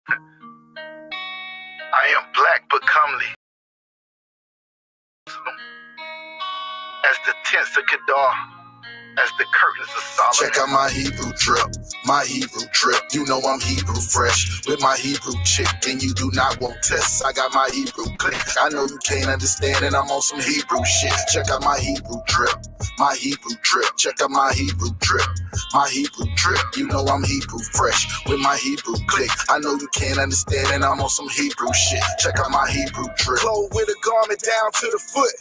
I am black but comely. As the tents of Kedar, as the curtains of Solomon. Check out my Hebrew drip, my Hebrew drip. You know I'm Hebrew fresh with my Hebrew chick, and you do not want tests. I got my Hebrew click. I know you can't understand, and I'm on some Hebrew shit. Check out my Hebrew drip, my Hebrew drip. Check out my Hebrew drip, my Hebrew drip. You know I'm Hebrew fresh with my Hebrew click. I know you can't understand, and I'm on some Hebrew shit. Check out my Hebrew drip. Clothes with a garment down to the foot.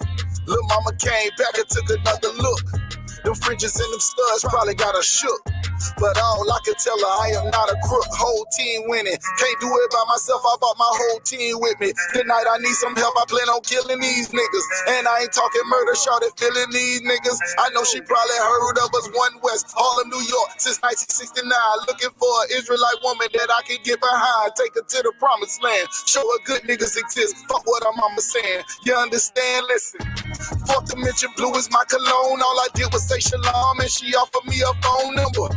Lil' mama came back and took another look. Them fringes and them studs probably got her shook. But all I can tell her, I am not a crook. Whole team winning. Can't do it by myself, I brought my whole team with me. Tonight I need some help, I plan on killing these niggas. And I ain't talking murder, shorty feeling these niggas. I know she probably heard of us, One West, Harlem, New York, since 1969. Looking for an Israelite woman that I can get behind. Take her to the promised land. Show her good niggas exist. Fuck what her mama saying. You understand? Listen. Fuck the mention, blue is my cologne. All I did was say shalom, and she offered me a phone number.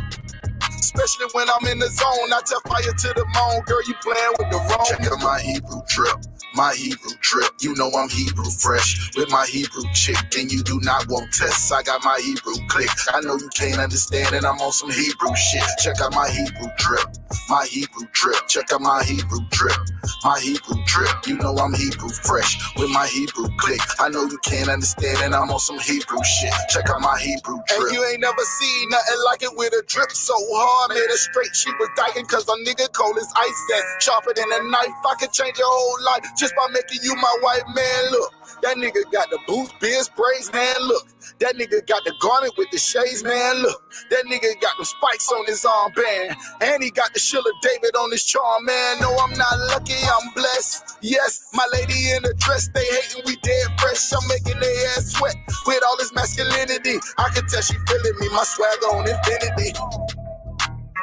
Especially when I'm in the zone, I tell fire to the moon. Girl, you playing with the wrong. Check out my Hebrew drip, my Hebrew drip. You know I'm Hebrew fresh with my Hebrew chick, and you do not want tests. I got my Hebrew click. I know you can't understand, and I'm on some Hebrew shit. Check out my Hebrew drip, my Hebrew drip. Check out my Hebrew drip, my Hebrew drip. You know I'm Hebrew fresh with my Hebrew click. I know you can't understand, and I'm on some Hebrew shit. Check out my Hebrew drip. And you ain't never seen nothing like it with a drip so hard. Made her straight, she was dying cause a nigga cold as ice and sharper than a knife. I could change your whole life just by making you my white man. Look, that nigga got the boots, beard sprays, man. Look, that nigga got the garment with the shades, man. Look, that nigga got the spikes on his armband, and he got the Sheila David on his charm, man. No, I'm not lucky, I'm blessed. Yes, my lady in the dress, they hating, we dead fresh. I'm making their ass sweat with all this masculinity. I can tell she feeling me, my swagger on infinity.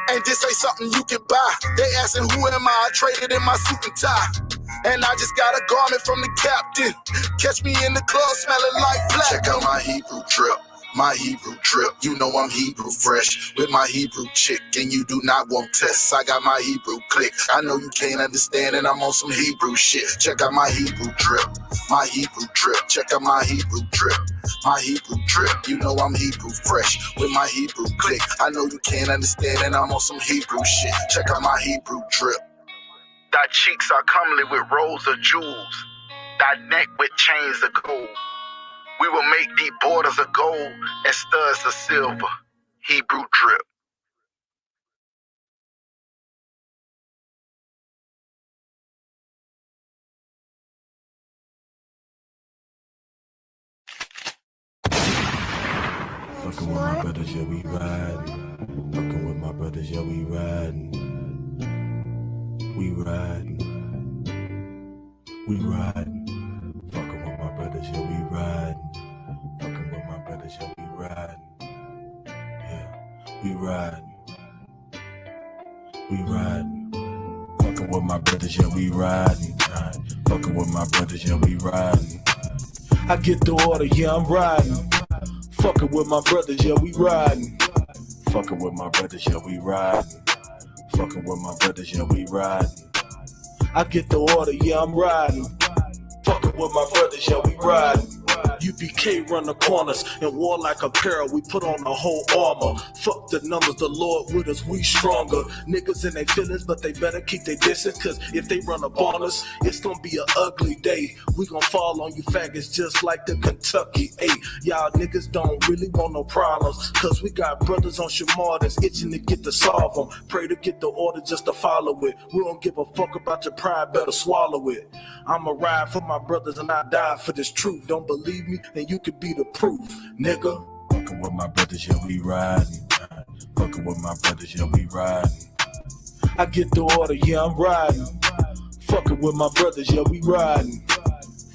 And this ain't something you can buy. They asking who am I traded in my suit and tie. And I just got a garment from the captain. Catch me in the club smelling like black. Check out my Hebrew drip, my Hebrew drip. You know I'm Hebrew fresh with my Hebrew chick, and you do not want tests. I got my Hebrew click. I know you can't understand, and I'm on some Hebrew shit. Check out my Hebrew drip, my Hebrew drip. Check out my Hebrew drip, my Hebrew drip. You know I'm Hebrew fresh with my Hebrew click. I know you can't understand, and I'm on some Hebrew shit. Check out my Hebrew drip. Thy cheeks are comely with rows of jewels, thy neck with chains of gold. We will make thee borders of gold and studs of silver. Hebrew drip. Fucking with my brothers, yeah, we riding. Fucking with my brothers, yeah, we riding. We riding. We riding. Fucking with my brothers, yeah, we riding. Fucking with my brothers, yeah, we riding. Yeah, we riding. We riding. Fucking with my brothers, yeah, we riding. Fucking with my brothers, yeah, we riding. I get the order, yeah, I'm riding. Fucking with my brothers, yeah, we riding. Fucking with my brothers, yeah, we riding. Fucking with my brothers, yeah, we riding. I get the order, yeah, I'm riding. Fucking with my brothers, yeah, we riding. UPK run the corners and war like apparel. We put on the whole armor. Fuck the numbers, the Lord with us, we stronger. Niggas in their feelings, but they better keep their distance, cause if they run up on us, it's gonna be an ugly day. We gon' fall on you faggots just like the Kentucky 8. Y'all niggas don't really want no problems, cause we got brothers on Shamar that's itching to get to solve them. Pray to get the order just to follow it. We don't give a fuck about your pride, better swallow it. I'ma ride for my brothers and I die for this truth. Don't believe me, and you could be the proof, nigga. Fucking with my brothers, yeah, we riding. Fucking with my brothers, yeah, we riding. I get the order, yeah, I'm riding. Fucking with my brothers, yeah, we riding.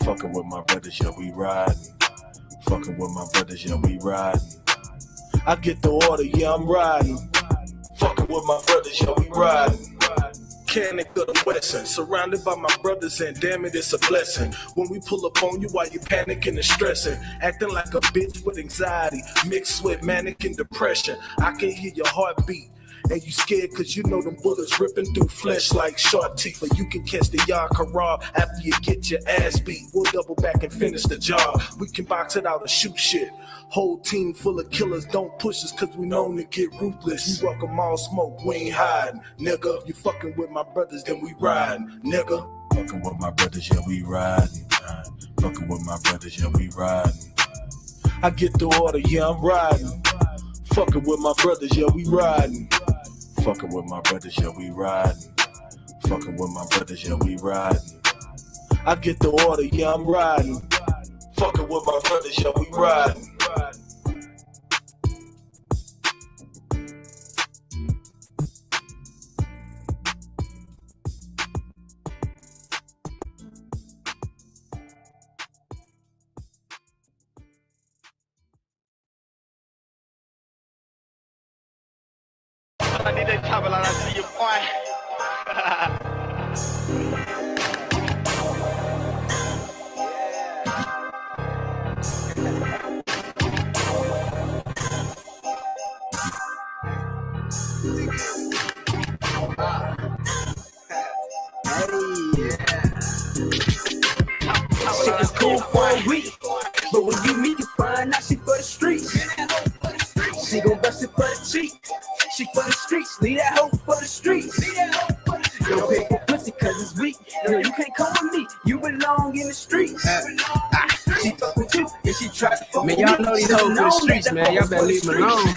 Fucking with my brothers, yeah, we riding. Fucking with my brothers, yeah, we riding. I get the order, yeah, I'm riding. Fucking with my brothers, yeah, we riding. Cannon of the Western, surrounded by my brothers, and damn it, it's a blessing. When we pull up on you while you panicking and stressing, acting like a bitch with anxiety, mixed with manic and depression. I can hear your heartbeat And you scared cause you know them bullets ripping through flesh like shark teeth. But you can catch the yard corral after you get your ass beat. We'll double back and finish the job. We can box it out and shoot shit. Whole team full of killers, don't push us cause we known to get ruthless. We rock 'em all smoke, we ain't hiding. Nigga, if you fucking with my brothers, then we riding. Nigga, fucking with my brothers, yeah, we riding. Fucking with my brothers, yeah, we riding. I get the order, yeah, I'm riding. Fucking with my brothers, yeah, we riding. Fucking with my brothers, yeah, we riding. Fucking with my brothers, yeah, we riding. I get the order, yeah, I'm riding. Fucking with my brothers, yeah, we riding. I need that travel and I see you, boy. Shit is cool for a week, but when you meet, you find out she for the streets. She gon' bust it for the cheek. She for the streets, leave that hoe for the streets. Don't pay for pussy cause it's weak. No, you can't come with me, you belong in the streets. She fuck with you, and she try to fuck with me. Man, y'all know these hoes for the streets, man. Y'all better leave them alone.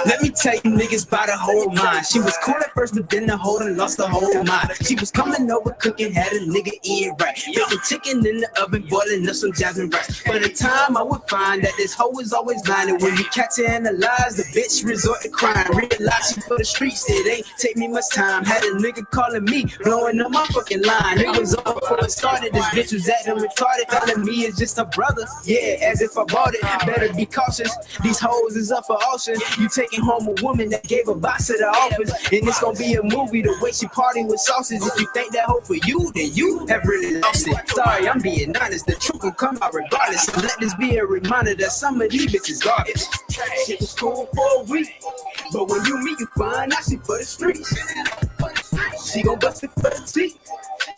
Let me tell you niggas by the whole mind. She was cool at first, but then the hoe done lost the whole mind. She was coming over cooking, had a nigga eating right. Baking chicken in the oven, boiling up some jasmine rice. By the time I would find that this hoe is always lying. And when you catch her in the lies, the bitch resort to crime. Realize she for the streets, it ain't take me much time. Had a nigga calling me, blowing up my fucking line. It was all before it started. This bitch was acting retarded, telling me it's just a brother. Yeah, as if I bought it. Better be cautious. These hoes is up for auction. You taking home a woman that gave a box to the office, and it's gonna be a movie the way she party with sauces. If you think that hoe for you, then you have really lost it. Sorry, I'm being honest, the truth will come out regardless. So let this be a reminder that some of these bitches garbage. Shit was cool for a week, but when you meet, you find out she for the streets. She gon' bust it for the teeth.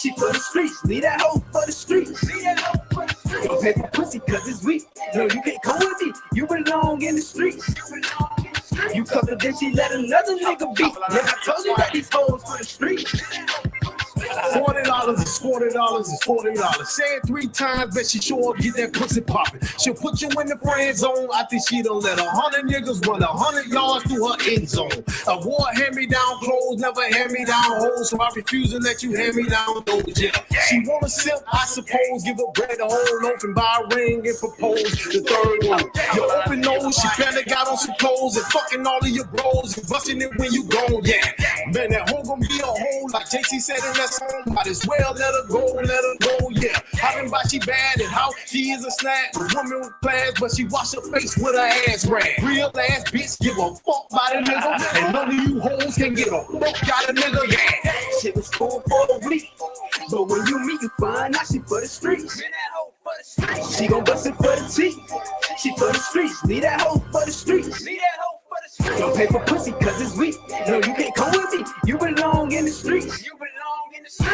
She for the streets, leave that hoe for the streets. Don't pay for pussy cause it's weak. No, you can't come with me, you belong in the streets. You covered, then she let another nigga beat. Yeah, I told you that these hoes for the streets. $40 is $40 is $40. Say it 3 times, bet she sure up, get that pussy poppin'. She'll put you in the friend zone. I think she done let 100 niggas run 100 yards through her end zone. I wore hand-me-down clothes, never hand-me-down hoes, so I refuse to let you hand-me-down those. Yeah. She wanna sip, I suppose, give her bread a whole loaf and buy a ring and propose the third one. Your open nose, she barely got on some clothes and fucking all of your bros and busting it when you gone. Yeah, man, that hoe gonna be a hoe like JT said in that song. Might as well let her go, yeah. How them she bad and how she is a snack. A woman with class, but she wash her face with her ass rag. Real ass bitch, give a fuck by the nigga. And none of you hoes can get a fuck out of nigga, yeah. Shit was cool for a week, but when you meet, you find out she for the streets. She gon' bust it for the teeth. She for the streets, leave that hoe for the streets. Don't pay for pussy cause it's weak. No, you can't come with me, you belong in the streets.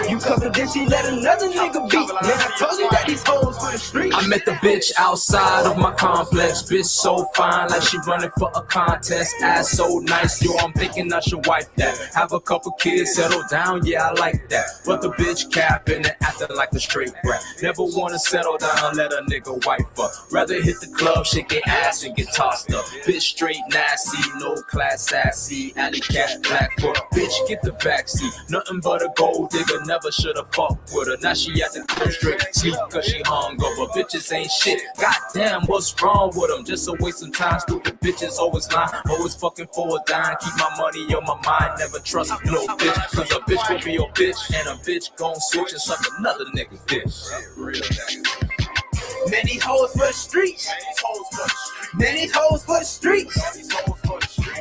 You covered, then she let another nigga beat. Man, I told you that these hoes for the streets. I met the bitch outside of my complex. Bitch so fine, like she running for a contest. Ass so nice, yo, I'm thinking I should wipe that. Have a couple kids, settle down, yeah, I like that. But the bitch capping and acting like a straight brat. Never wanna settle down, let a nigga wipe up. Rather hit the club, shake their ass and get tossed up. Bitch straight nasty, no class sassy. Alley cat, black foot. Bitch get the backseat, nothing but a gold digger. Never should've fucked with her. Now she at the crib straight sleep cause she hungover. Bitches ain't shit. Goddamn, what's wrong with them? Just a waste of time. Stupid bitches always lying. Always fucking for a dime. Keep my money on my mind. Never trust no bitch. Cause a bitch will be your bitch. And a bitch gon' switch and suck another nigga's dick. Many hoes for the streets. Many hoes for the streets.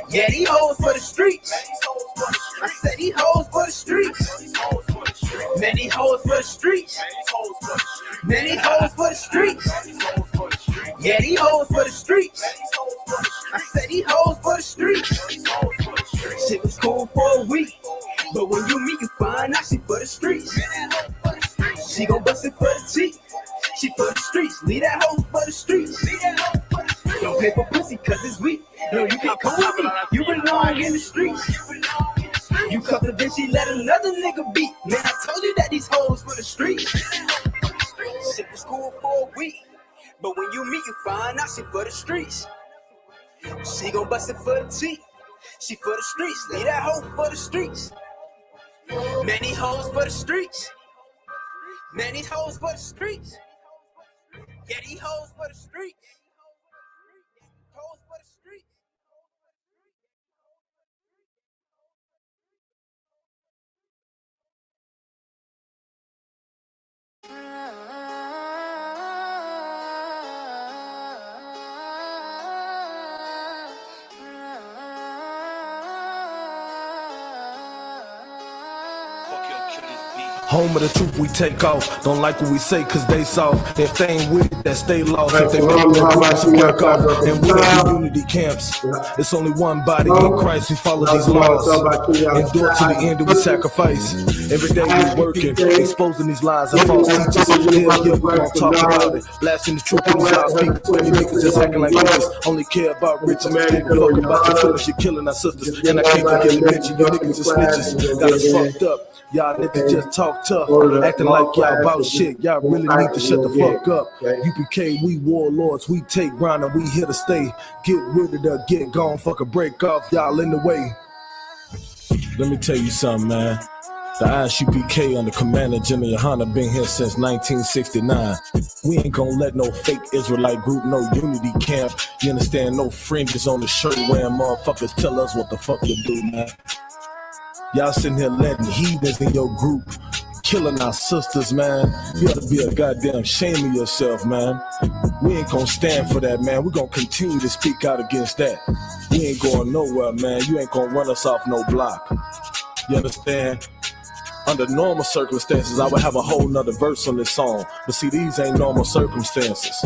Yeah, these hoes for the streets. I said these hoes for the streets. Many hoes for the streets. Many hoes for the streets. Yeah, these hoes for the streets. I said these hoes for the streets. the T. She for the streets, leave that hoe for the streets. Don't pay for pussy cause it's weak. No, you can't come with me, you belong in the streets. You cuff the bitch, she let another nigga beat. Man, I told you that these hoes for the streets. Shit for school for a week, but when you meet, you find out she for the streets. She gon' bust it for the T. She for the streets, leave that hoe for the streets. Many hoes for the streets. Many hoes for the streets. Yeah, these hoes for the streets. Hoes for the streets. Home of the truth, we take off. Don't like what we say, cause they soft. If they ain't with it, that stay lost. If they make that group, some work off. And we at the unity camps. It's only one body in Christ. We follow these laws. Endure to the end, and we sacrifice. Every day we working, exposing these lies and false teachers. Hell yeah, we gon' talk about it. Blasting the truth in these loudspeakers. You niggas just acting like bitches. Only care about riches. Give a fuck about your feelings. You're killing our sisters. And I can't forget to mention you niggas are snitches. Got us fucked up. Y'all niggas just talk tough, acting like y'all about shit. Y'all really need to shut the fuck up. UPK, we warlords, we take ground and we here to stay. Get rid of the get gone, fuck a break off, y'all in the way. Let me tell you something, man. The Isupk under Commander General Yohana been here since 1969. We ain't gonna let no fake Israelite group, no unity camp. You understand? No fringes on the shirt wearing motherfuckers tell us what the fuck to do, man. Y'all sitting here letting heathens in your group, killing our sisters, man. You ought to be a goddamn shame of yourself, man. We ain't gonna stand for that, man. We gonna continue to speak out against that. We ain't going nowhere, man. You ain't gonna run us off no block. You understand? Under normal circumstances, I would have a whole nother verse on this song. But see, these ain't normal circumstances.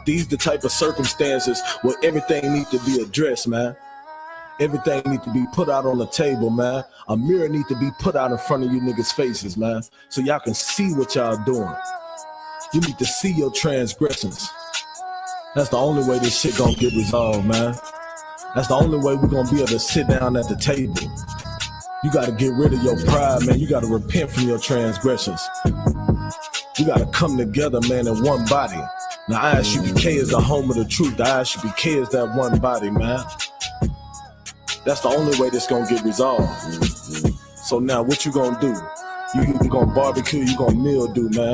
These the type of circumstances where everything needs to be addressed, man. Everything need to be put out on the table, man. A mirror need to be put out in front of you niggas' faces, man. So y'all can see what y'all doing. You need to see your transgressions. That's the only way this shit gonna get resolved, man. That's the only way we're gonna be able to sit down at the table. You gotta get rid of your pride, man. You gotta repent from your transgressions. You gotta come together, man, in one body. Now, Isupk is the home of the truth. The Isupk is that one body, man. That's the only way this gonna get resolved. So now what you gonna do? You either gonna barbecue, you gonna mildew, man.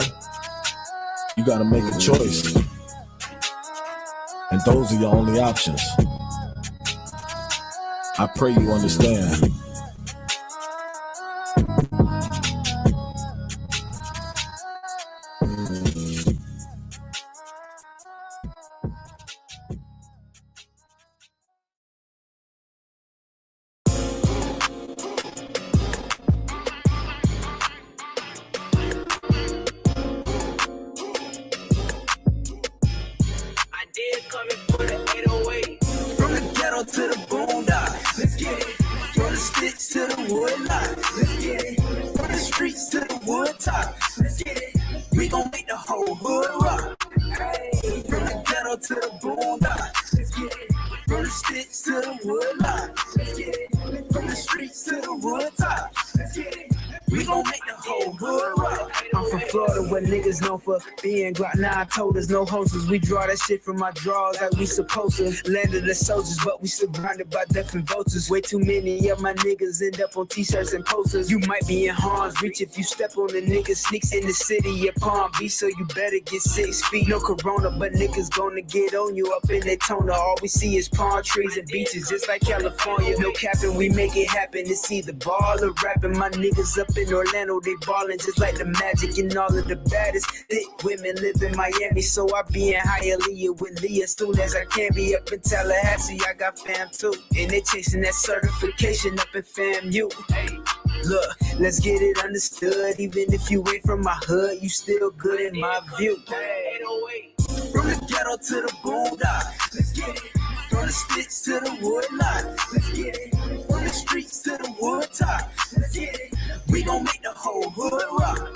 You gotta make a choice. And those are your only options. I pray you understand. To the boondocks, let's get it. From the sticks to the wood lot, let's get it. From the streets to the wood top, let's get it. We gon' make the whole hood rock. Hey, from the ghetto to the boondocks, let's get it. From the sticks to the wood lot, let's get it. From the streets to the wood top, let's get it. We gon' make the whole hood rock. I'm from Florida where niggas known for being Glock 9 told us no hosters. We draw that shit from our drawers like we supposed to. Landed as soldiers, but we surrounded by death and vultures. Way too many of my niggas end up on t-shirts and posters. You might be in harm's reach if you step on the nigga sneaks in the city of Palm Beach, so you better get 6 feet. No corona, but niggas gonna get on you up in Daytona. All we see is palm trees and beaches, just like California. No capping, we make it happen. It's either ball or rapping. My niggas up in Orlando, they ballin' just like the Magic and all of the baddest thick women live in Miami, so I be in Hialeah with Leah soon as I can be. Up in Tallahassee, I got fam too, and they chasing that certification up in FAMU. Hey, look, let's get it understood. Even if you ain't from my hood, you still good in my view. Hey, from the ghetto to the boondocks, let's get it. From the sticks to the wood lot, let's get it. From the streets to the wood top, let's get it. We gon' make the whole hood rock.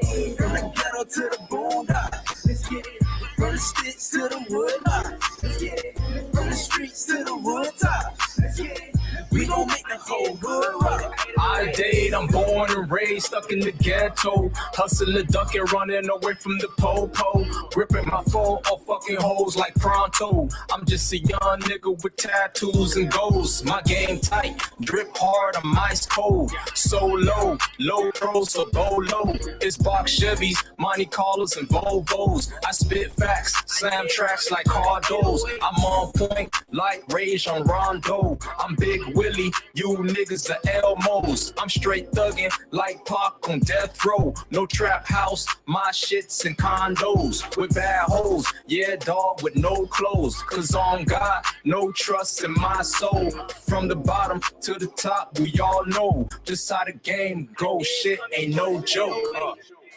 Hey, from the ghetto to the boondocks. Let's get it. From the sticks to the wood lot. Let's get it. From the streets to the wood tops. Let's get it. We gon' make the whole hood rock. I date, I'm born and raised, stuck in the ghetto. Hustling, ducking, running away from the po-po. Ripping my phone off fucking hoes like pronto. I'm just a young nigga with tattoos and goals. My game tight, drip hard, I'm ice cold. So low, low pros, so go low. It's box Chevys, Monte Carlos and Volvos. I spit facts, slam tracks like hard doors. I'm on point like Rage on Rondo. I'm Big Willie, you niggas are Elmos. I'm straight thuggin' like Pac on death row. No trap house, my shit's in condos with bad hoes. Yeah, dog with no clothes. Cause on God, no trust in my soul. From the bottom to the top, we all know just how the game goes. Shit ain't no joke.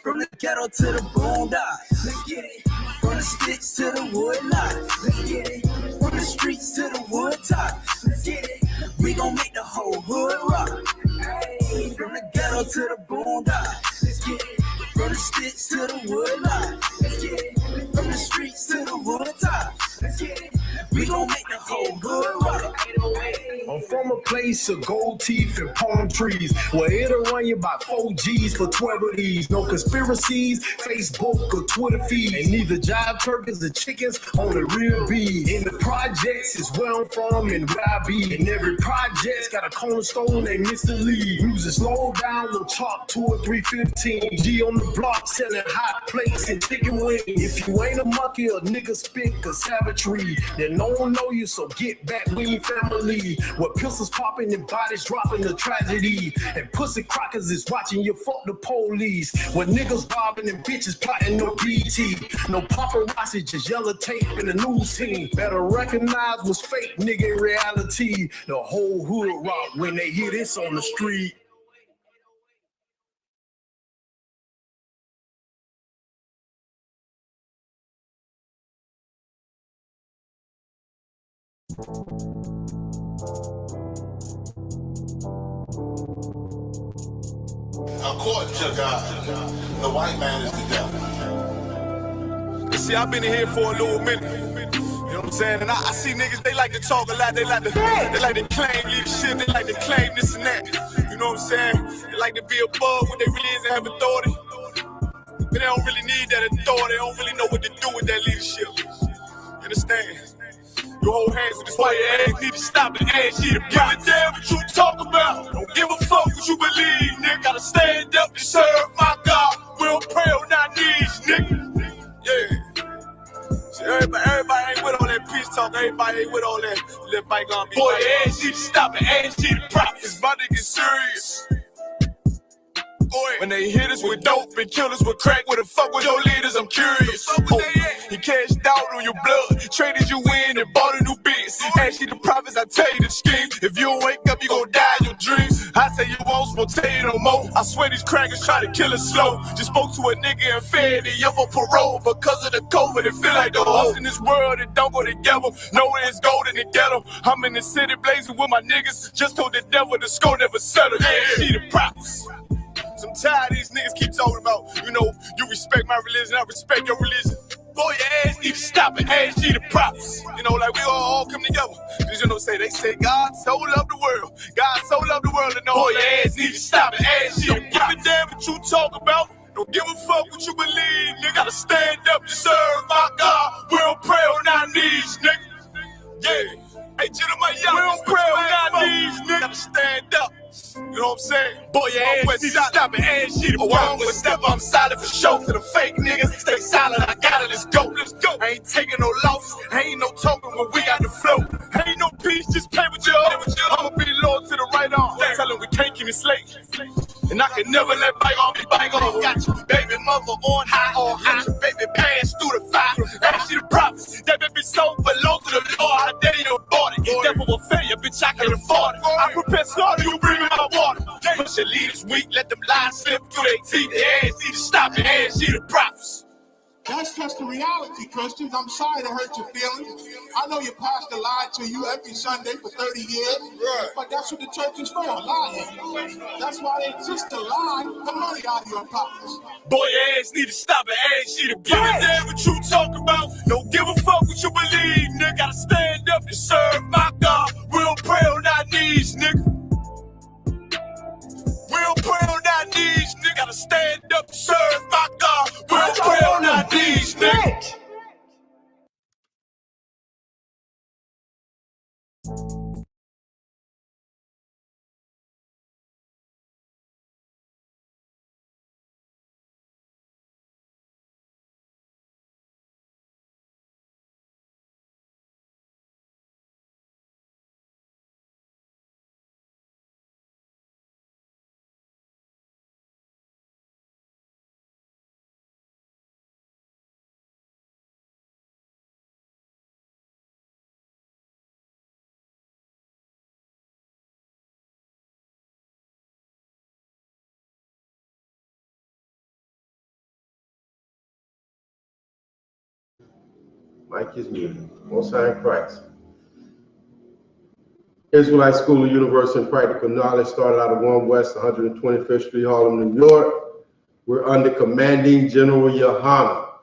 From the ghetto to the boondocks, let's get it. From the sticks to the wood lot, let's get it. From the streets to the wood tops, let's get it. We gon' make the whole hood rock. Hey, from the ghetto to the boondocks, let's get it. From the sticks to the wood lot, let's get it. From the streets to the wood tops, let's get it. We gon' make the whole hood rock. I'm from a place of gold teeth and palm trees, where it'll run you by 4 G's for 12 of these. No conspiracies, Facebook or Twitter feeds, and neither jive turkeys or chickens on the real beat. In the projects is where I'm from and where I be. And every project's got a cornerstone named Mr. Lee. Music slow down, no talk 2 or 315. G on the block selling hot plates and chicken wings. If you ain't a monkey or nigga spit a savagery, then no one know you, so get back, we ain't family. Where pistols popping and bodies dropping the tragedy, and pussy crackers is watching you fuck the police. Where niggas robbing and bitches plotting no DT. No paparazzi, just yellow tape in the news team. Better recognize what's fake, nigga, in reality. The whole hood rock when they hear this on the street. According to God, the white man is the devil. See, I've been in here for a little minute. You know what I'm saying? And I see niggas, they like to talk a lot. They like to claim leadership. They like to claim this and that. You know what I'm saying? They like to be above what they really is and have authority. But they don't really need that authority. They don't really know what to do with that leadership. You understand? You hold hands with this white ass, need to stop and ask you to give a damn what you talk about. Don't give a fuck what you believe, nigga. Gotta stand up and serve my God. We don't pray on our knees, nigga. Yeah. See, everybody ain't with all that peace talk. Everybody ain't with all that bygone. Boy, ass need to stop and ask you to prop. It's about to get serious. Boy, when they hit us with dope and kill us with crack, where the fuck with your leaders? I'm curious. He cashed out on your blood, traded you in and bought a new biz. Ask you the prophets, I tell you the scheme. If you don't wake up, you gon' die in your dreams. I say you won't tell you no more. I swear these crackers try to kill us slow. Just spoke to a nigga and fed it up for parole because of the COVID. It feel like the host in this world that don't go together. Nowhere is gold in the ghetto. I'm in the city blazing with my niggas. Just told the devil the score never settled. Yeah, see the prophets. I'm tired of these niggas keep talking about, you know, you respect my religion, I respect your religion. Boy, your ass need to stop and ask you the prophets. You know, like we all come together. Cause you know, they say God so loved the world. God so loved the world, and know your ass need to stop and ask you the prophets. Don't give a damn what you talk about. Don't give a fuck what you believe, nigga. Gotta stand up and serve my God. We don't pray on our knees, nigga. Yeah. Hey, gentlemen, y'all, we don't pray on our knees, nigga. Gotta stand up. You know what I'm saying? Boy, your ass need to stop and ask shit. Oh, I'm gonna step, I'm solid for show. To the fake niggas, stay silent, I got it, let's go. Let's go. I ain't taking no losses, ain't no token when we got the flow. Ain't no peace, just play with you. I'ma be loyal to the right arm. Tell them we can't keep me slave. And I can never let bygone be bygone. Got your baby mother on high, got your baby pants through the fire. Ask you the prophets, that baby so below to the Lord. How dare you abort it? Devil will fail you, bitch, I can afford it. I prepare slaughter, you bring me my water. Push your leaders weak, let them lies slip through their teeth. Their ass need to stop and ask you the prophets. That's just the reality, Christians. I'm sorry to hurt your feelings. I know your pastor lied to you every Sunday for 30 years, but that's what the church is for, lying. That's why they exist, to lie the money out of your pockets. Boy, your ass need to stop it, ass shit. Give a damn what you talk about. Don't give a fuck what you believe, nigga. Gotta stand up and serve my God. We don't pray on our knees, nigga. We don't pray on our knees, nigga. Gotta stand up and serve my God. We don't pray on our knees, nigga. Mike is muted. Most High in Christ. Israelite School of Universal and Practical Knowledge started out of 1 West 125th Street, Harlem, New York. We're under Commanding General Yohana.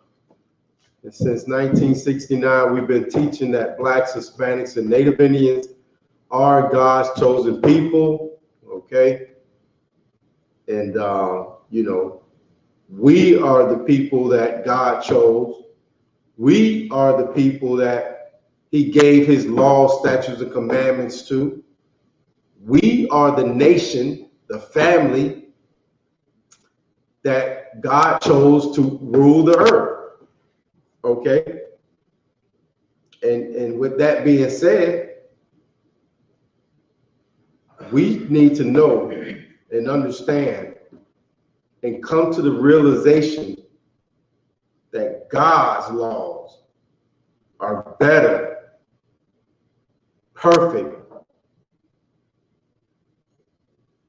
And since 1969, we've been teaching that Blacks, Hispanics, and Native Indians are God's chosen people, okay? And, you know, we are the people that God chose. We are the people that he gave his laws, statutes, and commandments to. We are the nation, the family that God chose to rule the earth, okay? And with that being said, we need to know and understand and come to the realization that God's laws are better, perfect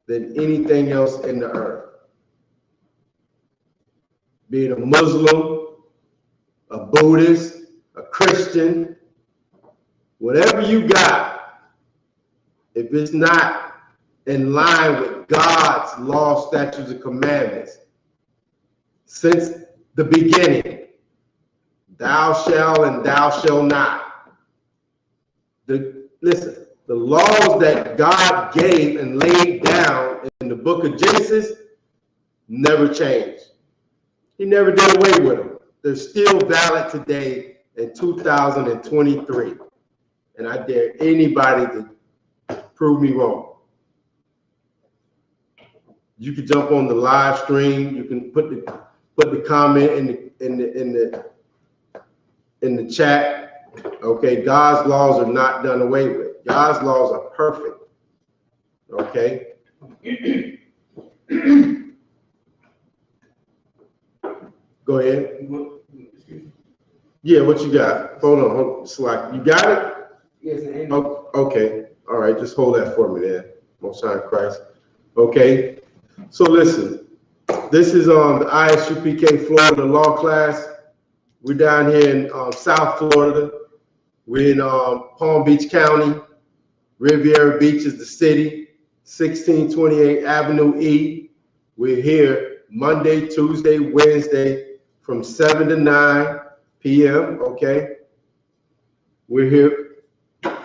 than anything else in the earth. Be it a Muslim, a Buddhist, a Christian, whatever you got, if it's not in line with God's law, statutes, and commandments, since the beginning, thou shalt and thou shalt not. Listen, the laws that God gave and laid down in the book of Genesis never changed. He never did away with them. They're still valid today in 2023. And I dare anybody to prove me wrong. You can jump on the live stream. You can put the comment in the chat. Okay, God's laws are not done away with. God's laws are perfect. Okay. Go ahead. Yeah, what you got? Hold on, Slack. You got it? Yes. Oh, okay. All right, just hold that for me there. Most High in Christ. Okay. So listen, this is the Isupk Florida law class. We're down here in South Florida. We're in Palm Beach County. Riviera Beach is the city. 1628 Avenue E. We're here Monday, Tuesday, Wednesday from 7 to 9 p.m. Okay. We're here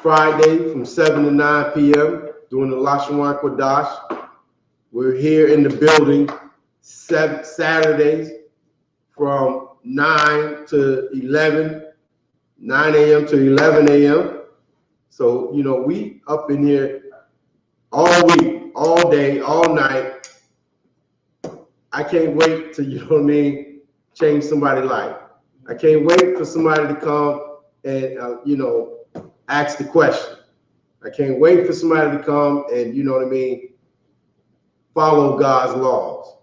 Friday from 7 to 9 p.m. doing the Lashawan Kwadash. We're here in the building Saturdays from 9 to 11, 9 a.m. to 11 a.m. So, you know, we up in here all week, all day, all night. I can't wait to, you know what I mean, change somebody's life. I can't wait for somebody to come and, you know, ask the question. I can't wait for somebody to come and, you know what I mean, follow God's laws,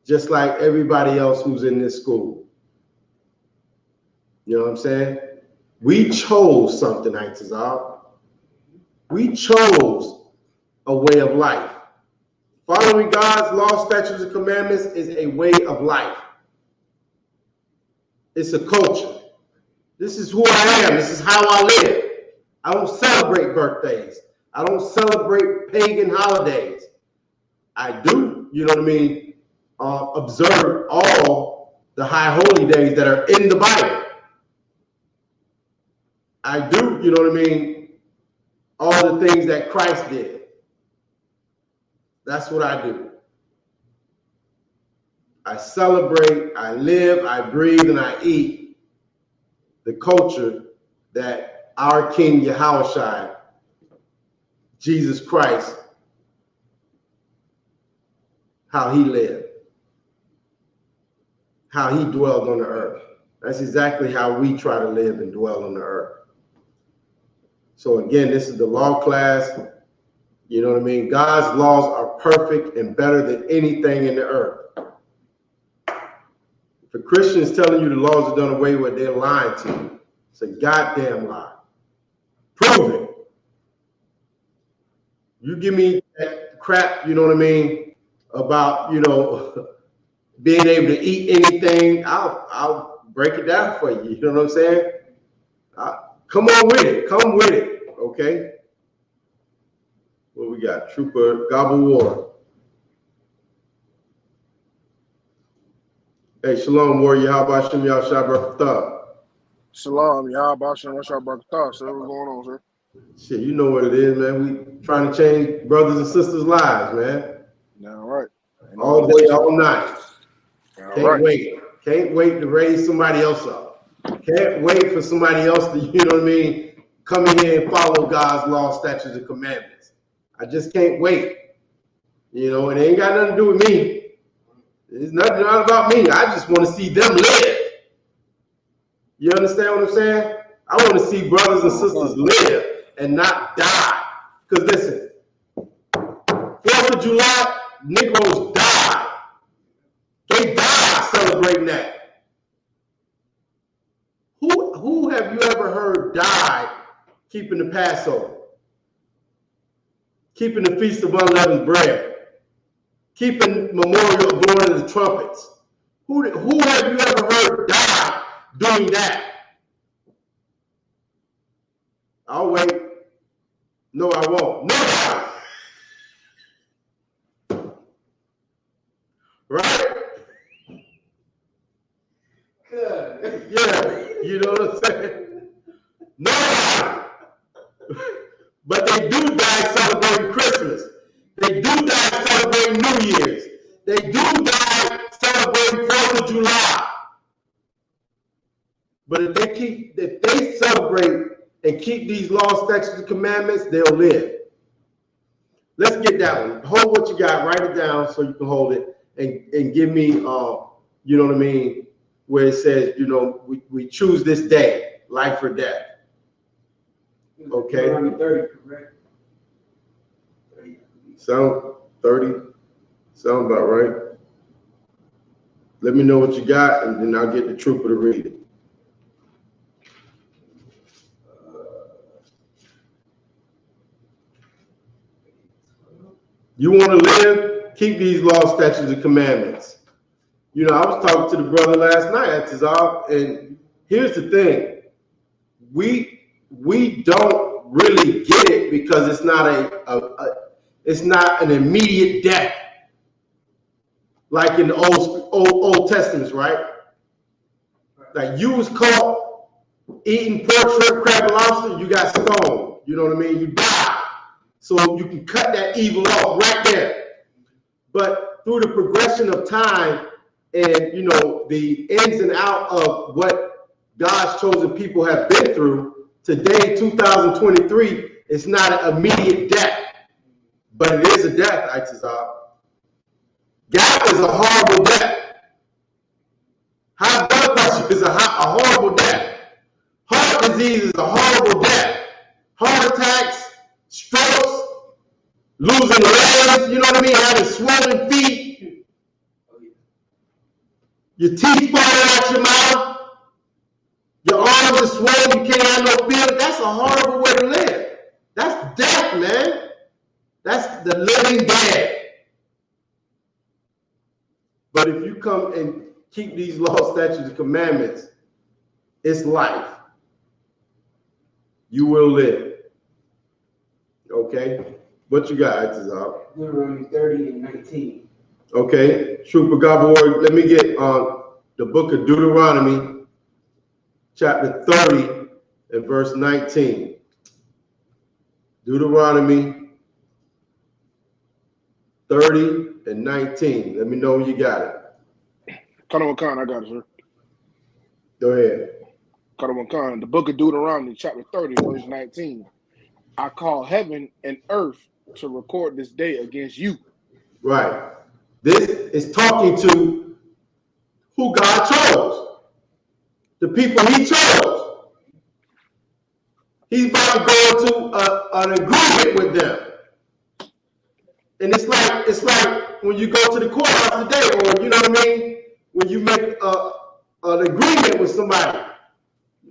just like everybody else who's in this school. You know what I'm saying? We chose something, Aitazal. We chose a way of life. Following God's law, statutes, and commandments is a way of life. It's a culture. This is who I am. This is how I live. I don't celebrate birthdays. I don't celebrate pagan holidays. I do, you know what I mean, observe all the high holy days that are in the Bible. I do, you know what I mean, all the things that Christ did. That's what I do. I celebrate, I live, I breathe, and I eat the culture that our King Yahushua, Jesus Christ, how he lived, how he dwelled on the earth. That's exactly how we try to live and dwell on the earth. So again, this is the law class. You know what I mean? God's laws are perfect and better than anything in the earth. If a Christian is telling you the laws are done away with, they're lying to you. It's a goddamn lie. Prove it. You give me that crap, you know what I mean, about, you know, being able to eat anything, I'll break it down for you. You know what I'm saying? Come on with it. Come with it. Okay. What we got? Trooper Gobble War. Hey, Shalom, Warrior. How about Shem Yah Shabbat? Shalom, y'all. Bashan, what's your Barakatah, sir? What's going on, sir? Shit, you know what it is, man. We trying to change brothers and sisters' lives, man. All right. All day, all night. Can't wait. Can't wait to raise somebody else up. Can't wait for somebody else to, you know what I mean, come in here and follow God's law, statutes, and commandments. I just can't wait. You know, it ain't got nothing to do with me. It's nothing not about me. I just want to see them live. You understand what I'm saying? I want to see brothers and sisters live and not die. Because listen, 4th of July, Negroes died. They died celebrating that. Who have you ever heard died keeping the Passover? Keeping the Feast of Unleavened Bread? Keeping memorial of blowing of the trumpets? Who have you ever heard die doing that? I'll wait. No, I won't. No. Right? Good. Yeah, you know what I'm saying? No. But they do die celebrating Christmas. They do die celebrating New Year's. They do die celebrating 4th of July. But if they celebrate and keep these laws, statutes, and commandments, they'll live. Let's get that one. Hold what you got, write it down so you can hold it, and give me, you know what I mean, where it says, you know, we choose this day, life or death. Okay. 30, correct? Sound 30? Sound about right. Let me know what you got, and then I'll get the trooper to read it. You want to live? Keep these laws, statutes, and commandments. You know, I was talking to the brother last night at Tizal, and here's the thing: we don't really get it because it's not it's not an immediate death like in the Old Testaments, right? Like you was caught eating pork, shrimp, crab, and lobster, you got stoned. You know what I mean? You died. So you can cut that evil off right there. But through the progression of time and, you know, the ins and outs of what God's chosen people have been through, today, 2023, it's not an immediate death, but it is a death, Itazab. God is a horrible death. High blood pressure is a horrible death. Heart disease is a horrible death. Heart attacks, strokes, losing legs, you know what I mean? Having swollen feet, your teeth falling out your mouth, your arms are swollen, you can't have no feeling. That's a horrible way to live. That's death, man. That's the living dead. But if you come and keep these laws, statutes, and commandments, It's life. You will live. Okay? What you got, Itazal? Deuteronomy 30 and 19. Okay, Trooper Gabor, let me get the book of Deuteronomy, chapter 30 and verse 19. Deuteronomy 30 and 19. Let me know when you got it. Khan, I got it, sir. Go ahead. Khan, the book of Deuteronomy, chapter 30, verse 19. I call heaven and earth to record this day against you. Right. This is talking to who God chose. The people he chose. He's about to go into an agreement with them. And it's like when you go to the courthouse today, or you know what I mean, when you make an agreement with somebody,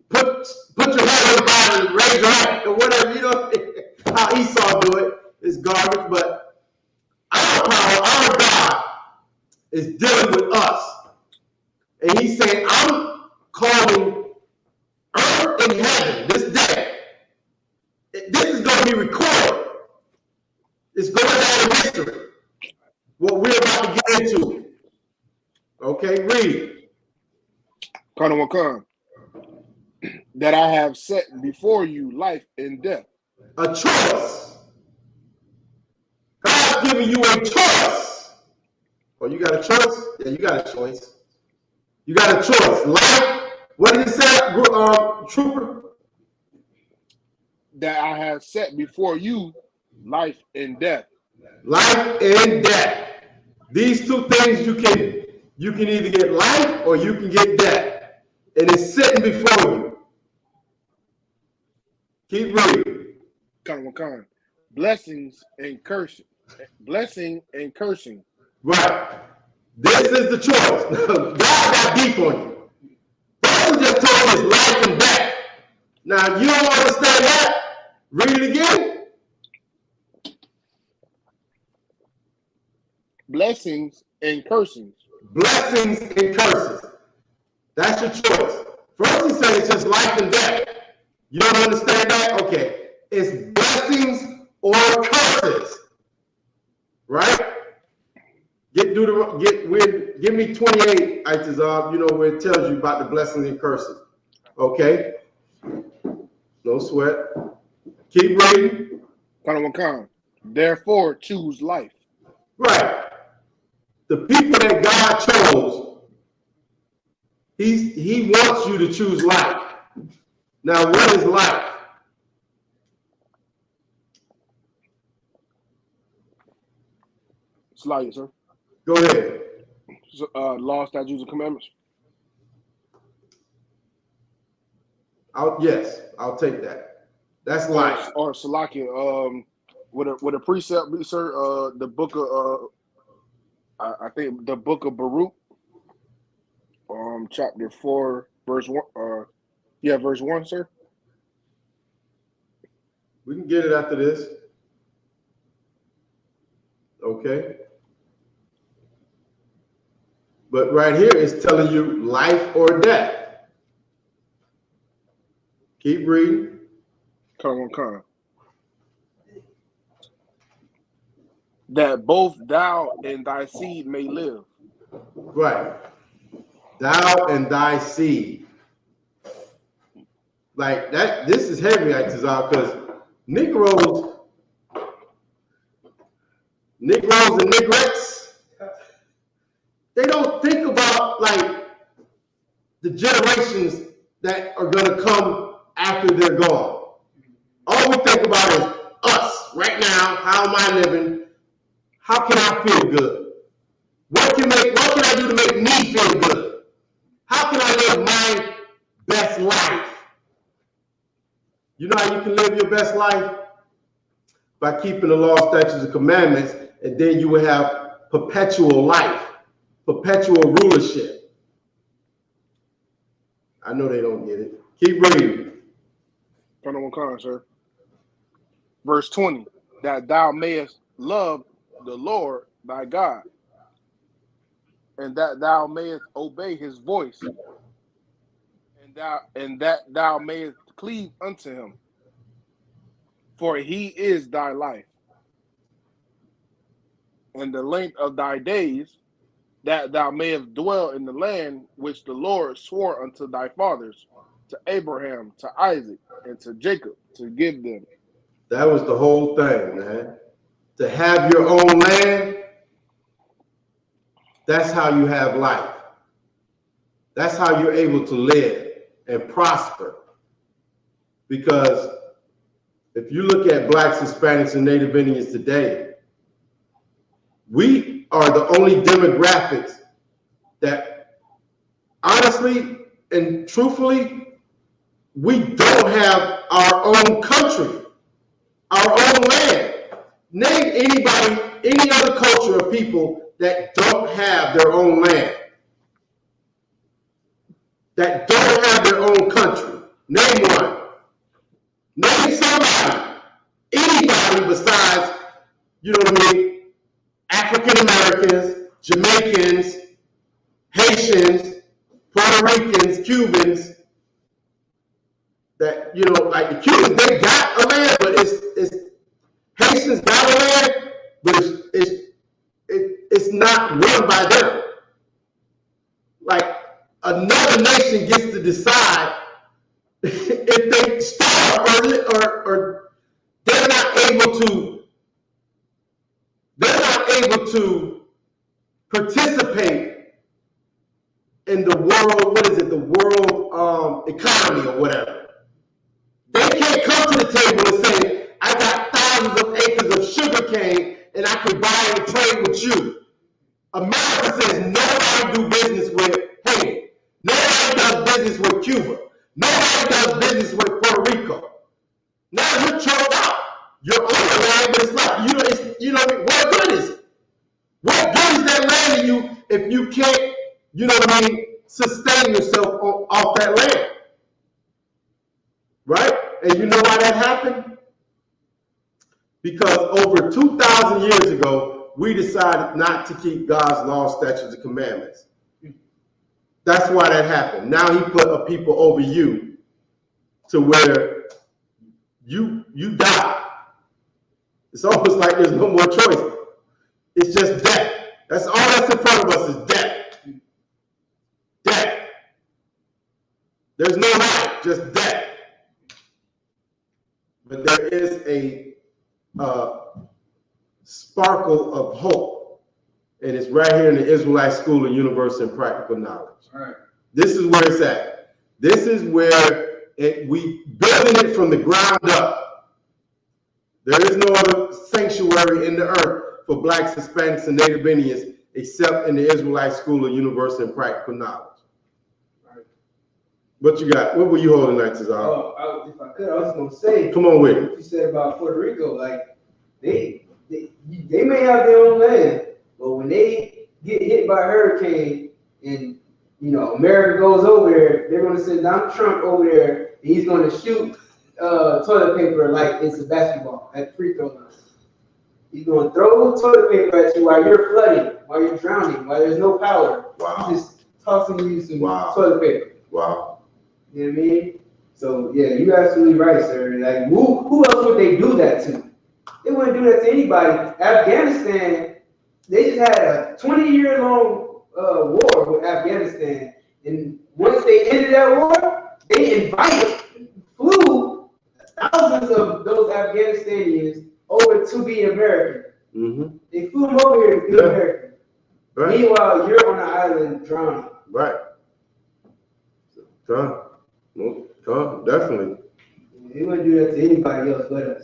put your hand on the Bible and raise your hand or whatever. You know how Esau do it. It's garbage, but our power, our God, is dealing with us, and He's saying, "I'm calling earth and heaven this day. This is going to be recorded. It's going down in history. What we're about to get into." Okay, read. Khan, that I have set before you life and death. A choice. God's giving you a choice. Oh, you got a choice? Yeah, you got a choice. You got a choice. Life. What did it say, Trooper? That I have set before you life and death. Life and death. These two things you can either get life or you can get death. And it's sitting before you. Keep reading. Khan. Blessings and cursing. Blessing and cursing. Right. This is the choice. God got deep on you. Person just told us life and death. Now, you don't understand that? Read it again. Blessings and cursings. Blessings and curses. That's your choice. First he said it's just life and death. You don't understand that? Okay. It's blessings or curses. Right? Give me 28, Itazab, you know, where it tells you about the blessings and curses. Okay? No sweat. Keep reading. Khan. Therefore choose life. Right. The people that God chose, he wants you to choose life. Now, what is life? It's life, sir. Go ahead. Law, statutes, and commandments. Yes, I'll take that. That's life. Or Salakia, would a precept be, sir? The book of I think the book of Baruch, chapter 4, verse 1. Verse 1, sir. We can get it after this. Okay. But right here it's telling you life or death. Keep reading. Khan. That both thou and thy seed may live. Right. Thou and thy seed. Like that, this is heavy, Itazal, because Negroes and Negrettes, they don't think about like the generations that are gonna come after they're gone. All we think about is us right now. How am I living? How can I feel good? What can I do to make me feel good? How can I live my best life? You know how you can live your best life? By keeping the law, statutes, and commandments, and then you will have perpetual life, perpetual rulership. I know they don't get it. Keep reading. Khan, sir. Verse 20, that thou mayest love the Lord thy God, and that thou mayest obey his voice, and that thou mayest cleave unto him, for he is thy life, and the length of thy days, that thou mayest dwell in the land which the Lord swore unto thy fathers, to Abraham, to Isaac, and to Jacob, to give them. That was the whole thing, man. To have your own land, that's how you have life. That's how you're able to live and prosper. Because if you look at Blacks, Hispanics, and Native Indians today, we are the only demographics that honestly and truthfully, we don't have our own country, our own land. Name anybody, any other culture of people that don't have their own land, that don't have their own country. Name one. Name somebody, anybody besides, you know what I mean, African Americans, Jamaicans, Haitians, Puerto Ricans, Cubans, that, you know, like the Cubans, they got a land, but it's Haitians got a land, but it's not run by them. Like another nation gets to decide if they start or they're not able to participate in the world, what is it, the world economy or whatever. They can't come to the table and say, I got thousands of acres of sugar cane and I can buy and trade with you. America says nobody do business with Haiti. Nobody does business with Cuba. Nobody does business with Puerto Rico. Now you're choked out. You're on the land, but it's like, what good is it? What good is that land to you if you can't, you know what I mean, sustain yourself off that land? Right? And you know why that happened? Because over 2,000 years ago, we decided not to keep God's laws, statutes, and commandments. That's why that happened. Now he put a people over you to where you die. It's almost like there's no more choice. It's just death. That's all that's in front of us is death. Death. There's no life, just death. But there is a sparkle of hope, and it's right here in the Israelite School of Universal and Practical Knowledge. All right. This is where it's at. This is where we building it from the ground up. There is no other sanctuary in the earth for Blacks, Hispanics, and Native Indians except in the Israelite School of Universal and Practical Knowledge. All right. What you got? What were you holding tonight, Cesar? If I could, I was going to say. Come on with it. What you said about Puerto Rico, like they may have their own land, but when they get hit by a hurricane and America goes over there, they're going to send Donald Trump over there, and he's going to shoot toilet paper like it's a basketball at the free throw line. He's going to throw toilet paper at you while you're flooding, while you're drowning, while there's no power. Wow. He's just tossing you some toilet paper. Wow. You know what I mean? So yeah, you're absolutely right, sir. Like who else would they do that to? They wouldn't do that to anybody. Afghanistan, they just had a 20-year-long war with Afghanistan, and once they ended that war, they flew thousands of those Afghanistanians over to be American. Mm-hmm. They flew them over here to be American. Right. Meanwhile, you're on an island drowning. Right. Definitely. They wouldn't do that to anybody else but us.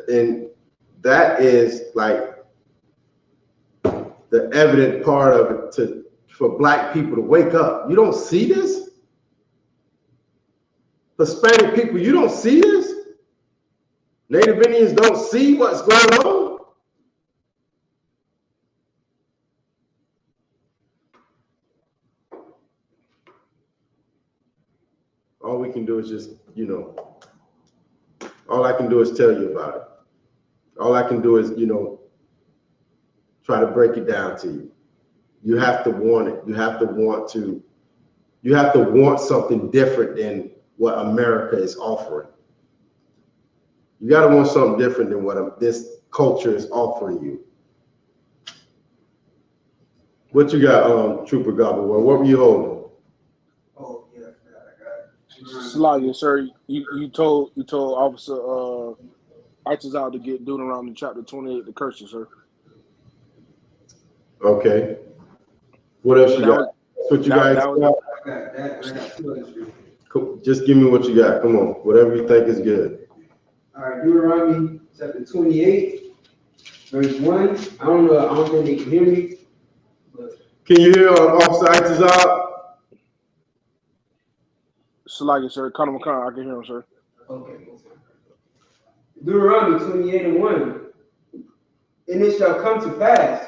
And that is like the evident part of it for Black people to wake up. You don't see this? Hispanic people, you don't see this? Native Indians don't see what's going on? All we can do is just, all I can do is tell you about it. All I can do is, try to break it down to you. You have to want it. You have to want to You have to want something different than what America is offering. You got to want something different than what this culture is offering you. What you got, Trooper Gobble? What were you holding? Oh yeah, I got it. Slagia, sir, you told Officer Isupk to get Deuteronomy chapter 28 the curses, sir. Okay. What else you got? What you guys got? I got that, and I got 2 other scriptures. Cool. Just give me what you got. Come on. Whatever you think is good. All right, Deuteronomy chapter 28, verse 1. I don't think they can hear me. But Can you hear Officer Isupk? Slagia, sir, Connor McCon, I can hear him, sir. okay. Deuteronomy 28 and 1. And it shall come to pass,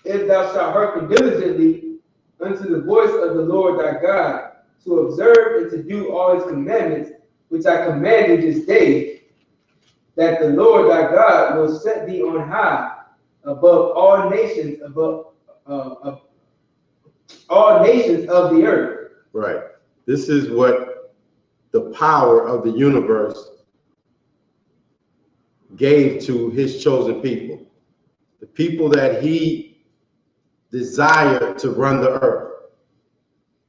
if thou shalt hearken diligently unto the voice of the Lord thy God, to observe and to do all his commandments, which I command thee this day, that the Lord thy God will set thee on high above all nations, all nations of the earth. Right. This is what the power of the universe gave to his chosen people. The people that he desired to run the earth.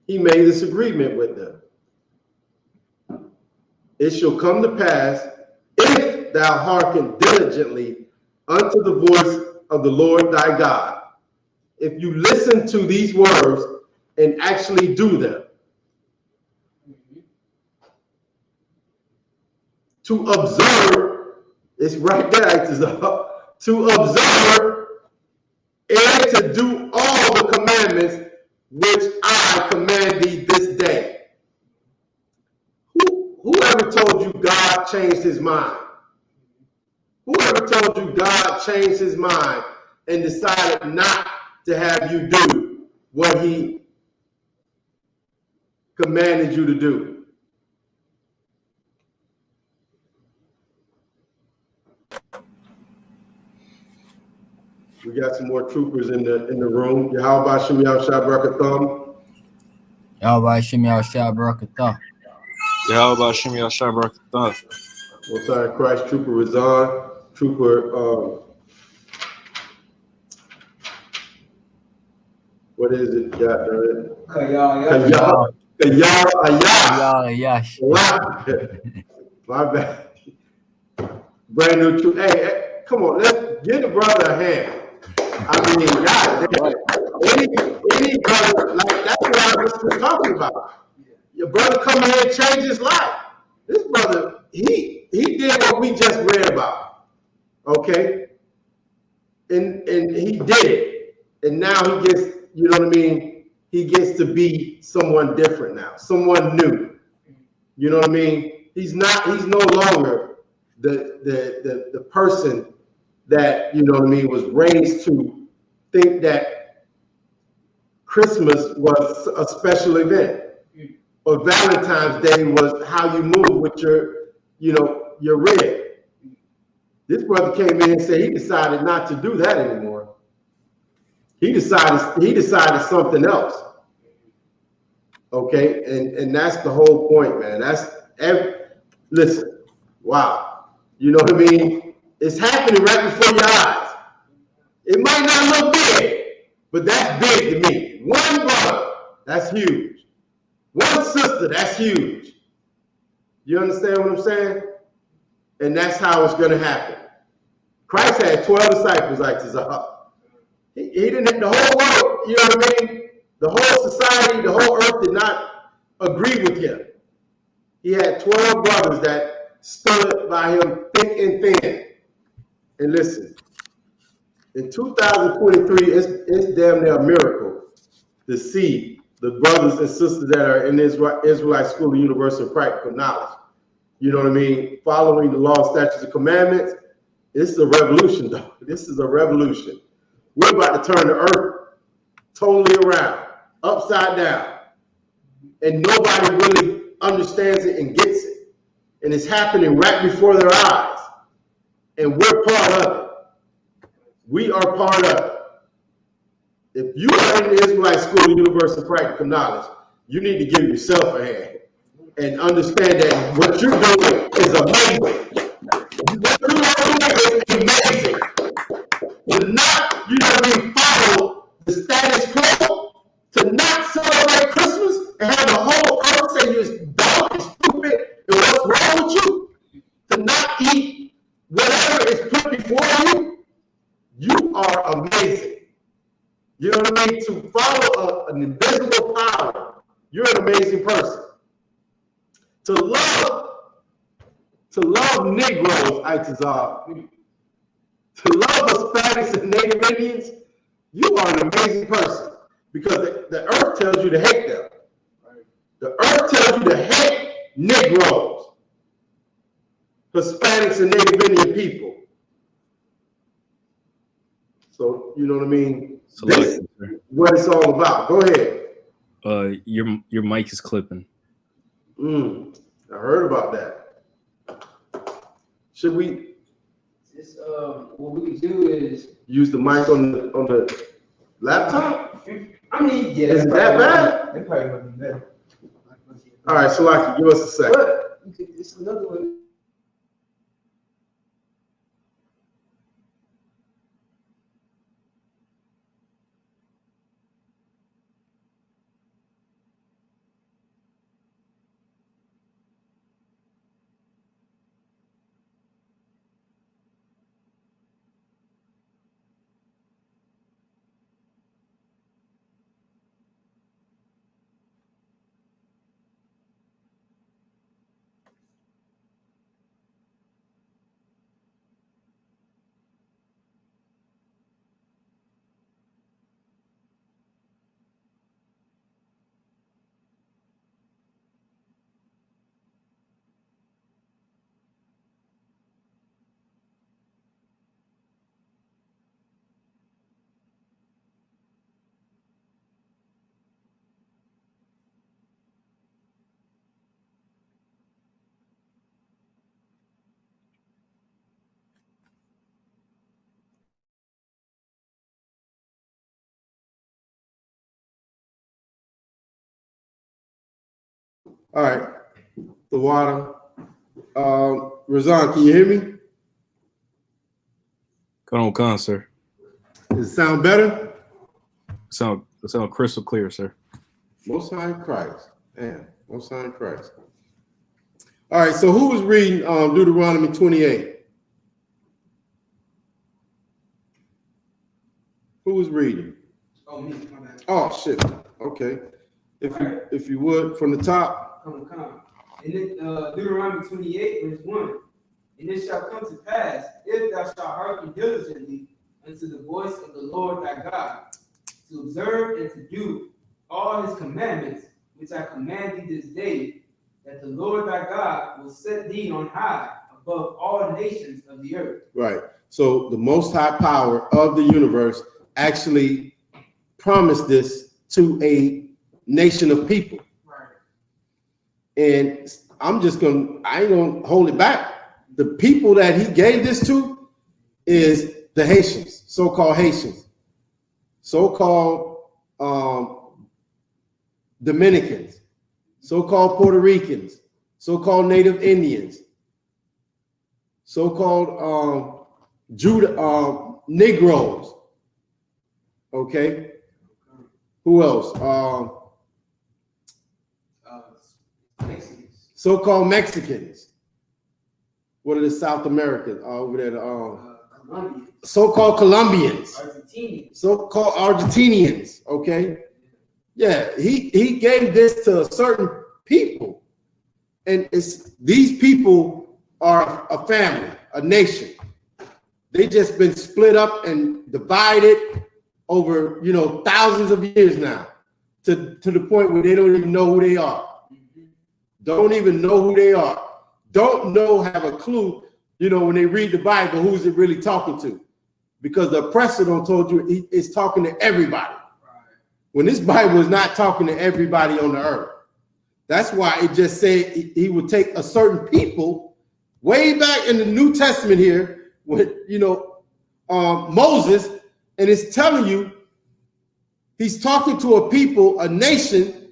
He made this agreement with them. It shall come to pass, if thou hearken diligently unto the voice of the Lord thy God. If you listen to these words and actually do them. To observe, it's right there, to observe and to do all the commandments which I command thee this day. Whoever told you God changed his mind? Whoever told you God changed his mind and decided not to have you do what he commanded you to do? We got some more troopers in the room. How about Shimmy Al-Shabrakatham? How about Shimmy Al-Shabrakatham? How about Shimmy Al-Shabrakatham? Most High Christ, Trooper Razan, Trooper, what is it? Kayal Yash. My bad. Brand new troop. Hey, come on, let's give the brother a hand. I mean, God, any brother, like that's what I was talking about. Your brother come here and change his life. This brother, he did what we just read about. Okay? And he did it. And now he gets, you know what I mean? He gets to be someone different now, someone new. You know what I mean? He's no longer the person that, you know what I mean, was raised to think that Christmas was a special event, or Valentine's Day was how you move with your red. This brother came in and said he decided not to do that anymore. He decided something else. Okay, and that's the whole point, man. Listen, wow. You know what I mean? It's happening right before your eyes. It might not look big, but that's big to me. One brother, that's huge. One sister, that's huge. You understand what I'm saying? And that's how it's going to happen. Christ had 12 disciples like this. He didn't, the whole world, you know what I mean? The whole society, the whole earth did not agree with him. He had 12 brothers that stood by him thick and thin. And listen, in 2023, it's damn near a miracle to see the brothers and sisters that are in Israelite School of Universal Practical Knowledge. You know what I mean? Following the law, statutes, and commandments. This is a revolution, though. This is a revolution. We're about to turn the earth totally around, upside down. And nobody really understands it and gets it. And it's happening right before their eyes. And we're part of it. We are part of it. If you are in the Israelite School of Universal Practical Knowledge, You need to give yourself a hand and understand that what you're doing is amazing. What you're doing is amazing. To not, follow the status quo, to not celebrate Christmas and have the whole earth say you're dumb and stupid and what's wrong with you, to not eat whatever is put before you, you are amazing. You know what I mean? To follow an invisible power, you're an amazing person. To love Negroes, Itazar, to love Hispanics and Native Indians, you are an amazing person because the earth tells you to hate them. The earth tells you to hate Negroes, Hispanics, and Native Indian people. So, you know what I mean? This is what it's all about. Go ahead. Your mic is clipping. I heard about that. Should we? What we could do is use the mic on the laptop? I mean, yeah. Is that bad? That probably would be better. All right, Salaki, give us a second. But it's another one. All right, the water. Razan, can you hear me? Come on, sir. Does it sound better? Sound crystal clear, sir. Most High in Christ. Man, Most High in Christ. All right, so who was reading Deuteronomy 28? Who was reading? Oh, me. My bad. Oh, shit. Okay. If you would, from the top. Come. And then Deuteronomy 28, verse 1. And it shall come to pass, if thou shalt hearken diligently unto the voice of the Lord thy God, to observe and to do all his commandments, which I command thee this day, that the Lord thy God will set thee on high above all nations of the earth. Right. So the Most High power of the universe actually promised this to a nation of people. Right. And I ain't gonna hold it back. The people that he gave this to is the Haitians, so-called Haitians, so-called Dominicans, so-called Puerto Ricans, so-called Native Indians, so-called Negroes. Okay. Who else? Mexicans. So-called Mexicans. What are the South Americans over there? Colombians. So-called Colombians. Argentinians. So-called Argentinians. Okay. Yeah, he gave this to a certain people. And these people are a family, a nation. They just been split up and divided over, thousands of years now, to the point where they don't even know who they are. Don't even know who they are. Don't have a clue, when they read the Bible, who's it really talking to? Because the oppressor told you it's talking to everybody. When this Bible is not talking to everybody on the earth. That's why it just said he would take a certain people way back in the New Testament here with, Moses, and it's telling you he's talking to a people, a nation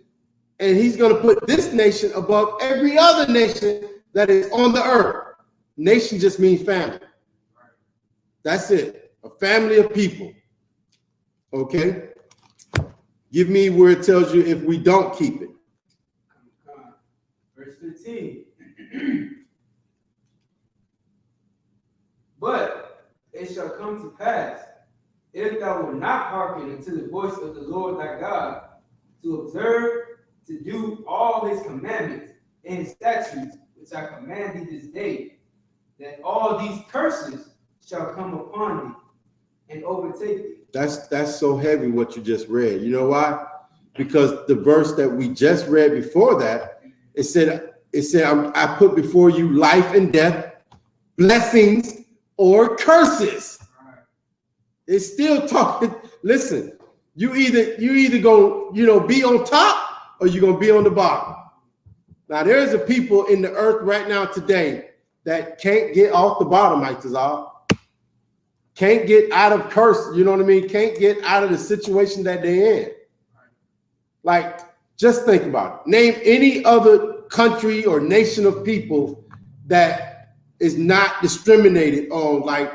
And he's going to put this nation above every other nation that is on the earth. Nation just means family. That's it. A family of people. Okay? Give me where it tells you if we don't keep it. Verse 15. But it shall come to pass, if thou wilt not hearken unto the voice of the Lord thy God, to observe, to do all his commandments and his statutes, which I command thee this day, that all these curses shall come upon thee and overtake thee. That's so heavy what you just read. You know why? Because the verse that we just read before that, it said, I put before you life and death, blessings or curses. It's still talking. Listen, you either gonna be on top or you're gonna be on the bottom. Now there's a people in the earth right now today that can't get off the bottom, Mike Tazal. Can't get out of curse, you know what I mean? Can't get out of the situation that they're in. Like, just think about it. Name any other country or nation of people that is not discriminated on, like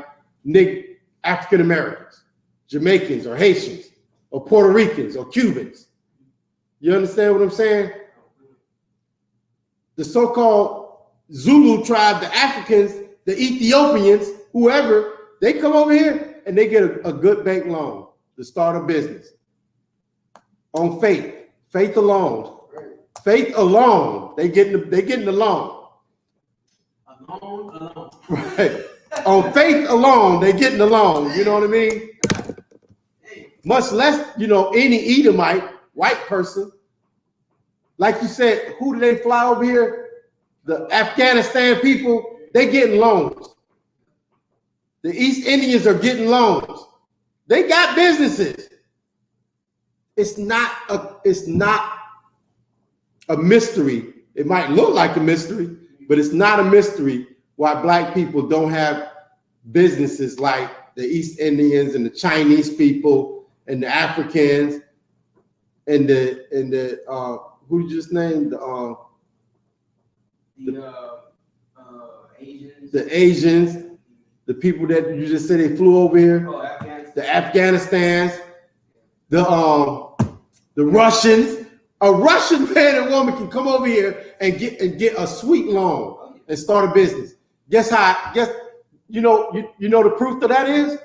African Americans, Jamaicans, or Haitians, or Puerto Ricans, or Cubans. You understand what I'm saying? The so-called Zulu tribe, the Africans, the Ethiopians, whoever, they come over here and they get a good bank loan to start a business on faith alone. Faith alone, they getting the loan. Alone. Right. On faith alone, they getting the loan. You know what I mean? Much less, any Edomite, white person. Like you said, who do they fly over here? The Afghanistan people, they getting loans. The East Indians are getting loans. They got businesses. It's not a mystery. It might look like a mystery, but it's not a mystery why black people don't have businesses like the East Indians and the Chinese people and the Africans and the who you just named Asians. The Asians. The people that you just said they flew over here, the Afghanistans, the Russians. A Russian man and woman can come over here and get a sweet loan and start a business. Guess you know the proof of that is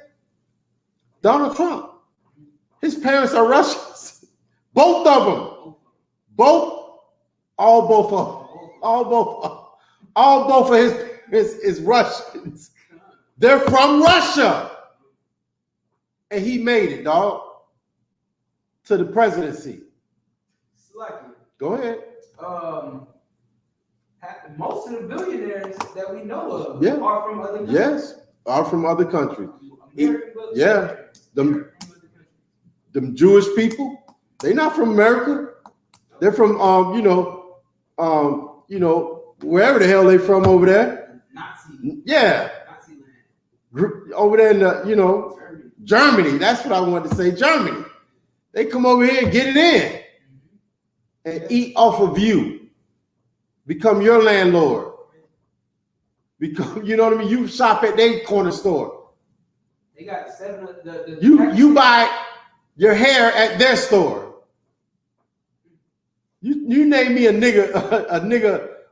Donald Trump. His parents are Russians, both of them, all both of his parents is Russians. They're from Russia. And he made it, dog, to the presidency. Go ahead. Most of the billionaires that we know of are from other countries. Yes, are from other countries. Yeah. Them Jewish people, they're not from America. They're from wherever the hell they from over there. Nazi. Yeah. Over there in Germany. That's what I wanted to say. Germany. They come over here and get it in and eat off of you. Become your landlord. You know what I mean? You shop at their corner store. They got You buy your hair at their store. You name me a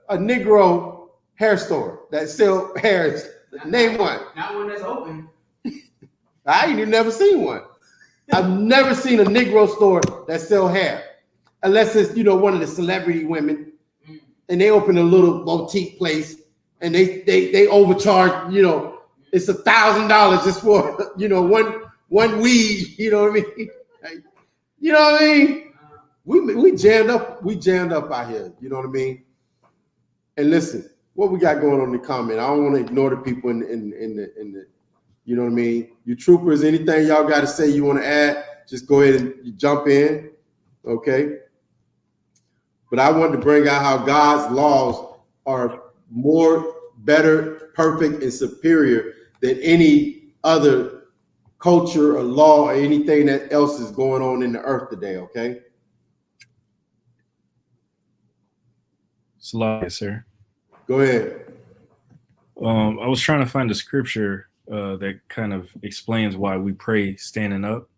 Negro hair store that sell hairs. Name one. Not one that's open. I ain't never seen one. I've never seen a Negro store that sell hair, unless it's one of the celebrity women, and they open a little boutique place, and they overcharge. It's $1,000 just for one weed. You know what I mean? You know what I mean? We jammed up out here. You know what I mean? And listen, what we got going on in the comment? I don't want to ignore the people in the. You know what I mean? You troopers, anything y'all got to say you want to add, just go ahead and jump in, okay? But I wanted to bring out how God's laws are more, better, perfect, and superior than any other culture or law or anything that else is going on in the earth today, okay? Salaam, sir. Go ahead. I was trying to find a scripture that kind of explains why we pray standing up,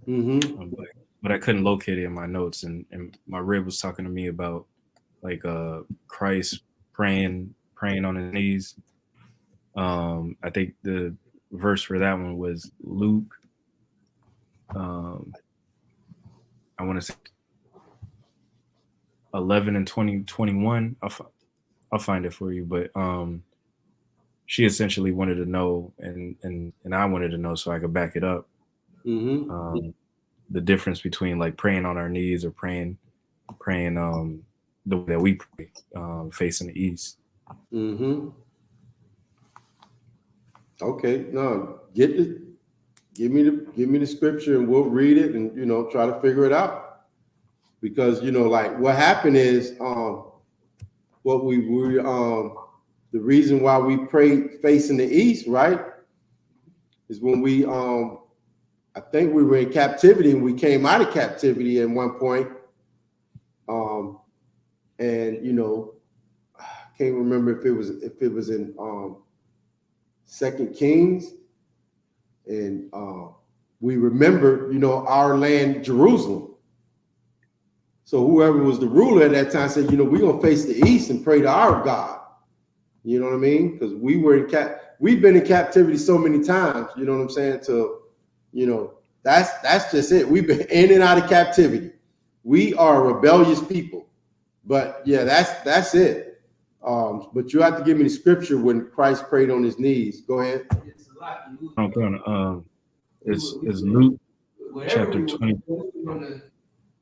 but I couldn't locate it in my notes. And my rib was talking to me about like Christ praying on his knees. I think the verse for that one was Luke. I want to say 11 and 21. I'll find it for you, but she essentially wanted to know, and I wanted to know so I could back it up. The difference between like praying on our knees or praying the way that we pray, facing the east. Okay, no, give me the scripture and we'll read it and try to figure it out. Because like what happened is the reason why we pray facing the east, right? Is when we I think we were in captivity and we came out of captivity at one point. And I can't remember if it was in Second Kings, and we remember, our land, Jerusalem. So whoever was the ruler at that time said, we're gonna face the east and pray to our God. You know what I mean? Because we've been in captivity so many times. You know what I'm saying? So, that's just it. We've been in and out of captivity. We are a rebellious people. But yeah, that's it. But you have to give me the scripture when Christ prayed on his knees. Go ahead. It's Luke chapter 20. On the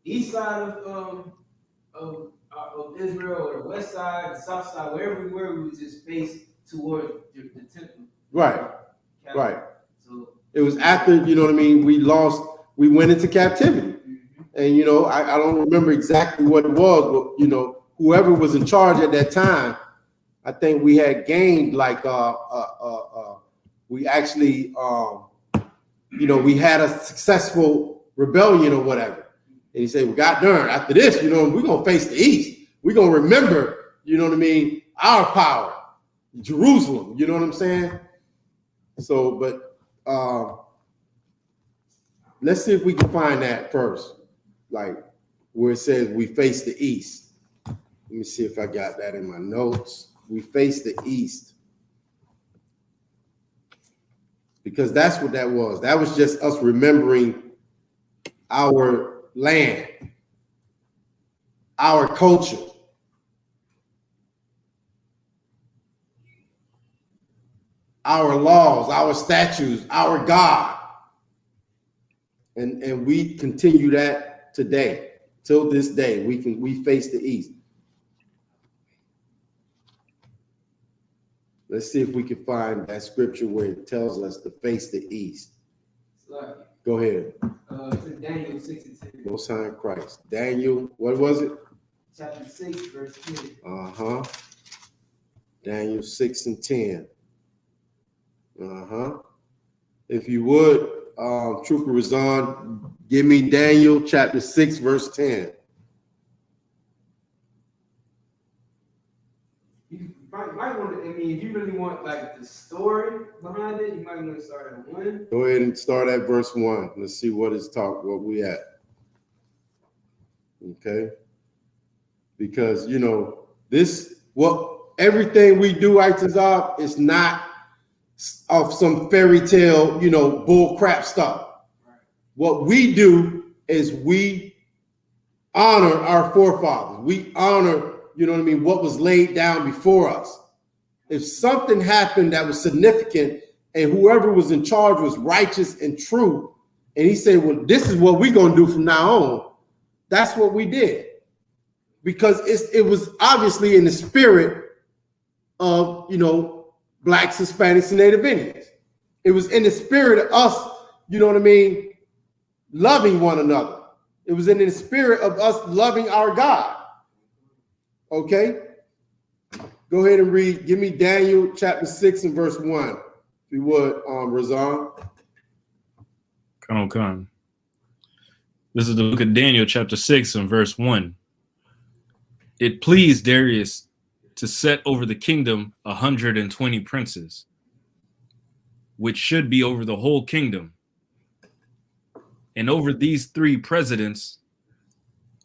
east side of Israel, or the west side, the south side, wherever we were, we would just face toward the temple. Right. So it was after, we went into captivity. And I don't remember exactly what it was, but whoever was in charge at that time, I think we had gained like we actually we had a successful rebellion or whatever. And he said, well, God darn, after this, we're gonna face the east. We're gonna remember, our power, Jerusalem, you know what I'm saying? So, but let's see if we can find that first, like where it says we face the east. Let me see if I got that in my notes. We face the east. Because that's what that was. That was just us remembering our land, our culture, our laws, our statutes, our God. And we continue that today. Till this day, we face the east. Let's see if we can find that scripture where it tells us to face the east. Go ahead. It's in Daniel 6 and 10. Most High in Christ. Daniel, what was it? Chapter 6, verse 10. Daniel 6 and 10. If you would, Trooper Razan, give me Daniel chapter 6, verse 10. You might want to, if you really want like the story behind it, you might want to start at 1. Go ahead and start at verse 1. Let's see what we at. Okay. Because, everything we do, Itazab, is not of some fairy tale, bull crap stuff. Right. What we do is we honor our forefathers. We honor, what was laid down before us. If something happened that was significant and whoever was in charge was righteous and true, and he said, well, this is what we're going to do from now on, that's what we did. Because it was obviously in the spirit of, Blacks, Hispanics, and Native Indians. It was in the spirit of us, loving one another. It was in the spirit of us loving our God. Okay? Go ahead and read. Give me Daniel chapter 6 and verse 1. If you would, Razan. Come. This is the book of Daniel chapter 6 and verse 1. it pleased Darius to set over the kingdom 120 princes, which should be over the whole kingdom. And over these 3 presidents,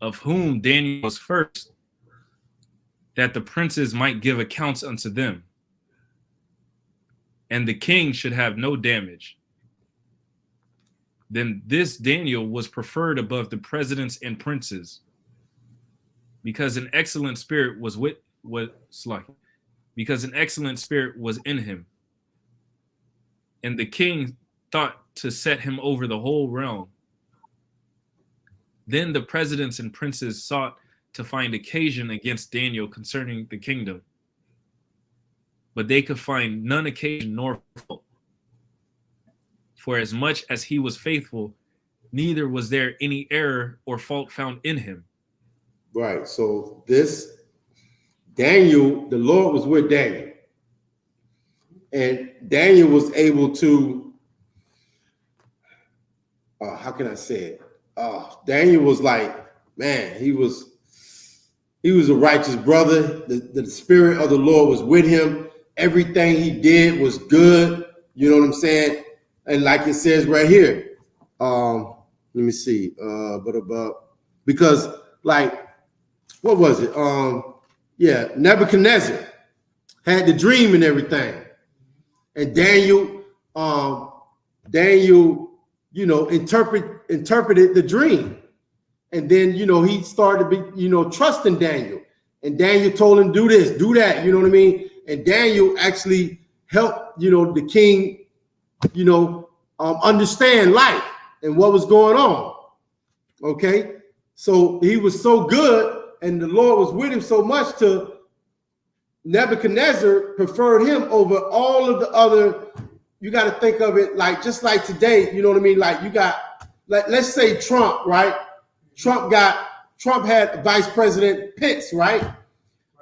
of whom Daniel was first, that the princes might give accounts unto them. And the king should have no damage. Then this Daniel was preferred above the presidents and princes, because an excellent spirit was in him. And the king thought to set him over the whole realm. Then the presidents and princes sought to find occasion against Daniel concerning the kingdom, but they could find none occasion nor fault. For as much as he was faithful, neither was there any error or fault found in him. Right. So this Daniel, the Lord was with Daniel. And Daniel was able to, how can I say it? Daniel was like, man, he was a righteous brother. The spirit of the Lord was with him. Everything he did was good. You know what I'm saying? And like it says right here, let me see, because like, what was it? Nebuchadnezzar had the dream and everything. And Daniel, interpreted the dream. And then, he started to be, trusting Daniel. And Daniel told him, do this, do that, you know what I mean? And Daniel actually helped, the king, understand life and what was going on. Okay. So he was so good, and the Lord was with him so much to Nebuchadnezzar preferred him over all of the other. You got to think of it like, just like today, you know what I mean? Like you got, let's say Trump, right? Trump had Vice President Pence, right?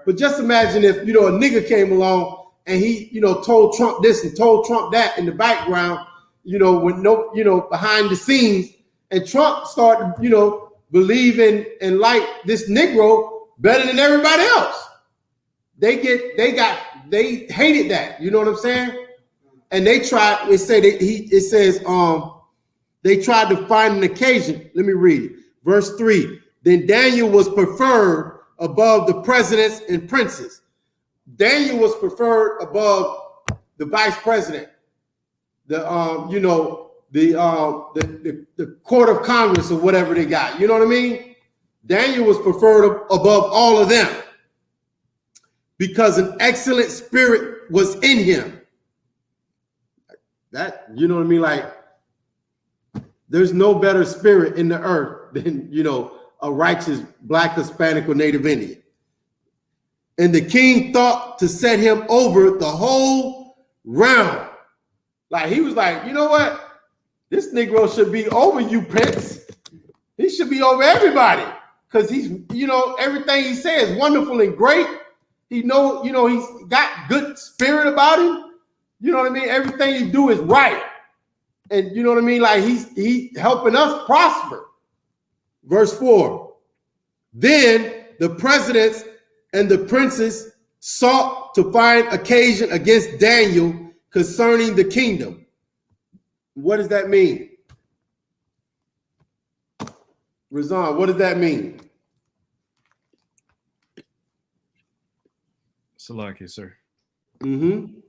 But just imagine if, a nigga came along and he, told Trump this and told Trump that in the background, with no, behind the scenes, and Trump started, believing and like this Negro better than everybody else. They hated that, you know what I'm saying? And they tried, they tried to find an occasion. Let me read it. Verse 3. Then Daniel was preferred above the presidents and princes. Daniel was preferred above the vice president, the court of Congress or whatever they got. You know what I mean? Daniel was preferred above all of them because an excellent spirit was in him. That, you know what I mean? Like, there's no better spirit in the earth than, a righteous Black, Hispanic, or Native Indian. And the king thought to set him over the whole realm. Like, he was like, you know what? This Negro should be over you, Prince. He should be over everybody. Because he's, everything he says is wonderful and great. He's got good spirit about him. You know what I mean? Everything he do is right. And you know what I mean? Like he's helping us prosper. Verse 4. Then the presidents and the princes sought to find occasion against Daniel concerning the kingdom. What does that mean? Razan, what does that mean? Salaki, sir. Mm-hmm.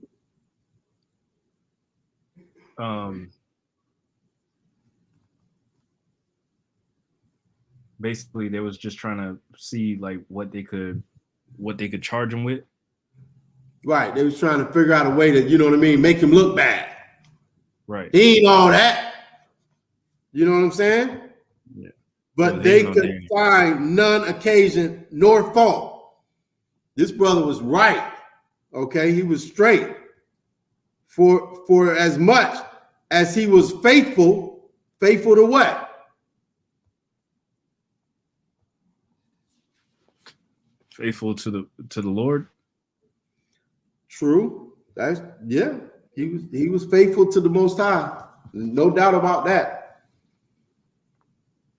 Basically, they was just trying to see like what they could charge him with. Right. They was trying to figure out a way to, you know what I mean, make him look bad. Right. He ain't all that. You know what I'm saying? Yeah. But they could find none occasion nor fault. This brother was right. Okay, he was straight. For as much as he was faithful to what? Faithful to the Lord. True. That's yeah. He was faithful to the Most High. No doubt about that.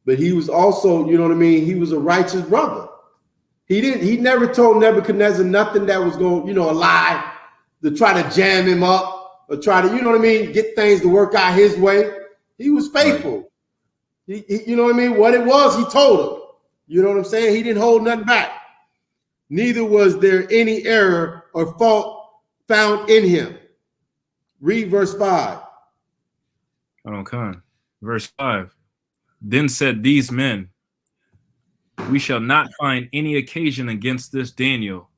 But he was also, you know what I mean? He was a righteous brother. He never told Nebuchadnezzar nothing that was going, a lie to try to jam him up or try to, get things to work out his way. He was faithful. Right. He what it was, he told him. You know what I'm saying? He didn't hold nothing back. Neither was there any error or fault found in him. Read verse 5. Hold on, Khan. Verse 5. Then said these men, we shall not find any occasion against this Daniel,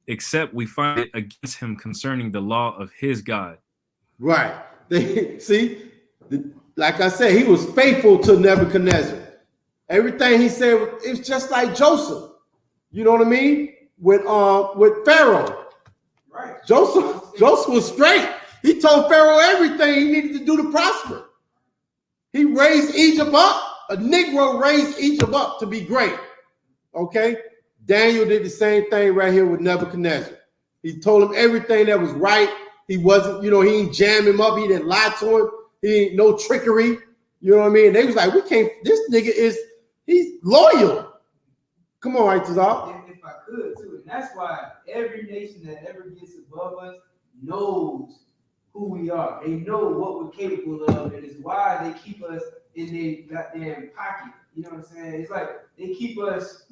except we find it against him concerning the law of his God. Right. See, like I said, he was faithful to Nebuchadnezzar. Everything he said, it's just like Joseph. You know what I mean? With Pharaoh. Right. Joseph was straight. He told Pharaoh everything he needed to do to prosper. He raised Egypt up. A Negro raised Egypt up to be great. Okay? Daniel did the same thing right here with Nebuchadnezzar. He told him everything that was right. He wasn't, he didn't jam him up. He didn't lie to him. He ain't no trickery. You know what I mean? They was like, this nigga he's loyal. Come on, Isupk. If I could too. And that's why every nation that ever gets above us knows who we are. They know what we're capable of, and it's why they keep us in their goddamn pocket. You know what I'm saying? It's like they keep us,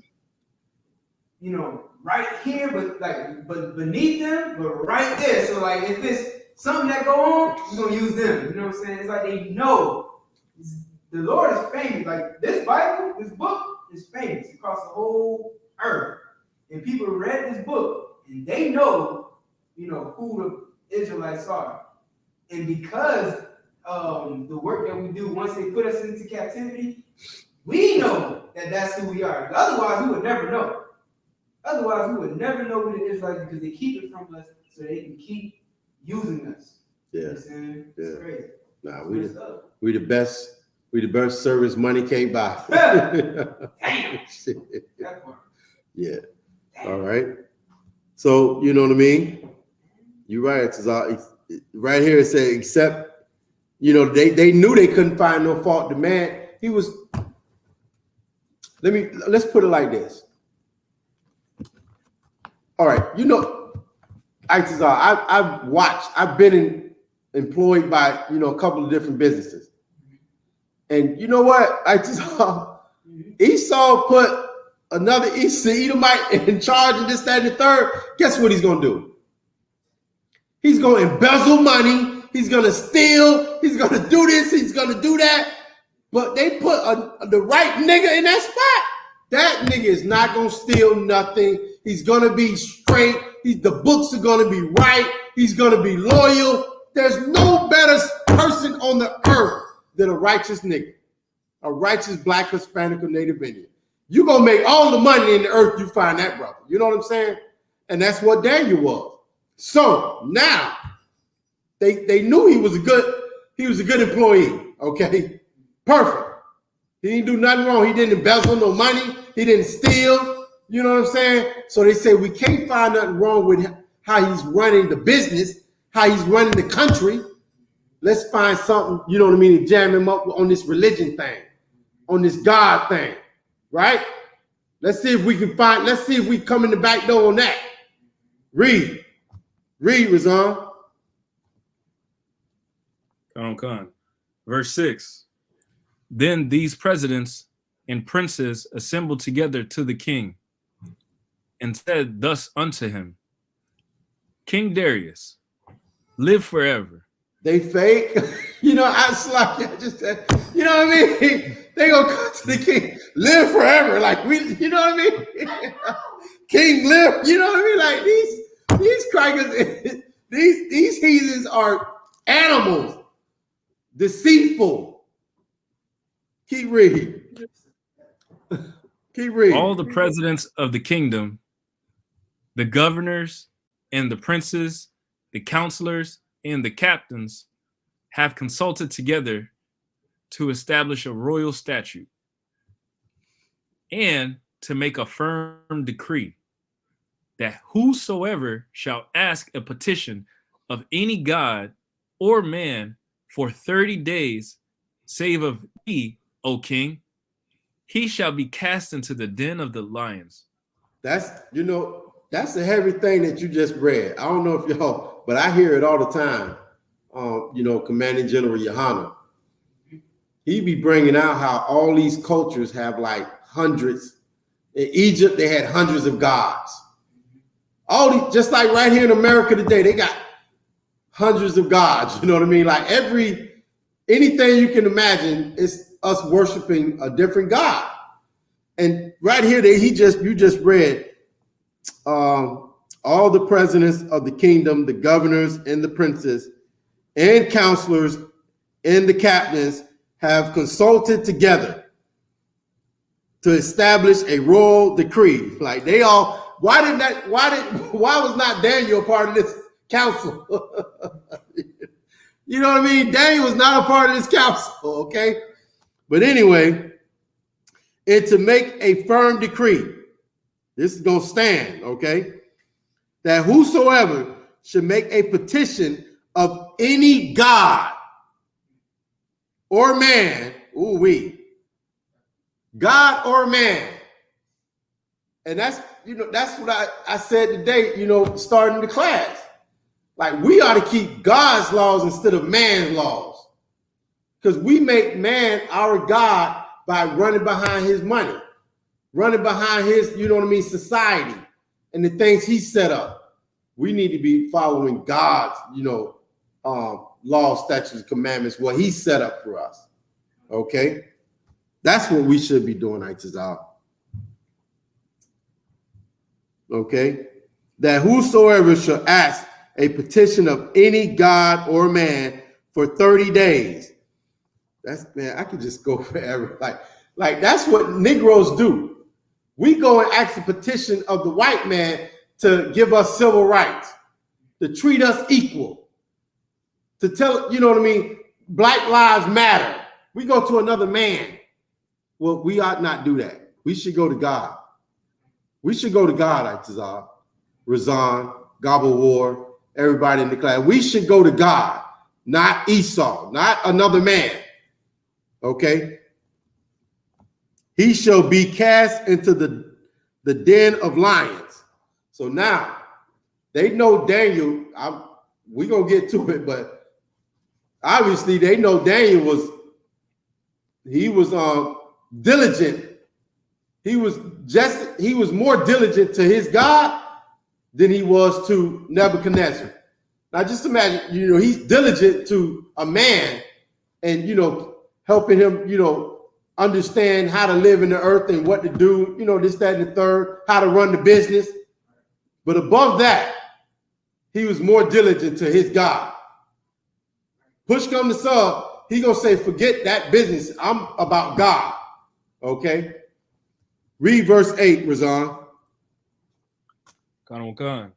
right here, but beneath them, but right there. So like if it's something that go on, we're gonna use them. You know what I'm saying? It's like they know the Lord is famous. Like this Bible, this book is famous across the whole earth. And people read this book and they know, who the Israelites are. And because the work that we do, once they put us into captivity, we know that that's who we are. Otherwise, we would never know. Otherwise, we would never know who the Israelites, because they keep it from us so they can keep using us. Yeah. You know what I'm saying? It's crazy. Nah, we the best. We the best service money can't buy. Damn. Yeah. All right. So you know what I mean? You're right. It's right here it says, except, they knew they couldn't find no fault. The man, he was, let's put it like this. All right, I've been employed by, a couple of different businesses. And you know what? Esau put another Edomite in charge of this, that, and the third. Guess what he's going to do? He's going to embezzle money. He's going to steal. He's going to do this. He's going to do that. But they put the right nigga in that spot. That nigga is not going to steal nothing. He's going to be straight. The books are going to be right. He's going to be loyal. There's no better person on the earth than a righteous nigga, a righteous Black, Hispanic, or Native Indian. You're going to make all the money in the earth you find that brother. You know what I'm saying? And that's what Daniel was. So now they knew he was a good employee. Okay, perfect. He didn't do nothing wrong. He didn't embezzle no money. He didn't steal. You know what I'm saying? So they say we can't find nothing wrong with how he's running the business, how he's running the country. Let's find something, you know what I mean, to jam him up on this religion thing, on this God thing, right? Let's see if we come in the back door on that. Read, Razan. Come. Verse 6. Then these presidents and princes assembled together to the king and said thus unto him, King Darius, live forever. They fake. I just said, you know what I mean? They gonna come to the king, live forever. Like you know what I mean? King live, you know what I mean? Like these crackers, these heathens are animals, deceitful. Keep reading. All the presidents of the kingdom, the governors and the princes, the counselors and the captains have consulted together to establish a royal statute and to make a firm decree that whosoever shall ask a petition of any god or man for 30 days, save of thee, O king, he shall be cast into the den of the lions. That's that's a heavy thing that you just read. I don't know if y'all, but I hear it all the time. Commanding General Yohana, he be bringing out how all these cultures have like hundreds. In Egypt, they had hundreds of gods. All these, just like right here in America today, they got hundreds of gods. You know what I mean? Like anything you can imagine is us worshiping a different God. And right here, you just read all the presidents of the kingdom, the governors and the princes and counselors and the captains have consulted together to establish a royal decree. Like they all, why was not Daniel a part of this council? You know what I mean? Daniel was not a part of this council, okay? But anyway, and to make a firm decree, this is going to stand, okay? That whosoever should make a petition of any god or man, God or man. And that's what I said today, starting the class. Like we ought to keep God's laws instead of man's laws. Because we make man our God by running behind his money, running behind his, society and the things he set up. We need to be following God's, laws, statutes, commandments, what he set up for us. Okay? That's what we should be doing, Itazal. Okay? That whosoever shall ask a petition of any god or man for 30 days. I could just go forever. Like that's what Negroes do. We go and ask a petition of the white man to give us civil rights, to treat us equal, to tell, Black lives matter. We go to another man. Well, we ought not do that. We should go to God. We should go to God, Itazal, Razan, Gobble War, everybody in the class. We should go to God, not Esau, not another man. Okay? He shall be cast into the den of lions. So now, they know Daniel, we're going to get to it, but obviously they know Daniel was diligent. He was more diligent to his God than he was to Nebuchadnezzar. Now just imagine, he's diligent to a man and, helping him, understand how to live in the earth and what to do, this, that, and the third, how to run the business. But above that, he was more diligent to his God. Push come to shove, he gonna say, forget that business. I'm about God. Okay? Read verse 8, Razan. Khan.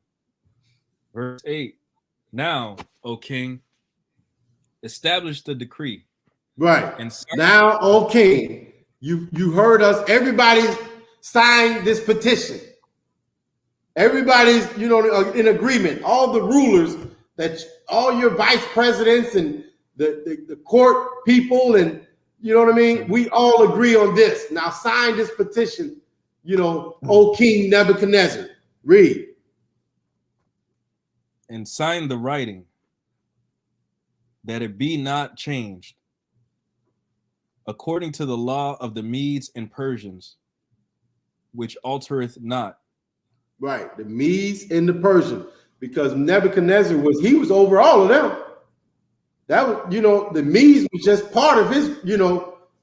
Verse 8. Now, O king, establish the decree. Right. Now, O king, you heard us. Everybody's signed this petition. Everybody's, in agreement. All the rulers, all your vice presidents and the court people and, we all agree on this. Now sign this petition, O King Nebuchadnezzar. Read. And sign the writing, that it be not changed, according to the law of the Medes and Persians, which altereth not. Right, the Medes and the Persians, because Nebuchadnezzar was over all of them. That was, the Medes was just part of his,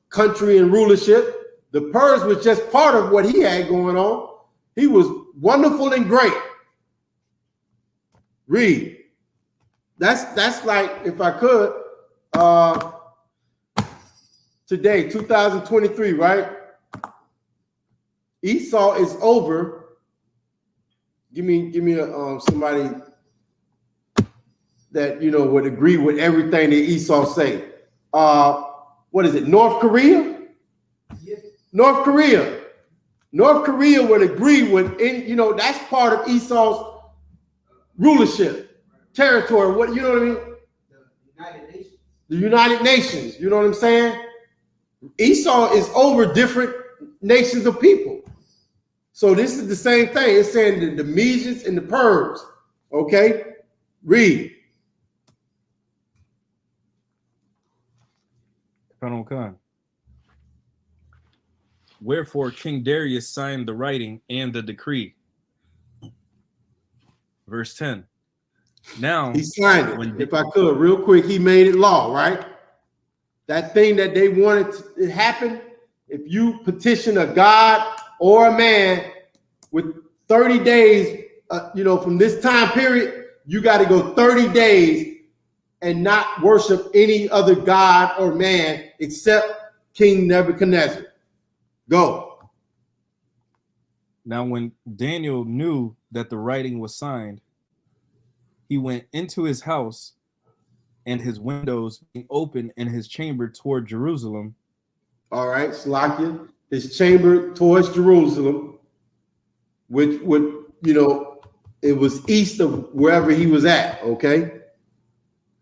country and rulership. The Persians was just part of what he had going on. He was wonderful and great. Read. That's like, if I could, today, 2023, right? Esau is over. Give me somebody that would agree with everything that Esau say. What is it? North Korea? Yes. North Korea would agree with that's part of Esau's rulership, territory. What you know what I mean? The United Nations. The United Nations. You know what I'm saying? Esau is over different nations of people. So this is the same thing. It's saying the Medians and the Persians. Okay? Read. Khan. Wherefore King Darius signed the writing and the decree. Verse 10. Now he signed it. If I could, real quick, he made it law, right? That thing that they wanted to happen, if you petition a god or a man with 30 days, from this time period, you got to go 30 days and not worship any other god or man except King Nebuchadnezzar. Go. Now, when Daniel knew that the writing was signed, he went into his house, and his windows being open in his chamber toward Jerusalem. All right, Slakia, his chamber towards Jerusalem, which would, it was east of wherever he was at, okay?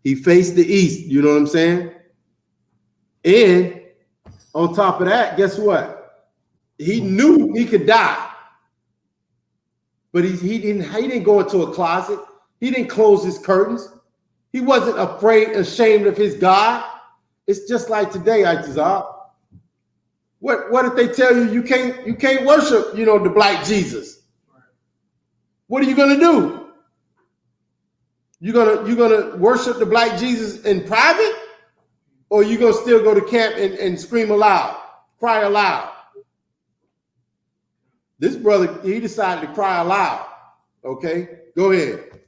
He faced the east, you know what I'm saying? And on top of that, guess what? He knew he could die. But he didn't go into a closet. He didn't close his curtains. He wasn't ashamed of his God. It's just like today, Isupk. What if they tell you you can't worship, the black Jesus? What are you gonna do? You gonna worship the black Jesus in private, or you gonna still go to camp and scream aloud, cry aloud? This brother, he decided to cry aloud. Okay, go ahead.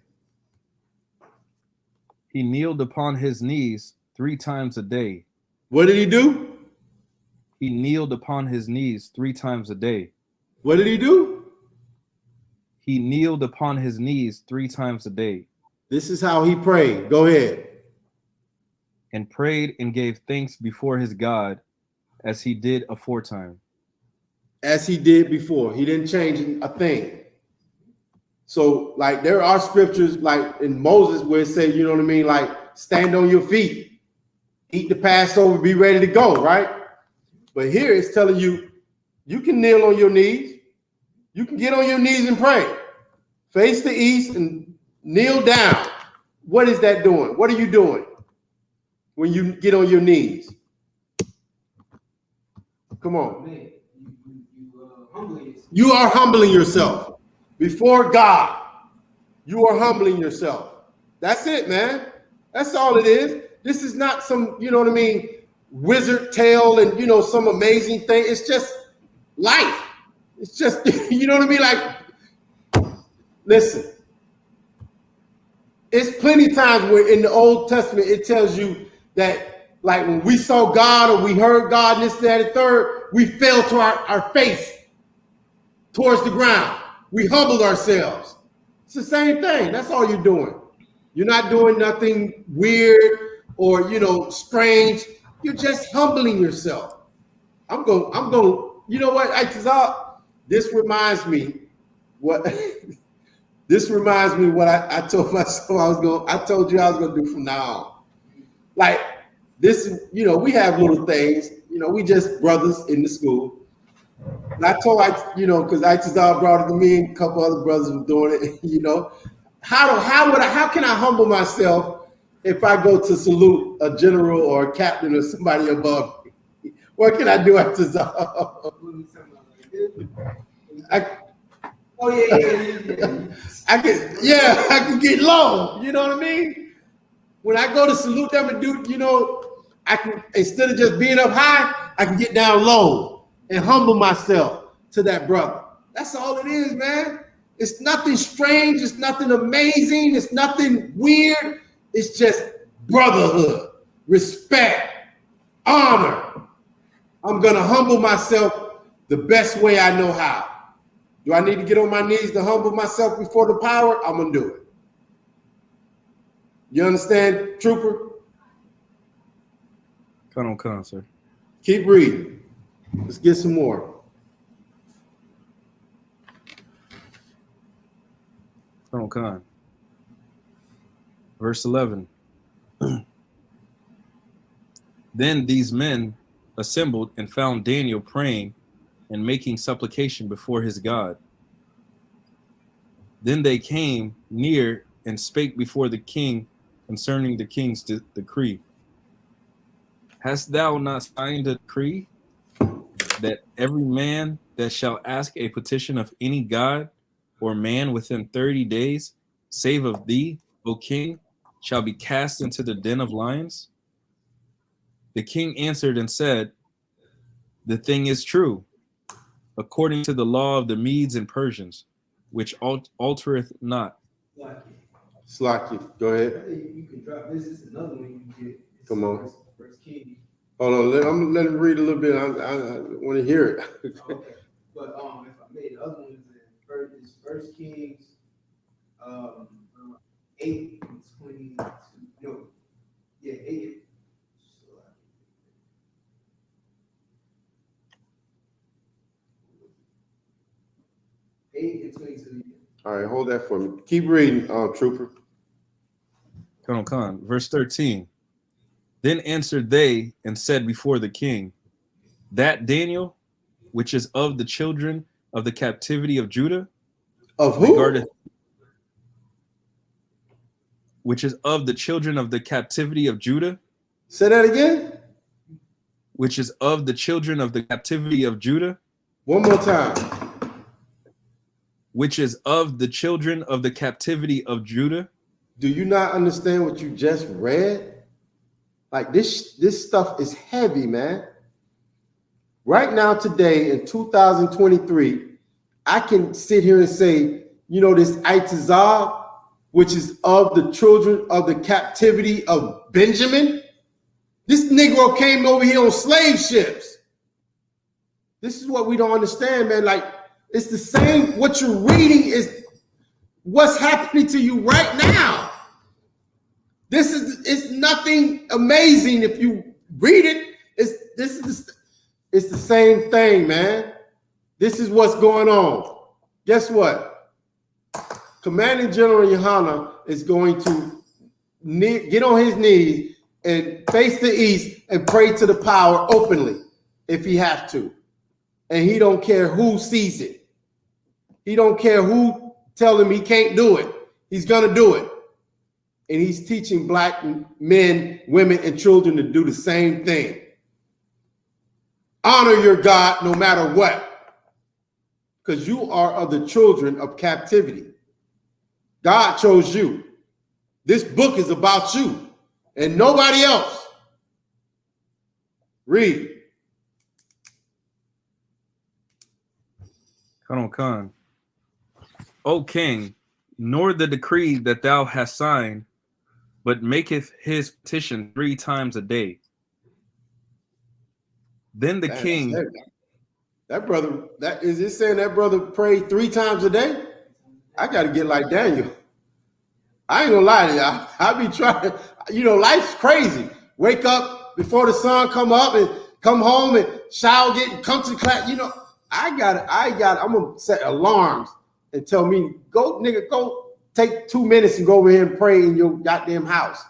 He kneeled upon his knees 3 times a day. What did he do? He kneeled upon his knees 3 times a day. What did he do? He kneeled upon his knees 3 times a day. This is how he prayed. Go ahead. And prayed and gave thanks before his God, as he did aforetime. As he did before. He didn't change a thing. So, like, there are scriptures, like in Moses, where it says, you know what I mean? Like, stand on your feet, eat the Passover, be ready to go, right? But here it's telling you, you can kneel on your knees. You can get on your knees and pray. Face the east and kneel down. What is that doing? What are you doing when you get on your knees? Come on. You are humbling yourself. Before God, you are humbling yourself. That's it, man. That's all it is. This is not some, wizard tale and, some amazing thing. It's just life. It's just, Like, listen, it's plenty times where in the Old Testament, it tells you that, like, when we saw God or we heard God and this, that, and third, we fell to our face towards the ground. We humbled ourselves. It's the same thing. That's all you're doing. You're not doing nothing weird or, strange. You're just humbling yourself. I'm going, you know what, Isupk? This reminds me what I told myself I told you I was going to do from now on. Like this, we have little things, we just brothers in the school. And I told because Isupk brought it to me and a couple other brothers were doing it, how can I humble myself if I go to salute a general or a captain or somebody above me? What can I do, Isupk? I can get low, you know what I mean? When I go to salute them and do, I can, instead of just being up high, I can get down low and humble myself to that brother. That's all it is, man. It's nothing strange. It's nothing amazing. It's nothing weird. It's just brotherhood, respect, honor. I'm going to humble myself the best way I know how. Do I need to get on my knees to humble myself before the power? I'm going to do it. You understand, Trooper? Come, sir. Keep reading. Let's get some more. Come. Verse 11. Then these men assembled and found Daniel praying and making supplication before his God. Then they came near and spake before the king concerning the king's decree. Hast thou not signed a decree that every man that shall ask a petition of any god or man within 30 days, save of thee, O king, shall be cast into the den of lions? The king answered and said, the thing is true, according to the law of the Medes and Persians, which altereth not. Slacky, go ahead. You can drop this. This is another one you get. Come on. First King. Hold on, I'm gonna let him read a little bit. I want to hear it. Okay, but if I made the other one is First Kings, 8:22. No, yeah, 8. 8:22. All right, hold that for me. Keep reading, Trooper. Come. Verse 13. Then answered they and said before the king, that Daniel, which is of the children of the captivity of Judah, of who? Which is of the children of the captivity of Judah. Say that again. Which is of the children of the captivity of Judah. One more time. Which is of the children of the captivity of Judah. Do you not understand what you just read? Like this stuff is heavy, man. Right now, today in 2023, I can sit here and say, this Itazar, which is of the children of the captivity of Benjamin. This Negro came over here on slave ships. This is what we don't understand, man. Like, it's the same. What you're reading is what's happening to you right now. It's nothing amazing if you read it. It's the same thing, man. This is what's going on. Guess what? Commanding General Yohana is going to get on his knees and face the east and pray to the power openly if he have to. And he don't care who sees it. He don't care who tell him he can't do it. He's gonna do it. And he's teaching black men, women, and children to do the same thing. Honor your God no matter what, because you are of the children of captivity. God chose you. This book is about you and nobody else. Read. Come. O king, nor the decree that thou hast signed, but maketh his petition 3 times a day. Then the king. That brother, that is it saying that brother prayed 3 times a day? I got to get like Daniel. I ain't gonna lie to y'all. I be trying, life's crazy. Wake up before the sun come up and come home and shower, come to class. I'm gonna set alarms and tell me, go take 2 minutes and go over here and pray in your goddamn house.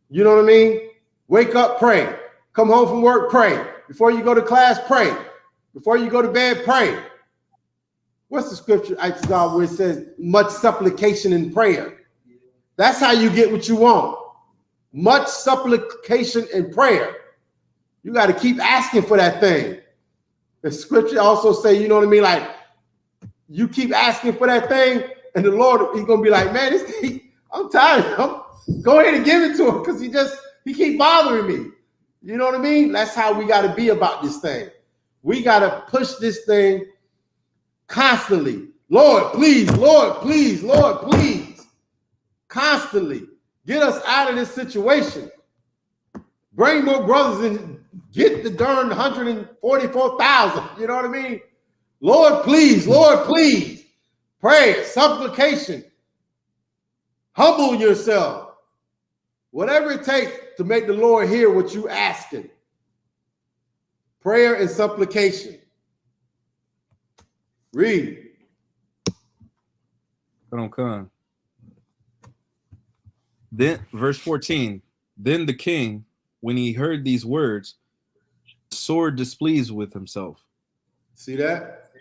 You know what I mean? Wake up, pray. Come home from work, pray. Before you go to class, pray. Before you go to bed, pray. What's the scripture, where it says much supplication and prayer? That's how you get what you want. Much supplication and prayer. You got to keep asking for that thing. The scripture also say, you know what I mean? Like, you keep asking for that thing, and the Lord, he's going to be like, man, this thing, I'm tired. Go ahead and give it to him because he keep bothering me. You know what I mean? That's how we got to be about this thing. We got to push this thing constantly. Lord, please, Lord, please, Lord, please. Constantly. Get us out of this situation. Bring more brothers and get the darn 144,000. You know what I mean? Lord, please, Lord, please. Prayer, supplication. Humble yourself. Whatever it takes to make the Lord hear what you asking. Prayer and supplication. Read. Come. Then, verse 14. Then the king, when he heard these words, sore displeased with himself. See that?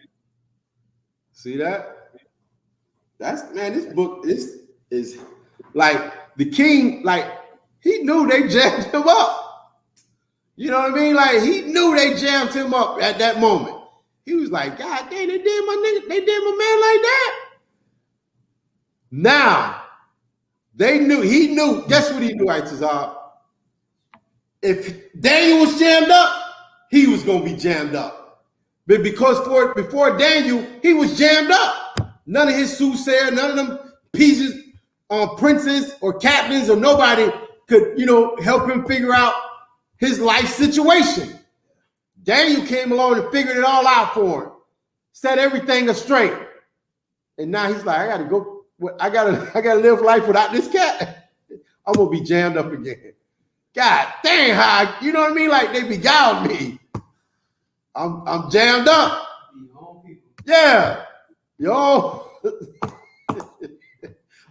See that? This book is like the king, like he knew they jammed him up. You know what I mean? Like he knew they jammed him up at that moment. He was like, God damn, they did my nigga, they did my man like that. Now, he knew, guess what he knew, Itazar? If Daniel was jammed up, he was gonna be jammed up. But because before Daniel, he was jammed up. None of his soothsayer, none of them pieces, princes or captains or nobody could, help him figure out his life situation. Daniel came along and figured it all out for him, set everything straight. And now he's like, I gotta live life without this cat. I'm gonna be jammed up again. God dang, how you know what I mean? Like they beguiled me. I'm jammed up. Yeah. Yo.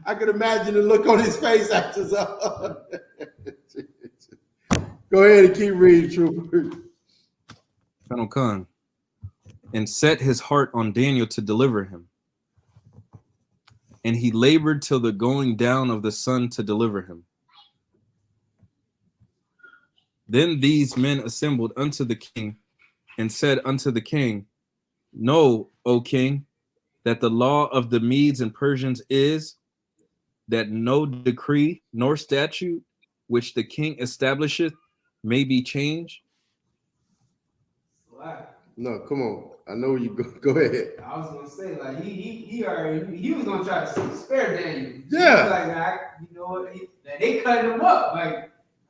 I could imagine the look on his face after so. Go ahead and keep reading, Trooper. Colonel Khan. And set his heart on Daniel to deliver him. And he labored till the going down of the sun to deliver him. Then these men assembled unto the king and said unto the king, Know, O king, that the law of the Medes and Persians is that no decree nor statute which the king establisheth may be changed. No, come on. I know you go. Go ahead. I was gonna say, like he was gonna try to spare Daniel. Yeah. He was like, you know what? They cutting him up.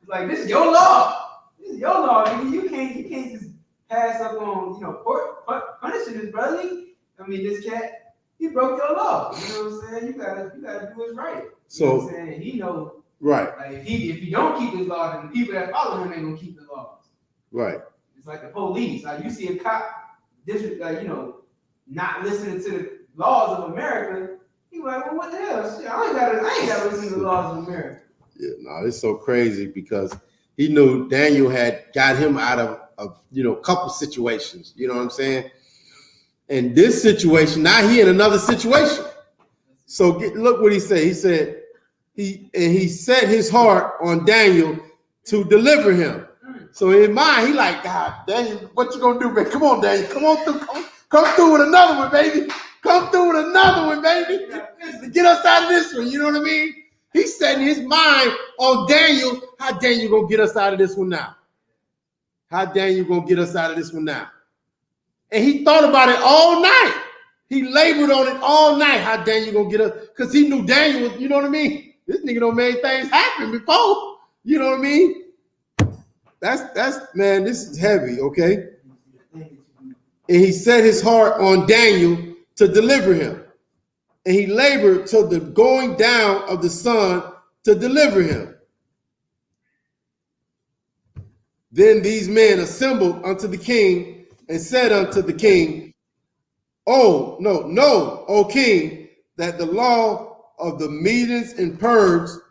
Like this is your law. This is your law, nigga. You can't just pass up on punishing this brother. This cat, he broke your law. You know what I'm saying? You gotta do what's right. You know what I'm saying? He know right. Like if he don't keep his law, then the people that follow him ain't gonna keep the laws. Right. It's like the police. Like you see a cop, not listening to the laws of America. He like, well, what the hell? Shit, I ain't gotta listen to the laws of America. Yeah, no, it's so crazy because he knew Daniel had got him out of a couple situations. You know what I'm saying? And this situation, now he in another situation. So look what he said. He said he set his heart on Daniel to deliver him. So in mind, he like, God, Daniel, what you gonna do, man? Come on, Daniel, come through with another one, baby. Come through with another one, baby. Get us out of this one. You know what I mean? He's setting his mind on Daniel. How Daniel gonna get us out of this one now? How Daniel gonna get us out of this one now? And he thought about it all night. He labored on it all night. How Daniel gonna get us? Because he knew Daniel was, you know what I mean? This nigga done made things happen before. You know what I mean? That's man, this is heavy, okay? And he set his heart on Daniel to deliver him. And he labored till the going down of the sun to deliver him. Then these men assembled unto the king and said unto the king, Oh, no, O king, that the law of the Medes and Persians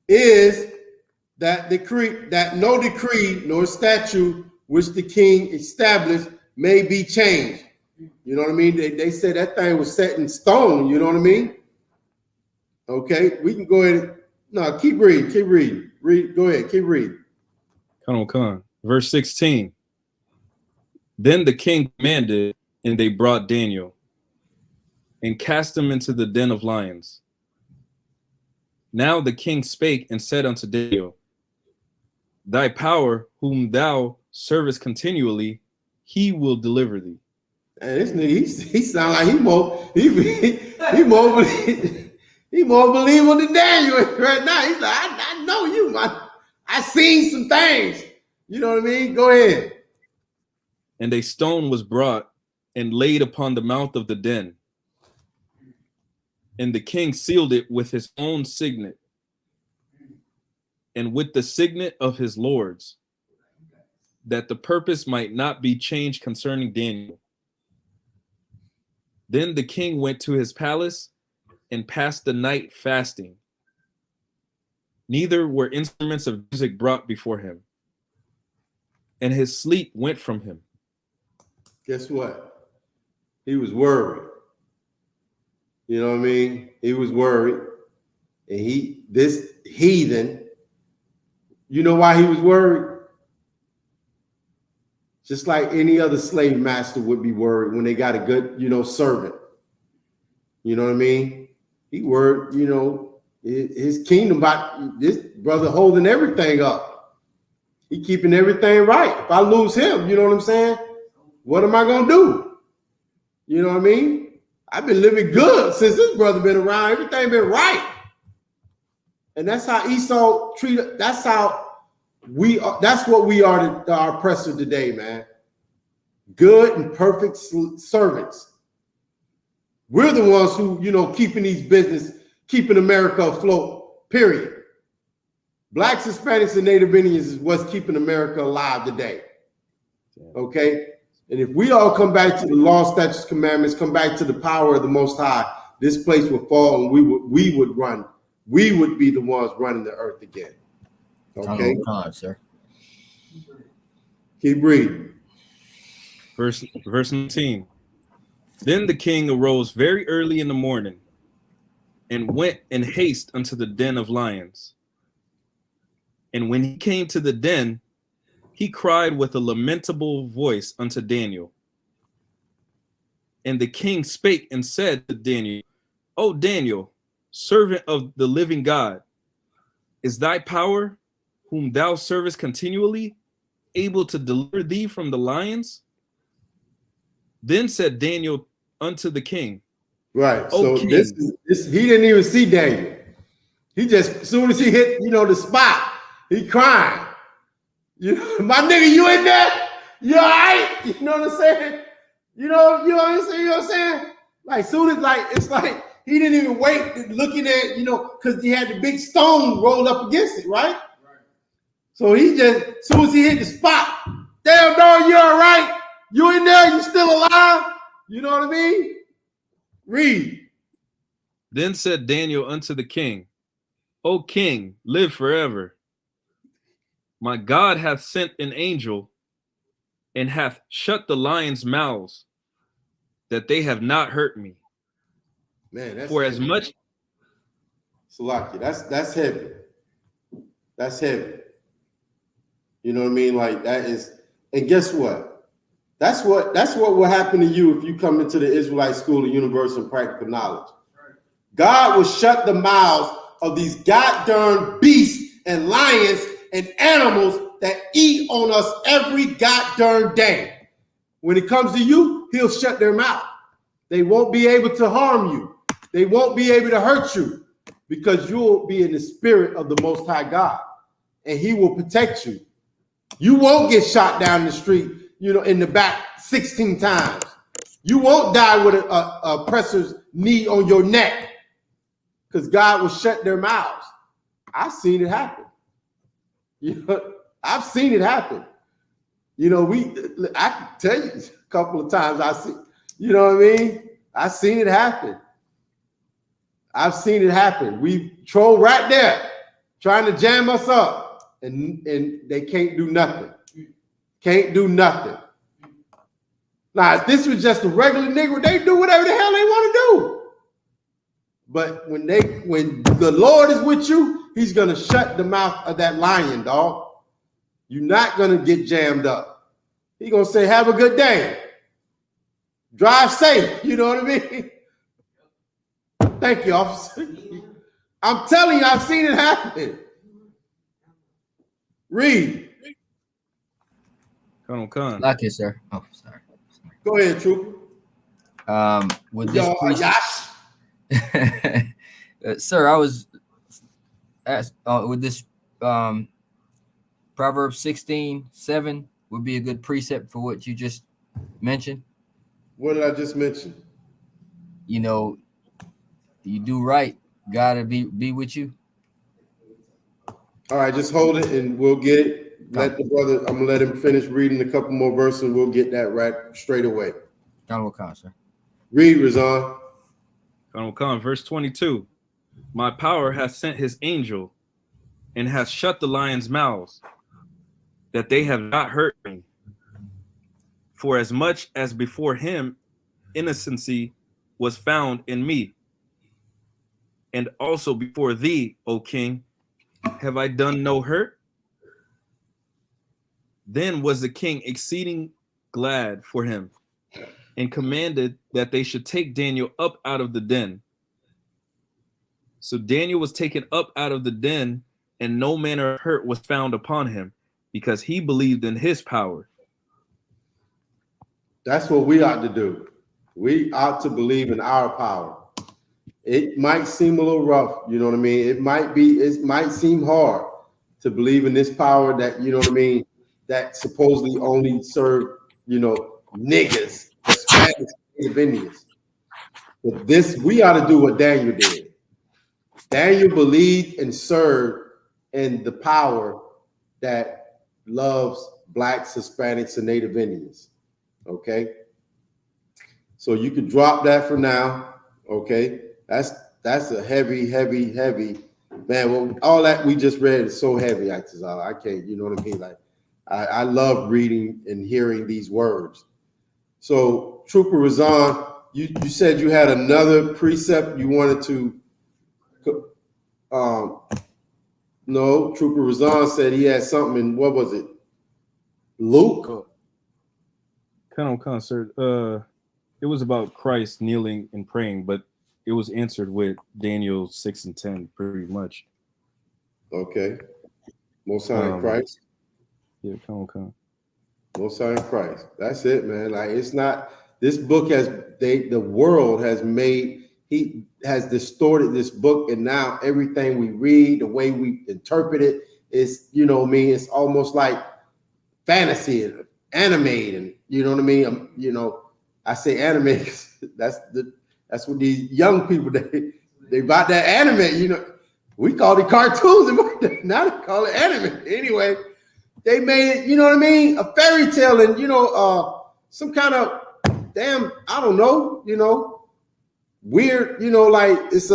is that no decree nor statute which the king established may be changed. You know what I mean? They said that thing was set in stone. You know what I mean? Okay, we can go ahead. No, keep reading. Go ahead, keep reading. Colonel Khan, verse 16. Then the king commanded, and they brought Daniel and cast him into the den of lions. Now the king spake and said unto Daniel, Thy power, whom thou servest continually, he will deliver thee. And this nigga, he sound like he more believable than Daniel right now. He's like, I know you, man. I seen some things. You know what I mean? Go ahead. And a stone was brought and laid upon the mouth of the den. And the king sealed it with his own signet and with the signet of his lords, that the purpose might not be changed concerning Daniel. Then the king went to his palace and passed the night fasting. Neither were instruments of music brought before him, and his sleep went from him. Guess what? He was worried. You know what I mean? He was worried. And this heathen, you know why he was worried? Just like any other slave master would be worried when they got a good, servant. You know what I mean? He worried, his kingdom about this brother holding everything up. He keeping everything right. If I lose him, you know what I'm saying? What am I going to do? You know what I mean? I've been living good since this brother been around. Everything been right. And that's how Esau treated. That's how we are. That's what we are to our oppressor today, man. Good and perfect servants. We're the ones who, keeping these business, keeping America afloat, period. Blacks, Hispanics, and Native Indians is what's keeping America alive today. Okay? And if we all come back to the law, statutes, commandments, come back to the power of the Most High, this place will fall and we would run. We would be the ones running the earth again. Okay? Sir. Keep reading. Verse 19. Then the king arose very early in the morning and went in haste unto the den of lions. And when he came to the den, he cried with a lamentable voice unto Daniel. And the king spake and said to Daniel, O Daniel, servant of the living God, is thy power, whom thou servest continually, able to deliver thee from the lions? Then said Daniel unto the king, right. So king, this he didn't even see Daniel. He just, as soon as he hit, the spot, he crying. My nigga, you in there? You all right? You know what I'm saying? You know what I'm saying? Like, soon as, it's like he didn't even wait looking at, because he had the big stone rolled up against it, right? So he just, as soon as he hit the spot, damn dog, you all right? You in there? You still alive? You know what I mean? Read. Then said Daniel unto the king, O king, live forever. My God hath sent an angel and hath shut the lions' mouths, that they have not hurt me. Man, that's for heavy. As much. Salaki, that's heavy. That's heavy. You know what I mean? Like that is, and guess what? That's what will happen to you if you come into the Israelite School of Universal and Practical Knowledge. God will shut the mouths of these goddamn beasts and lions and animals that eat on us every goddamn day. When it comes to you, he'll shut their mouth. They won't be able to harm you. They won't be able to hurt you because you'll be in the spirit of the Most High God and he will protect you. You won't get shot down the street, in the back 16 times. You won't die with a oppressor's knee on your neck because God will shut their mouths. I've seen it happen. I've seen it happen. I can tell you a couple of times I see, you know what I mean? I've seen it happen. I've seen it happen. We troll right there trying to jam us up and they can't do nothing. Can't do nothing. Now, if this was just a regular nigga, they do whatever the hell they want to do. But when the Lord is with you, he's going to shut the mouth of that lion, dog. You're not going to get jammed up. He's going to say, have a good day. Drive safe. You know what I mean? Thank you, officer. I'm telling you, I've seen it happen. Read. Colonel Khan. Like it, sir. Oh, sorry. Go ahead, Trooper. With this sir, I was asked with this Proverbs 16:7 would be a good precept for what you just mentioned. What did I just mention? You do right, God will be with you. All right, just hold it and we'll get it. Let the brother, I'm gonna let him finish reading a couple more verses and we'll get that right straight away. Colonel Khan, sir. Read, Razan. Colonel Khan, verse 22. My power hath sent his angel and hath shut the lions' mouths, that they have not hurt me. For as much as before him innocency was found in me, and also before thee, O king, have I done no hurt? Then was the king exceeding glad for him, and commanded that they should take Daniel up out of the den. So Daniel was taken up out of the den, and no manner of hurt was found upon him, because he believed in his power. That's what we ought to do. We ought to believe in our power. It might seem a little rough, you know what I mean? It might seem hard to believe in this power that, you know what I mean, that supposedly only serve, you know, niggas, Hispanics, Native Indians. But this, we ought to do what Daniel did. Daniel believed and served in the power that loves Blacks, Hispanics, and Native Indians. Okay? So you could drop that for now. Okay? That's a heavy, man. Well, all that we just read is so heavy, I can't, you know what I mean? Like, I love reading and hearing these words. So, Trooper Razan, you said you had another precept you wanted to. No, Trooper Razan said he had something in, what was it? Luke? Kind of concert. It was about Christ kneeling and praying, but it was answered with Daniel 6 and 10, pretty much. Okay. Most High in Christ. Yeah, come on. Most High in Christ. That's it, man. Like, it's not, this book the world has made, he has distorted this book, and now everything we read, the way we interpret it is, you know what I mean, it's almost like fantasy and anime, and you know what I mean? You know, I say anime because that's what these young people, they bought that anime, you know. We called it cartoons, now they call it anime. Anyway, they made it, you know what I mean, a fairy tale, and, you know, some kind of damn, I don't know, you know, weird, you know, like it's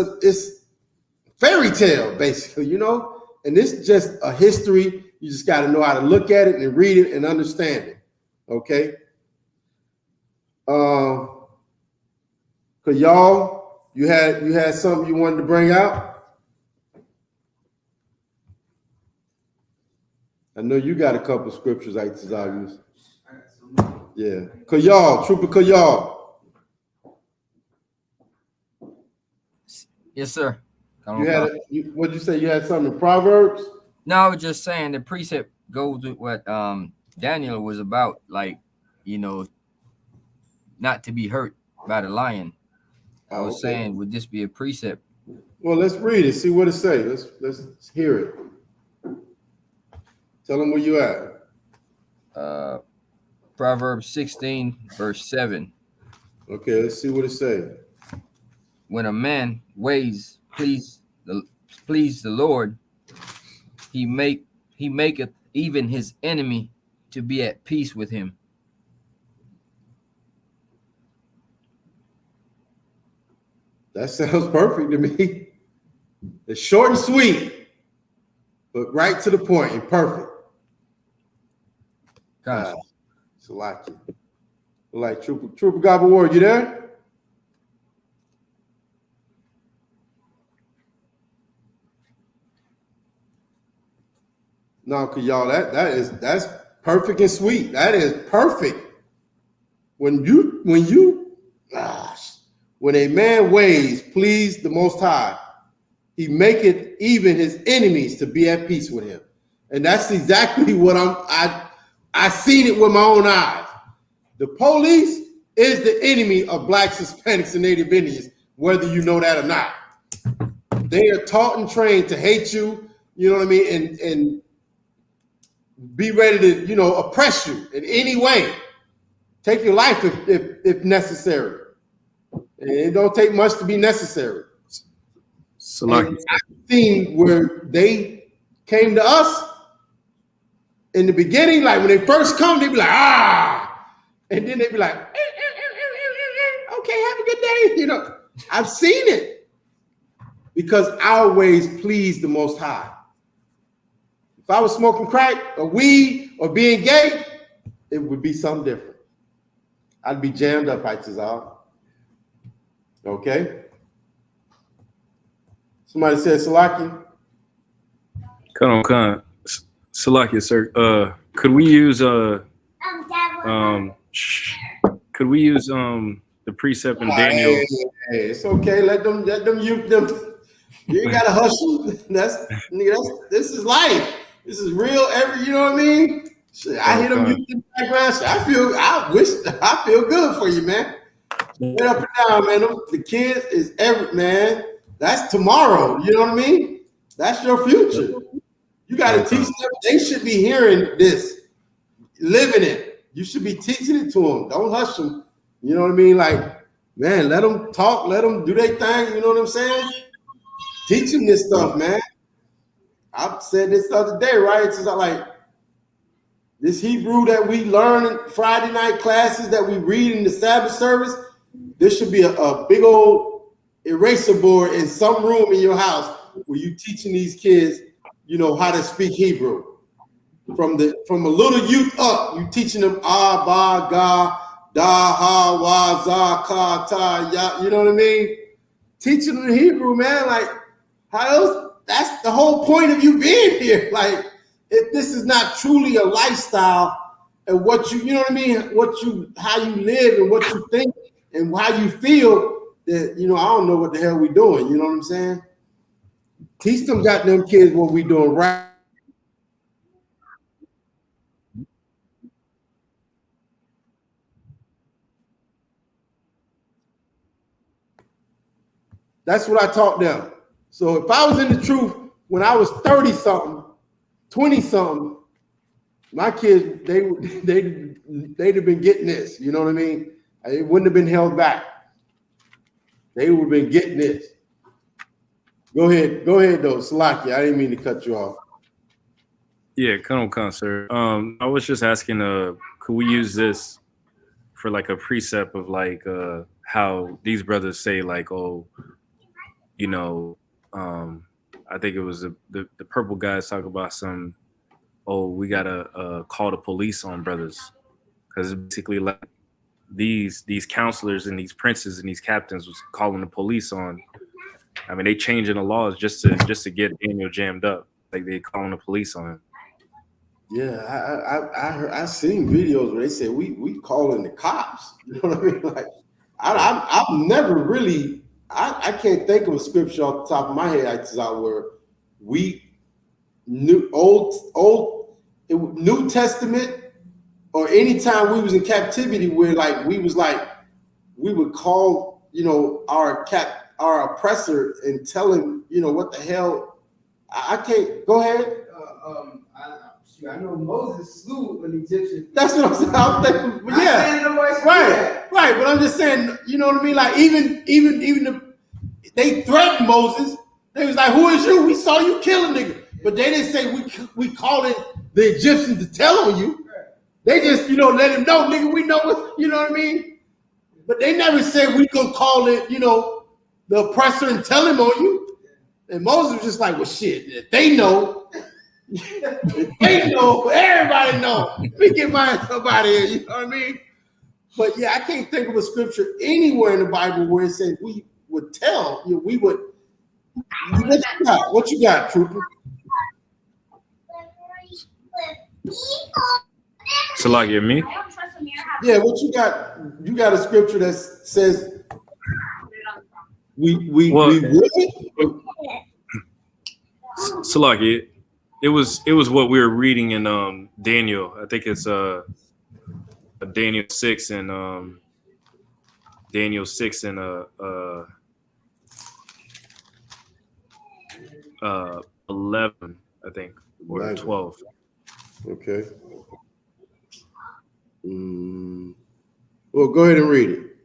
fairy tale, basically, you know, and this is just a history. You just got to know how to look at it and read it and understand it, okay? Cause y'all, you had something you wanted to bring out? I know you got a couple of scriptures I use. Yeah. Kayal, Trooper Kayal. Yes, sir. What'd you say? You had something in Proverbs? No, I was just saying the precept goes with what Daniel was about, like, you know, not to be hurt by the lion. I was saying, would this be a precept? Well, let's read it, see what it says. Let's hear it. Tell them where you at. Proverbs 16, verse 7. Okay, let's see what it says. When a man ways please the Lord, he maketh even his enemy to be at peace with him. That sounds perfect to me. It's short and sweet, but right to the point and perfect. Gosh. Salaki. Like Trooper Gobble Ward, you there? No, cause y'all, that's perfect and sweet. That is perfect. When a man ways please the Most High, he maketh even his enemies to be at peace with him. And that's exactly what I seen it with my own eyes. The police is the enemy of Blacks, Hispanics, and Native Indians, whether you know that or not. They are taught and trained to hate you, you know what I mean, and be ready to, you know, oppress you in any way. Take your life if necessary. And it don't take much to be necessary. So I've seen where they came to us in the beginning, like when they first come, they'd be like, and then they'd be like, okay, have a good day. You know, I've seen it because our ways please the Most High. If I was smoking crack or weed or being gay, it would be something different. I'd be jammed up, Itazal. Okay? Somebody said Salaki. Come on. Salakia, sir. Could we use the precept in Daniel? Hey, it's okay. Let them use them. You ain't gotta hustle. This is life. This is real. You know what I mean? Shit, I hear them youth in the background. Shit, I feel good for you, man. Straight up and down, man. The kids is man. That's tomorrow. You know what I mean? That's your future. You got to teach them. They should be hearing this, living it. You should be teaching it to them. Don't hush them. You know what I mean? Like, man, let them talk. Let them do their thing. You know what I'm saying? Teach them this stuff, man. I said this the other day, right? It's like this Hebrew that we learn in Friday night classes that we read in the Sabbath service. There should be a big old eraser board in some room in your house where you teaching these kids, you know, how to speak Hebrew. From a little youth up, you teaching them ba, ga, da, ha, wa, za, ka, ta, ya. You know what I mean? Teaching them Hebrew, man. Like, how else? That's the whole point of you being here. Like, if this is not truly a lifestyle and what you know what I mean, how you live and what you think and how you feel, that, you know, I don't know what the hell we doing. You know what I'm saying? Teach them goddamn kids what we doing right. That's what I taught them. So if I was in the truth when I was 30-something, 20-something, my kids, they'd have been getting this. You know what I mean? It wouldn't have been held back. They would have been getting this. Go ahead though, Salaki. I didn't mean to cut you off. Yeah, come on, sir. I was just asking, could we use this for like a precept of like how these brothers say like, oh, you know, I think it was the purple guys talk about some, oh, we gotta call the police on brothers, because it's basically like these counselors and these princes and these captains was calling the police on. I mean, they changing the laws just to get Daniel jammed up. Like they calling the police on him. Yeah, I seen videos where they said we calling the cops. You know what I mean? Like I've never really. I can't think of a scripture off the top of my head where we New Testament or anytime we was in captivity where like we would call, you know, our oppressor and tell him, you know, what the hell. I can't. Go ahead. I know Moses slew an Egyptian. That's what I'm saying. I'm thinking, right. But I'm just saying, you know what I mean? Like even they threatened Moses. They was like, "Who is you? We saw you kill a nigga." But they didn't say we called it the Egyptians to tell on you. They just, you know, let him know, nigga. We know what, you know what I mean? But they never said we gonna call it, you know, the oppressor and tell him on you. And Moses was just like, well, shit. If they know. They know, everybody know. We get my up out of here, you know what I mean? But yeah, I can't think of a scripture anywhere in the Bible where it says we would tell, you know, we would. What you got, Trooper? Salaki, me? Yeah, what you got? You got a scripture that says we would? Salaki, it was what we were reading in Daniel. I think it's Daniel 6 and Daniel 6 and 11, I think, or 11. 12. Okay. Well, go ahead and read it.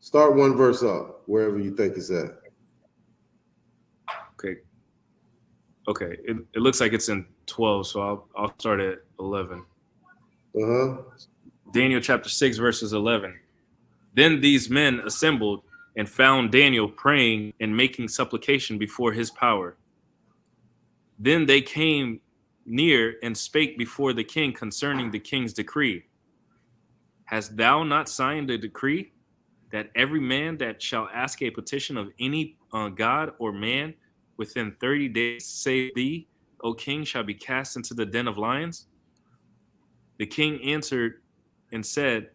Start one verse up, wherever you think it's at. Okay. It looks like it's in 12, so I'll start at 11. Daniel chapter 6, verses 11. Then these men assembled and found Daniel praying and making supplication before his power. Then they came near and spake before the king concerning the king's decree. Hast thou not signed the decree? that every man that shall ask a petition of any god or man within 30 days, save thee, O king, shall be cast into the den of lions? The king answered and said,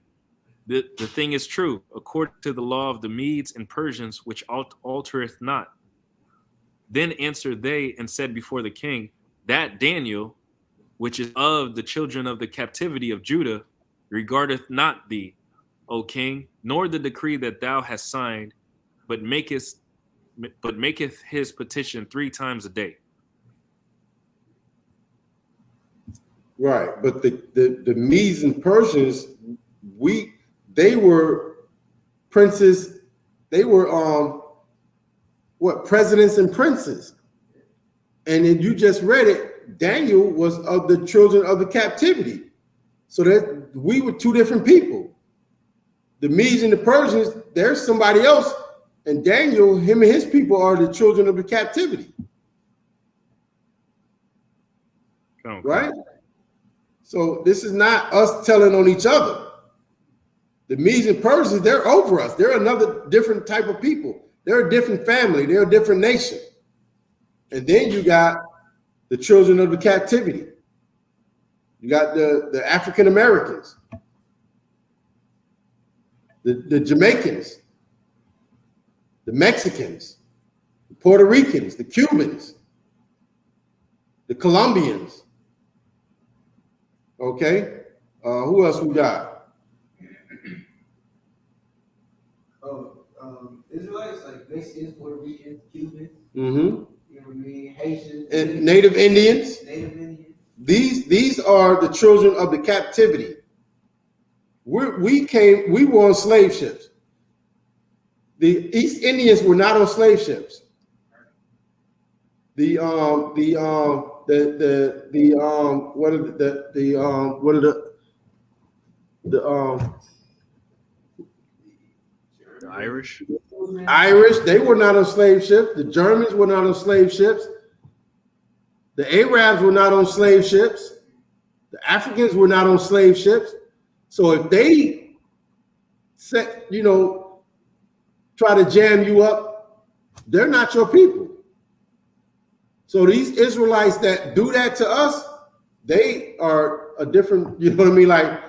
the thing is true, according to the law of the Medes and Persians, which altereth not. Then answered they and said before the king, that Daniel, which is of the children of the captivity of Judah, regardeth not thee, O king, nor the decree that thou hast signed, but maketh his petition 3 times a day. Right, but the Medes and Persians, they were princes, they were presidents and princes. And then you just read it, Daniel was of the children of the captivity. So that we were 2 different people. The Medes and the Persians, there's somebody else, and Daniel, him and his people are the children of the captivity. Okay. Right? So this is not us telling on each other. The Medes and Persians, they're over us. They're another different type of people. They're a different family. They're a different nation. And then you got the children of the captivity. You got the African Americans, the Jamaicans, the Mexicans, the Puerto Ricans, the Cubans, the Colombians. Okay, who else we got? Israelites, like Mexicans, Puerto Ricans, Cubans. Mm-hmm. You know what I mean? Haitians. And Native Indians. Native Indians. These are the children of the captivity. We were on slave ships. The East Indians were not on slave ships. The Irish? Irish, they were not on slave ships. The Germans were not on slave ships. The Arabs were not on slave ships. The Africans were not on slave ships. So if they try to jam you up, they're not your people. So these Israelites that do that to us, they are a different, you know what I mean? Like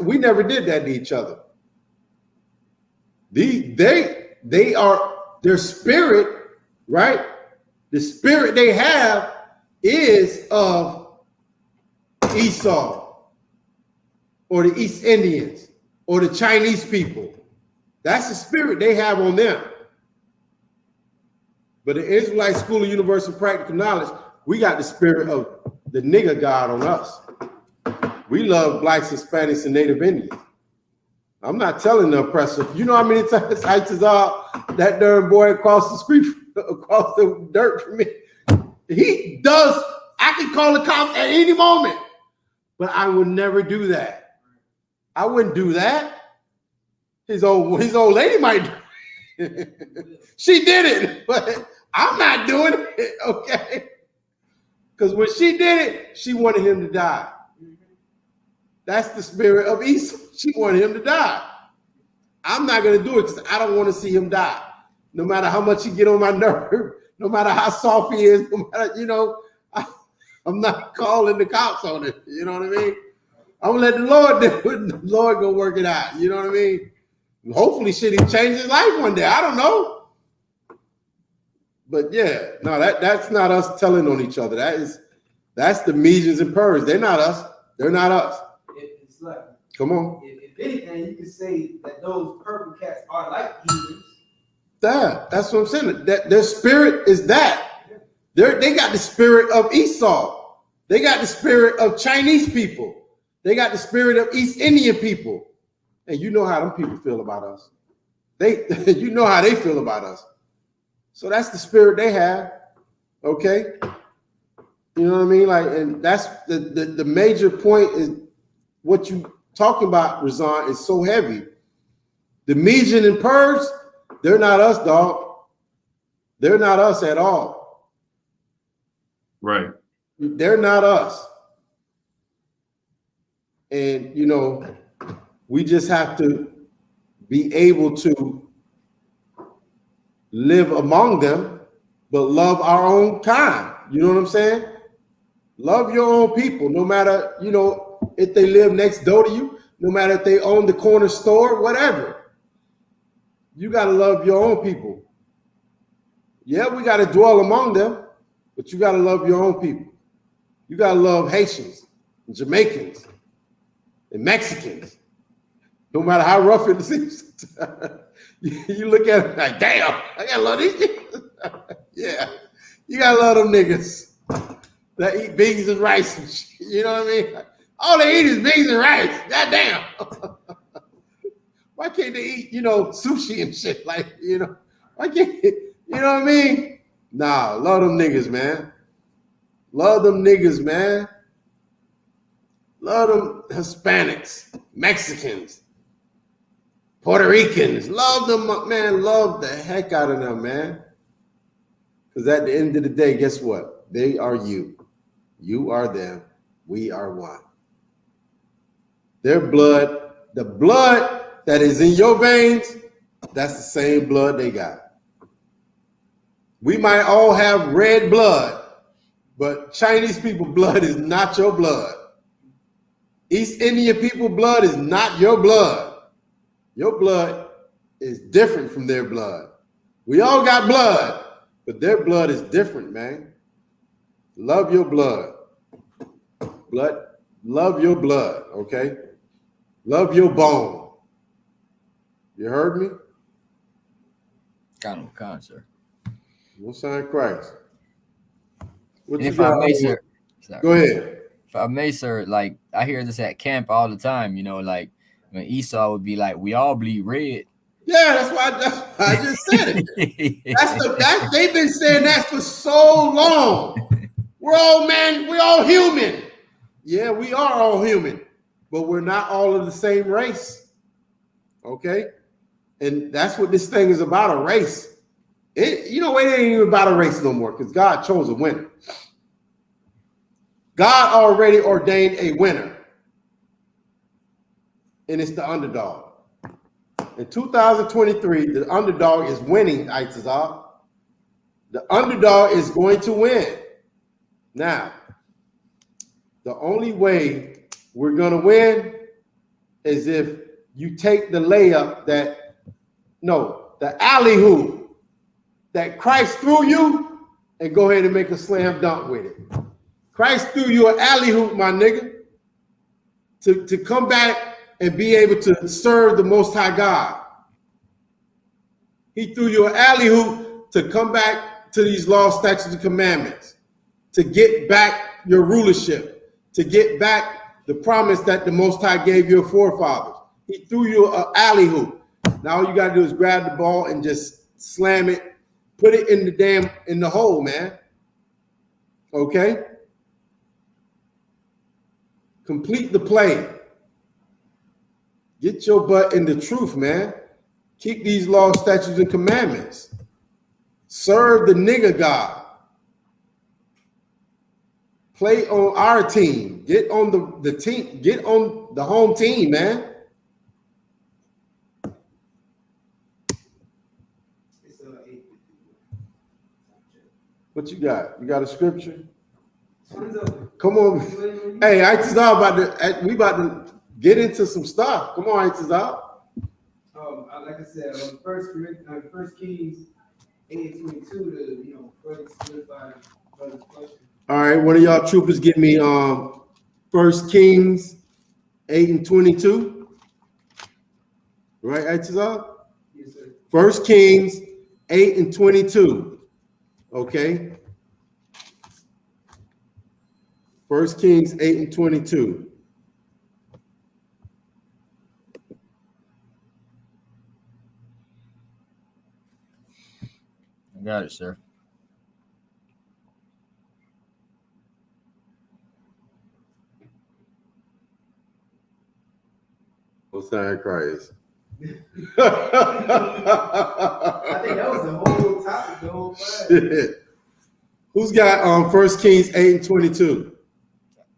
we never did that to each other. They are their spirit, right? The spirit they have is of Esau or the East Indians or the Chinese people. That's the spirit they have on them. But the Israelite School of Universal Practical Knowledge, we got the spirit of the nigger God on us. We love blacks, Hispanics, and Native Indians. I'm not telling the oppressor. You know how many times I just that darn boy across the street, across the dirt from me. He does. I can call the cops at any moment, but I would never do that. I wouldn't do that. His old lady might do it. She did it, but I'm not doing it. Okay, because when she did it, she wanted him to die. That's the spirit of Esau. She wanted him to die. I'm not going to do it because I don't want to see him die. No matter how much he get on my nerve, no matter how soft he is, no matter, I'm not calling the cops on it. You know what I mean? I'm going to let the Lord do it. The Lord go work it out. You know what I mean? Hopefully he change his life one day. I don't know. But yeah, no, that's not us telling on each other. That's the Medians and Persians. They're not us. They're not us. It's like, come on. If anything, you could say that those purple cats are like heathens. That's what I'm saying. That their spirit is that. They got the spirit of Esau. They got the spirit of Chinese people. They got the spirit of East Indian people. And you know how them people feel about us. You know how they feel about us. So that's the spirit they have. Okay. You know what I mean? Like, and that's the major point is what you talking about, Razan, is so heavy. The Median and Pers, they're not us, dog. They're not us at all. Right. They're not us. And we just have to be able to live among them, but love our own kind. You know what I'm saying? Love your own people, no matter, you know, if they live next door to you, no matter if they own the corner store, whatever. You got to love your own people. Yeah, we got to dwell among them, but you got to love your own people. You got to love Haitians and Jamaicans and Mexicans, no matter how rough it seems. You look at it like, damn, I got to love these niggas. Yeah, you got to love them niggas that eat beans and rice and shit. You know what I mean? All they eat is beans and rice. Goddamn. Why can't they eat, you know, sushi and shit? Like, you know, why can't, you know what I mean? Nah, love them niggas, man. Love them niggas, man. Love them Hispanics, Mexicans, Puerto Ricans. Love them, man. Love the heck out of them, man. Because at the end of the day, guess what? They are you. You are them. We are one. Their blood, the blood that is in your veins, that's the same blood they got. We might all have red blood, but Chinese people blood is not your blood. East Indian people blood is not your blood. Your blood is different from their blood. We all got blood, but their blood is different, man. Love your blood. Love your blood, okay? Love your bone. You heard me? Con, sir. Most High Christ. What And you if I got? may, sir. Sorry. Go ahead. If I may, sir, like I hear this at camp all the time, you know, like when Esau would be like, we all bleed red. Yeah, that's why I just said it. They've been saying that for so long. We're all human. Yeah, we are all human, but we're not all of the same race. Okay? And that's what this thing is about, a race. It ain't even about a race no more, because God chose a winner. God already ordained a winner, and it's the underdog. In 2023, the underdog is winning, Itazal. The underdog is going to win. Now, the only way we're going to win is if you take the layup the alley-oop that Christ threw you and go ahead and make a slam dunk with it. Christ threw you an alley-oop, my nigga, to come back and be able to serve the Most High God. He threw you an alley-oop to come back to these laws, statutes, and commandments, to get back your rulership, to get back the promise that the Most High gave your forefathers. He threw you an alley-oop. Now all you got to do is grab the ball and just slam it, put it in the hole, man. Okay? Complete the play. Get your butt in the truth, man. Keep these laws, statutes, and commandments. Serve the nigga God. Play on our team. Get on the team. Get on the home team, man. What you got? You got a scripture? Come on. Hey, we about to get into some stuff. Come on, Itazal. Like I said, First Kings 8:22 to further solidify brother's question. All right, one of y'all troopers give me 1 Kings 8:22. Right, Itazal? Yes, sir. 1 Kings 8:22. Okay. 1 Kings 8:22. I got it, sir. Most High Christ. I think that was the whole topic, the whole class. Who's got 1 Kings 8:22?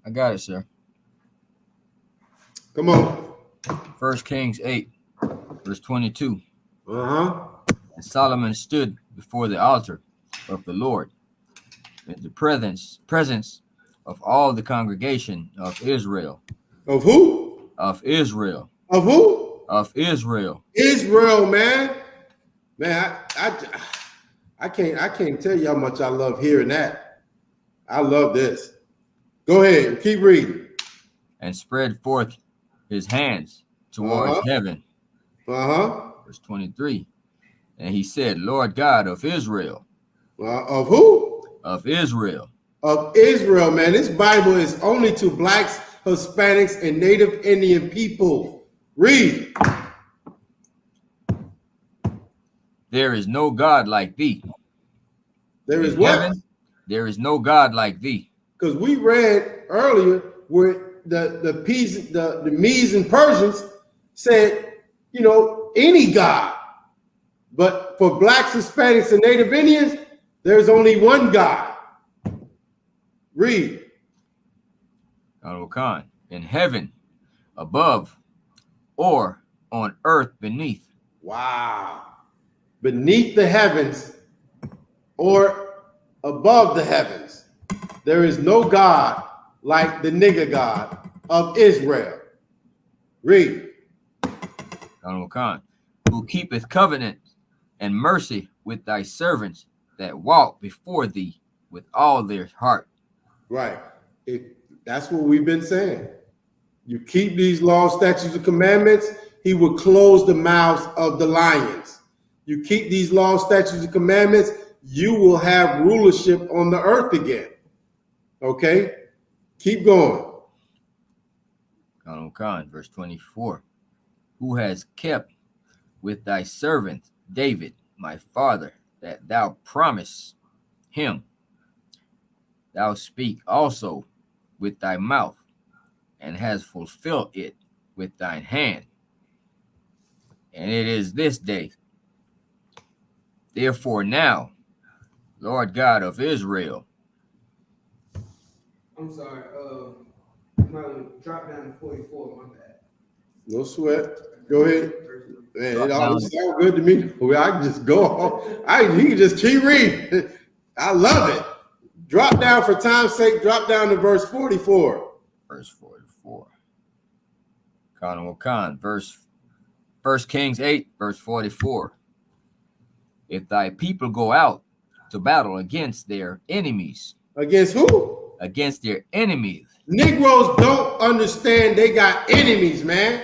I got it, sir. Come on. 1 Kings 8. Verse 22. Uh-huh. And Solomon stood before the altar of the Lord in the presence of all the congregation of Israel. Of who? Of Israel. Of who? Of Israel. Israel, man. Man, I can't tell you how much I love hearing that. I love this. Go ahead, keep reading. And spread forth his hands towards heaven. Verse 23. And he said, Lord God of Israel. Of who? Of Israel. Of Israel, man. This Bible is only to blacks, Hispanics, and Native Indian people. Read. There is no God like thee. There is in what? Heaven, there is no God like thee. Because we read earlier where the Medes and Persians said, you know, any God. But for blacks, Hispanics, and Native Indians, there's only one God. Read. Khan, in heaven above or on earth beneath. Wow. Beneath the heavens or above the heavens, there is no God like the nigger God of Israel. Read. Khan, who keepeth covenant and mercy with thy servants that walk before thee with all their heart. Right. That's what we've been saying. You keep these laws, statutes, and commandments, he will close the mouths of the lions. You keep these laws, statutes, and commandments, you will have rulership on the earth again. Okay? Keep going. Khan, verse 24. Who has kept with thy servant David, my father, that thou promised him. Thou speak also with thy mouth, and has fulfilled it with thine hand. And it is this day. Therefore now, Lord God of Israel. I'm sorry. You might drop down to 44. My bad. No sweat. Go ahead. Man, it all sounds good to me. I can just go on. You can just keep reading. I love it. Drop down for time's sake. Drop down to verse 44. Verse 44. Khan, verse 1 Kings 8, verse 44. If thy people go out to battle against their enemies. Against who? Against their enemies. Negroes don't understand they got enemies, man.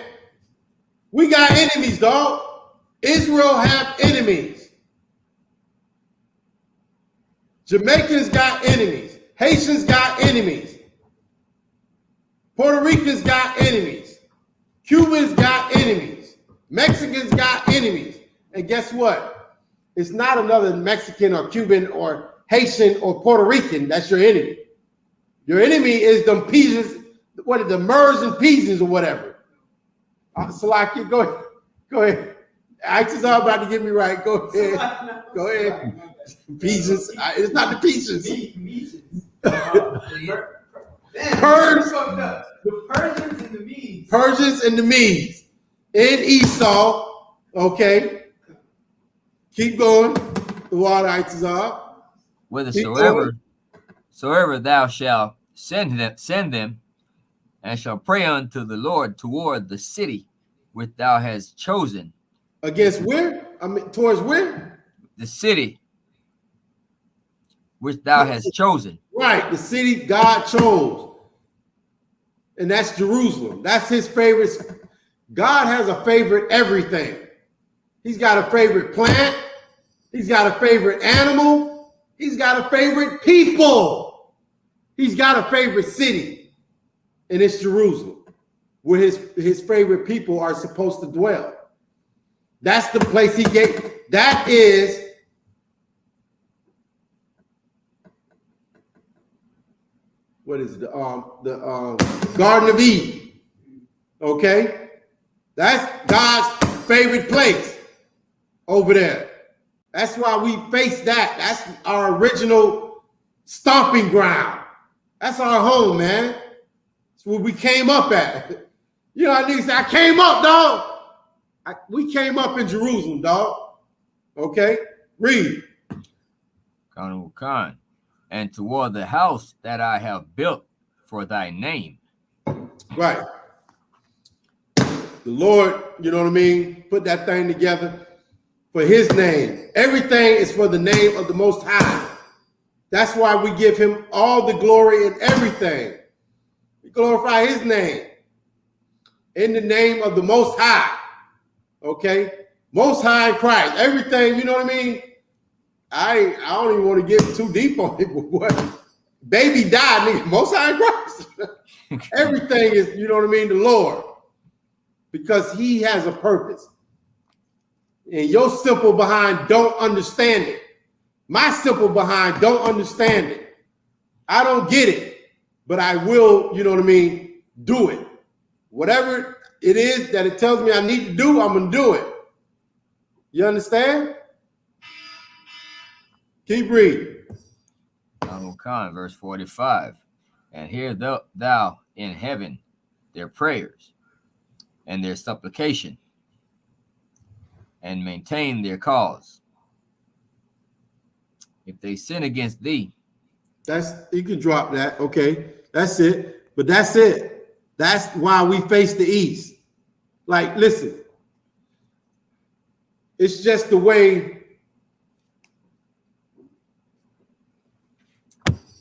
We got enemies, dog. Israel have enemies. Jamaicans got enemies. Haitians got enemies. Puerto Ricans got enemies. Cubans got enemies. Mexicans got enemies. And guess what? It's not another Mexican or Cuban or Haitian or Puerto Rican that's your enemy. Your enemy is them peasants, what are the Mers and Peasants or whatever. Salaki, go ahead. I just all about to get me right. Go ahead. Go ahead. Peasants. It's not the Peasants. The Persians and the Medes. Persians and the Medes. And Esau. Okay. Keep going. The water Itazar. Whithersoever thou shalt send them, and shall pray unto the Lord toward the city which thou hast chosen. Against where? I mean, towards where? The city which thou hast chosen. Right, the city God chose. And that's Jerusalem. That's his favorite. God has a favorite everything. He's got a favorite plant. He's got a favorite animal. He's got a favorite people. He's got a favorite city. And it's Jerusalem, where his favorite people are supposed to dwell. That's the place he gave. That is what is it? The Garden of Eden. Okay, that's God's favorite place over there. That's why we face that. That's our original stomping ground. That's our home, man. It's where we came up at. You know, I need to say, I came up, dog. We came up in Jerusalem, dog. Okay, read. Khan, and toward the house that I have built for thy name. Right. The Lord, you know what I mean, put that thing together for his name. Everything is for the name of the Most High. That's why we give him all the glory and everything. We glorify his name in the name of the Most High. Okay? Most High in Christ. Everything, you know what I mean? I don't even want to get too deep on it, but what? Baby died, nigga. Most High in Christ. Everything is, you know what I mean, the Lord. Because he has a purpose. And your simple behind don't understand it. My simple behind don't understand it. I don't get it, but I will, you know what I mean, do it. Whatever it is that it tells me I need to do, I'm going to do it. You understand? Keep reading. Khan, verse 45. And hear thou in heaven their prayers and their supplication, and maintain their cause. If they sin against thee. You can drop that. Okay. That's it. But that's it. That's why we face the east. Like, listen. It's just the way.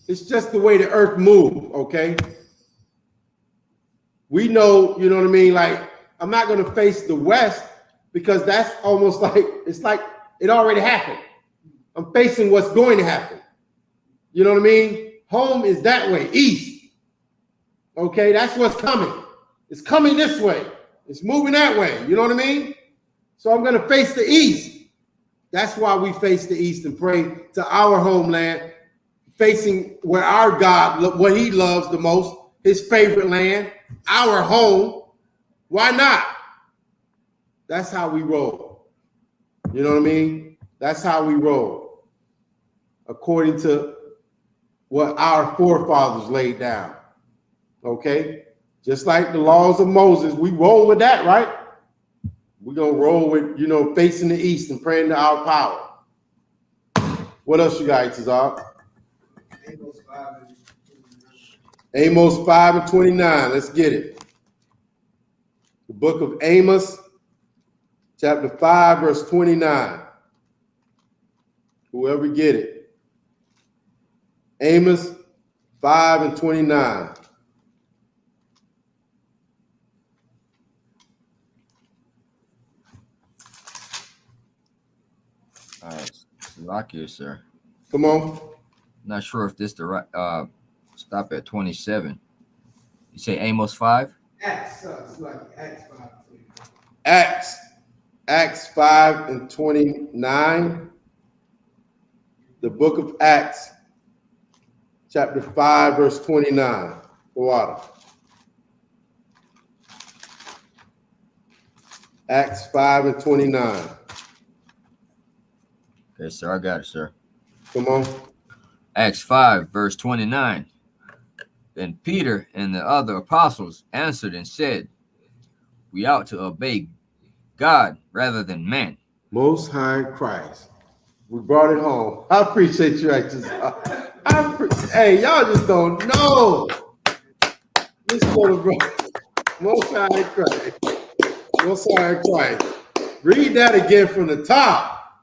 It's just the way the earth moves, okay? We know, you know what I mean? Like, I'm not going to face the west because that's almost like, it's like it already happened. I'm facing what's going to happen. You know what I mean? Home is that way, east. Okay, that's what's coming. It's coming this way. It's moving that way. You know what I mean? So I'm going to face the east. That's why we face the east and pray to our homeland, facing where our God, what he loves the most, his favorite land, our home. Why not? That's how we roll. You know what I mean? That's how we roll. According to what our forefathers laid down. Okay? Just like the laws of Moses, we roll with that, right? We're going to roll with, you know, facing the east and praying to our power. What else you got, Isupk? Amos 5 and 29. Let's get it. The book of Amos, chapter 5, verse 29. Whoever get it. Amos 5 and 29. All right, lock here, sir. Come on. Not sure if this the right. Stop at 27. You say Amos 5? Acts 5. Acts 5 and 29. The book of Acts, chapter 5, verse 29. The water. Acts 5 and 29. Okay, sir, I got it, sir. Come on. Acts 5, verse 29. Then Peter and the other apostles answered and said, we ought to obey God rather than man. Most High Christ. We brought it home. I appreciate you. Hey, y'all just don't know. This bro. Most High Christ. Most High Christ. Read that again from the top.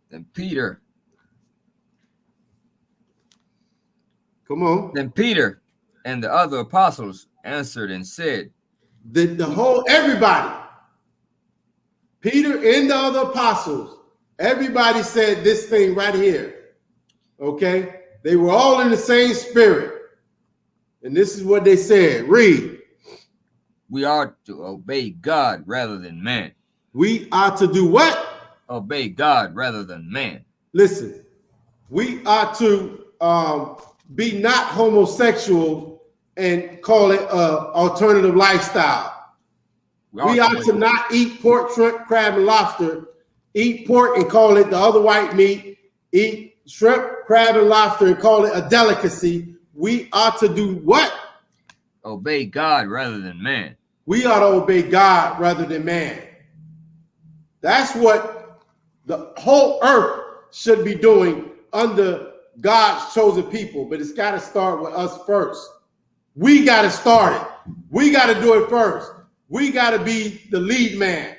Then Peter. Come on. Then Peter and the other apostles answered and said, the whole everybody, Peter and the other apostles, everybody said this thing right here. Okay, they were all in the same spirit, and this is what they said. Read. We are to obey God rather than man. We are to do what? Obey God rather than man. Listen, we are to be not homosexual and call it alternative lifestyle. We are to not eat pork, shrimp, crab, and lobster. Eat pork and call it the other white meat. Eat shrimp, crab, and lobster and call it a delicacy. We are to do what? Obey God rather than man. we ought to obey God rather than man. That's what the whole earth should be doing under God's chosen people, but it's got to start with us first. We got to start it. We got to do it first. We got to be the lead man.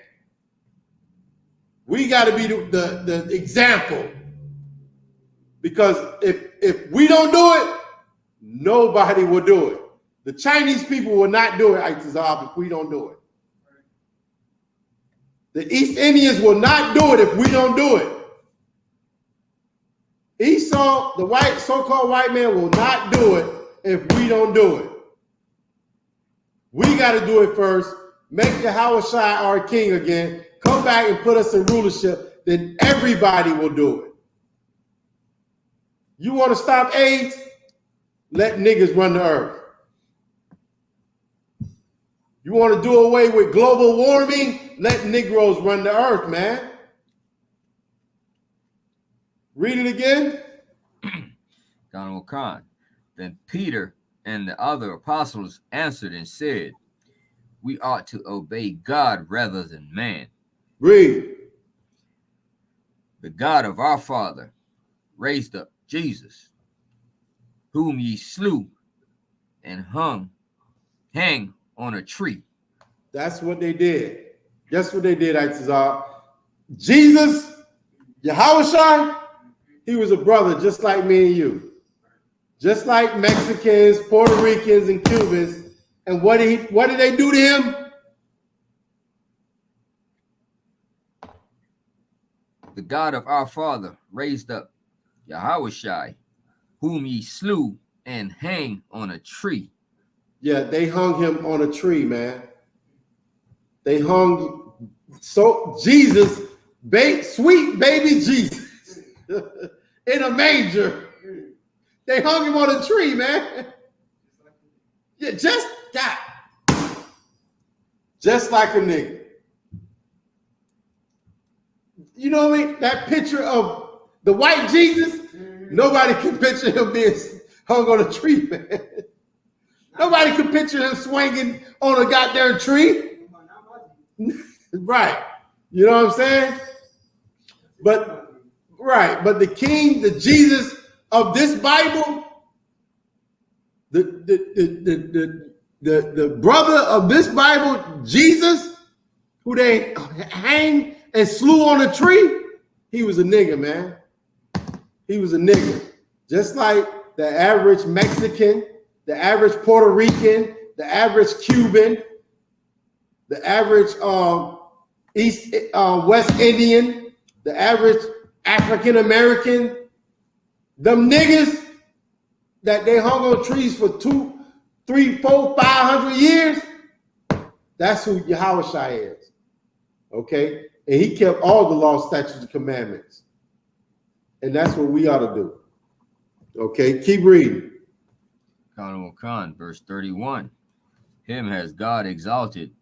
We got to be the example. Because if we don't do it, nobody will do it. The Chinese people will not do it, Isupk, if we don't do it. The East Indians will not do it if we don't do it. Esau, the white so-called white man, will not do it if we don't do it. We got to do it first. Make Yahweh Shai our king again. Come back and put us in rulership. Then everybody will do it. You want to stop AIDS? Let niggas run the earth. You want to do away with global warming? Let Negroes run the earth, man. Read it again. Donald Khan. Then Peter and the other apostles answered and said, we ought to obey God rather than man. Read. The God of our father raised up Jesus, whom ye slew and hang on a tree. That's what they did. Guess what they did, Isupk? Jesus, Yahweh Shai, he was a brother just like me and you. Just like Mexicans, Puerto Ricans, and Cubans. And what did they do to him? The God of our father raised up Yahweh Shai, whom ye slew and hang on a tree. Yeah, they hung him on a tree, man. They hung Jesus, sweet baby Jesus, in a manger. They hung him on a tree, man. Yeah, just like a nigga. You know what I mean? That picture of the white Jesus, nobody can picture him being hung on a tree, man. Nobody can picture him swinging on a goddamn tree. Right. You know what I'm saying? But the king, the Jesus of this Bible, the brother of this Bible, Jesus, who they hang and slew on a tree, he was a nigga, man. He was a nigga. Just like the average Mexican, the average Puerto Rican, the average Cuban, the average West Indian, the average African American, them niggas that they hung on trees for 200, 300, 400, 500 years, that's who Yahweh Shai is. Okay? And he kept all the law, statutes, and commandments. And that's what we ought to do. Okay, keep reading. Khan, verse 31. Him has God exalted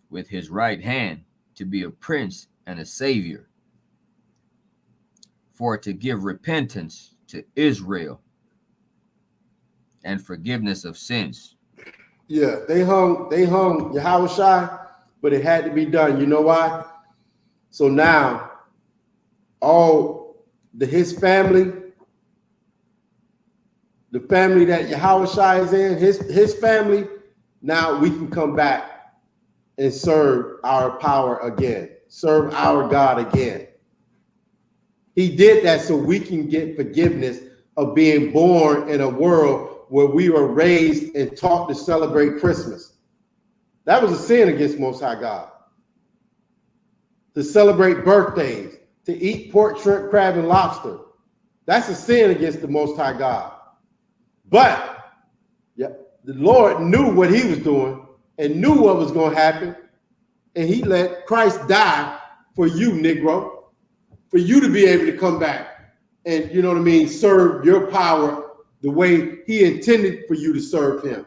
with his right hand to be a prince and a savior, for to give repentance to Israel and forgiveness of sins. Yeah, they hung Yahweh Shai, but it had to be done. You know why? So now his family, the family that Yahweh Shai is in, his family, now we can come back and serve our power again, serve our God again. He did that so we can get forgiveness of being born in a world where we were raised and taught to celebrate Christmas. That was a sin against Most High God. To celebrate birthdays, to eat pork, shrimp, crab, and lobster. That's a sin against the Most High God. But the Lord knew what he was doing and knew what was going to happen. And he let Christ die for you, Negro, for you to be able to come back and, you know what I mean, serve your power the way he intended for you to serve him.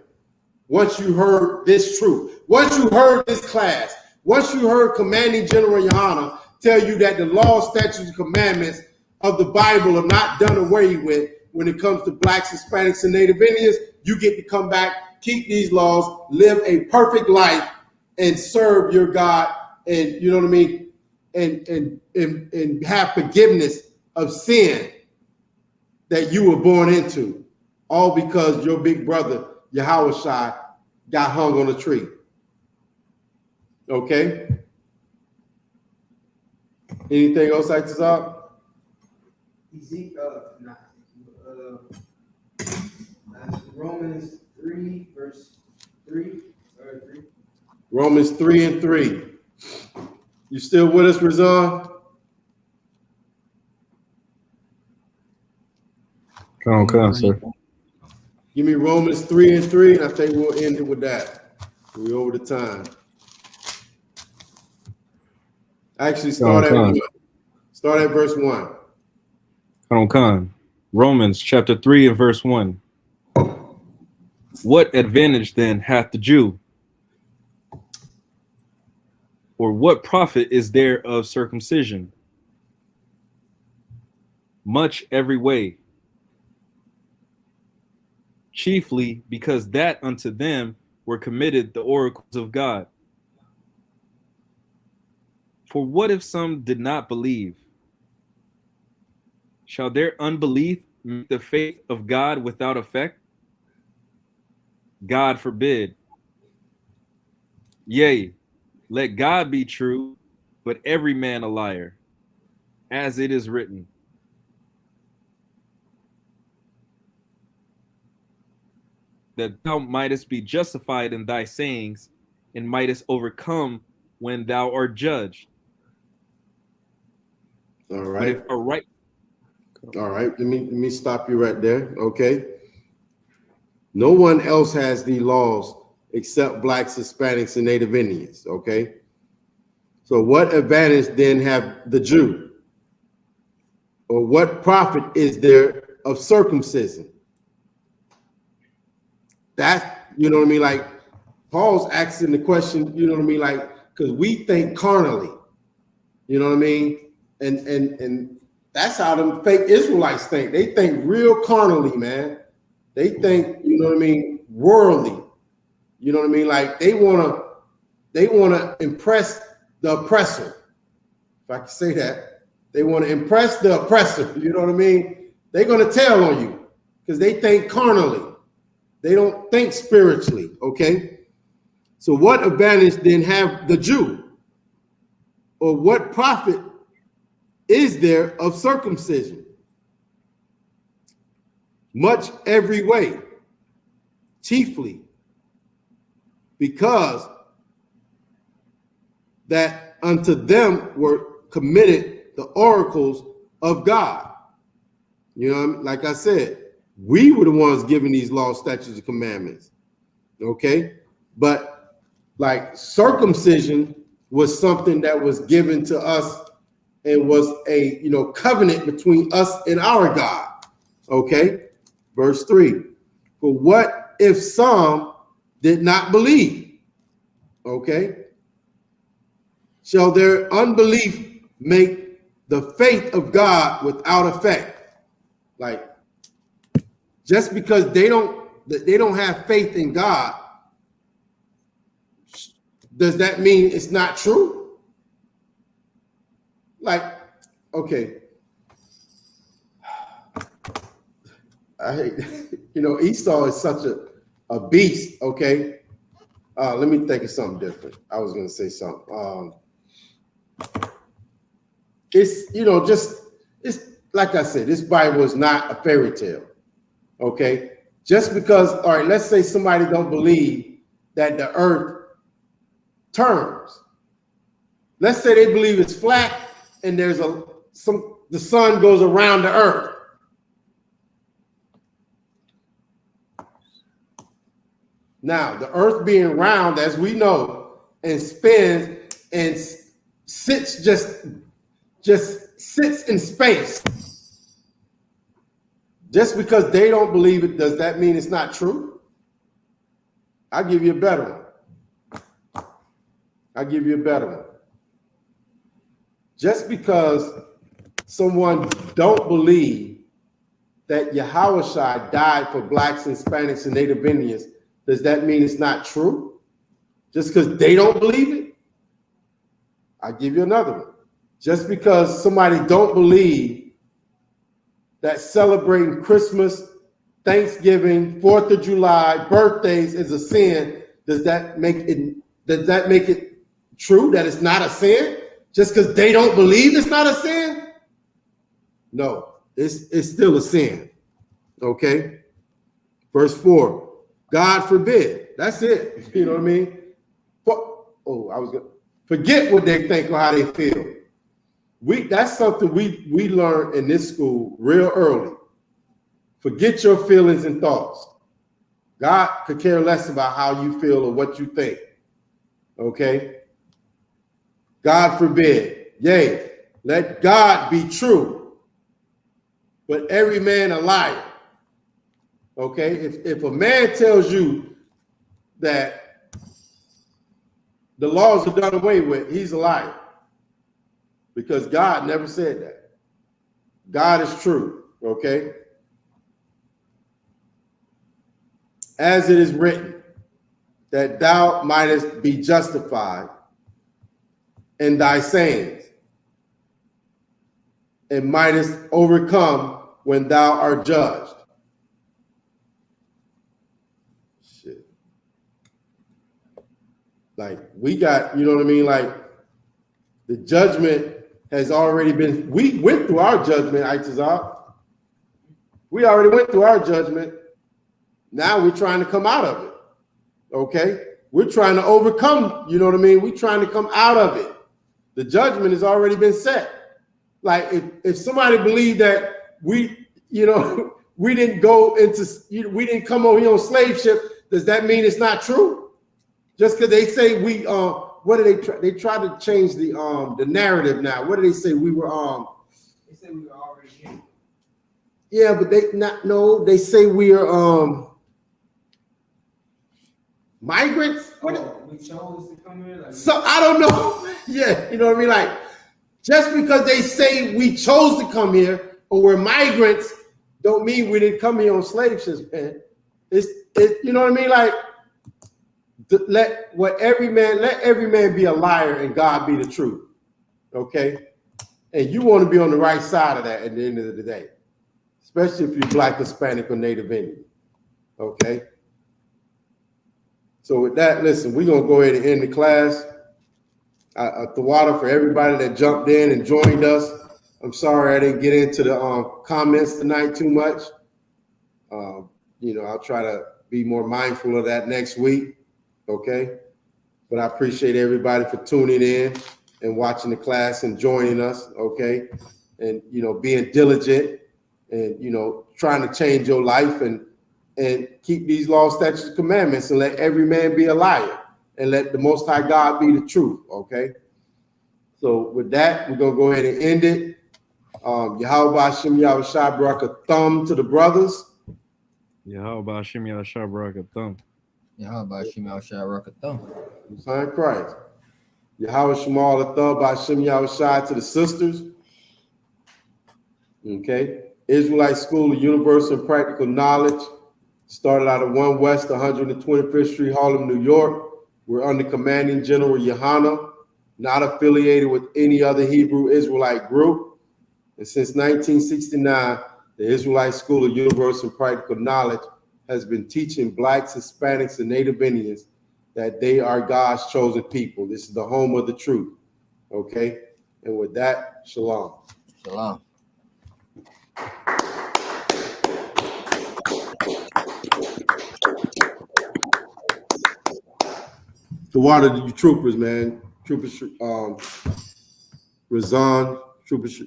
Once you heard this truth, once you heard this class, once you heard Commanding General Yohana tell you that the law, statutes, and commandments of the Bible are not done away with when it comes to blacks, Hispanics, and Native Indians, you get to come back keep these laws, live a perfect life, and serve your God, and you know what I mean, and have forgiveness of sin that you were born into, all because your big brother Yahushua got hung on a tree. Okay. Anything else like to talk? Romans 3, verse 3. Romans 3 and 3. You still with us, Razan? Come on, sir. Give me Romans 3 and 3, and I think we'll end it with that. We're over the time. Actually, start at verse 1. Come. Romans chapter 3 and verse 1. What advantage then hath the Jew? Or what profit is there of circumcision? Much every way. Chiefly because that unto them were committed the oracles of God. For what if some did not believe? Shall their unbelief make the faith of God without effect? God forbid. Yea, let God be true, but every man a liar, as it is written. That thou mightest be justified in thy sayings, and mightest overcome when thou art judged. All right. All right. Let me stop you right there. Okay. No one else has these laws except blacks, Hispanics, and Native Indians. Okay. So what advantage then have the Jew? Or what profit is there of circumcision? That, you know what I mean? Like Paul's asking the question, you know what I mean? Like, because we think carnally, you know what I mean? And that's how them fake Israelites think. They think real carnally, man. They think, you know what I mean, worldly. You know what I mean? Like they wanna impress the oppressor. If I can say that, they want to impress the oppressor. You know what I mean? They're gonna tell on you because they think carnally. They don't think spiritually. Okay. So what advantage then have the Jew? Or what profit is there of circumcision? Much every way, chiefly because that unto them were committed the oracles of God. You know what I mean? Like I said, we were the ones giving these laws, statutes, and commandments. Okay. But like circumcision was something that was given to us and was a, you know, covenant between us and our God. Okay. Verse 3. For what if some did not believe? Okay. Shall their unbelief make the faith of God without effect? Like, just because they don't have faith in God, does that mean it's not true? Like, okay. I hate, you know, Esau is such a beast, okay? Let me think of something different. I was going to say something. It's, you know, it's like I said, this Bible is not a fairy tale, okay? Just because, all right, let's say somebody don't believe that the earth turns. Let's say they believe it's flat and there's the sun goes around the earth. Now, the earth being round, as we know, and spins and sits just sits in space. Just because they don't believe it, does that mean it's not true? I'll give you a better one. Just because someone don't believe that Yahushua died for blacks, Hispanics, and Native Indians, does that mean it's not true? Just because they don't believe it? I'll give you another one. Just because somebody don't believe that celebrating Christmas, Thanksgiving, 4th of July, birthdays is a sin, does that make it true that it's not a sin? Just because they don't believe it's not a sin? No, it's still a sin. Okay? Verse 4, God forbid. That's it. You know what I mean? Forget what they think or how they feel. That's something we learned in this school real early. Forget your feelings and thoughts. God could care less about how you feel or what you think. Okay? God forbid. Yea, let God be true, but every man a liar. Okay? If a man tells you that the laws are done away with, he's a liar. Because God never said that. God is true. Okay? As it is written, that thou mightest be justified in thy sayings, and mightest overcome when thou art judged. Shit. Like, we got, you know what I mean? Like, the judgment has already been, we went through our judgment, Itazar. We already went through our judgment. Now we're trying to come out of it. Okay? We're trying to overcome, you know what I mean? We're trying to come out of it. The judgment has already been set. Like, if somebody believed that we, you know, we didn't go into, we didn't come over here on slave ship, does that mean it's not true? Just because they say we, what do they try? They try to change the narrative now. What do they say? We were, They said we were already here. yeah, but they say we are, migrants? We chose to come here. Like, So I don't know. Yeah, you know what I mean? Like, just because they say we chose to come here or we're migrants, don't mean we didn't come here on slave ships, man. It's you know what I mean? Like, let every man be a liar and God be the truth. Okay? And you want to be on the right side of that at the end of the day, especially if you're Black, Hispanic, or Native Indian. Okay? So with that, listen, we're going to go ahead and end the class. Tawada, for everybody that jumped in and joined us. I'm sorry I didn't get into the comments tonight too much. You know, I'll try to be more mindful of that next week. Okay? But I appreciate everybody for tuning in and watching the class and joining us. Okay? And, you know, being diligent and, you know, trying to change your life and keep these laws, statutes, and commandments, and let every man be a liar, and let the Most High God be the truth, okay? So with that, we're going to go ahead and end it. Yahweh Hashem Yahushua Barak a thumb to the brothers. Yahweh Hashem Yahushua Barak a thumb. Yahweh Hashem Yahushua Barak a thumb. Son Christ. Yahweh Shemal a thumb by Hashem Yahushua to the sisters. Okay? Israelite School of Universal and Practical Knowledge. Started out of 1 West 125th Street, Harlem, New York. We're under Commanding General Yohana, not affiliated with any other Hebrew Israelite group. And since 1969, the Israelite School of Universal and Practical Knowledge has been teaching Blacks, Hispanics, and Native Indians that they are God's chosen people. This is the home of the truth. Okay? And with that, shalom. Shalom. The water, the troopers, man. Troopers, Razan, troopers,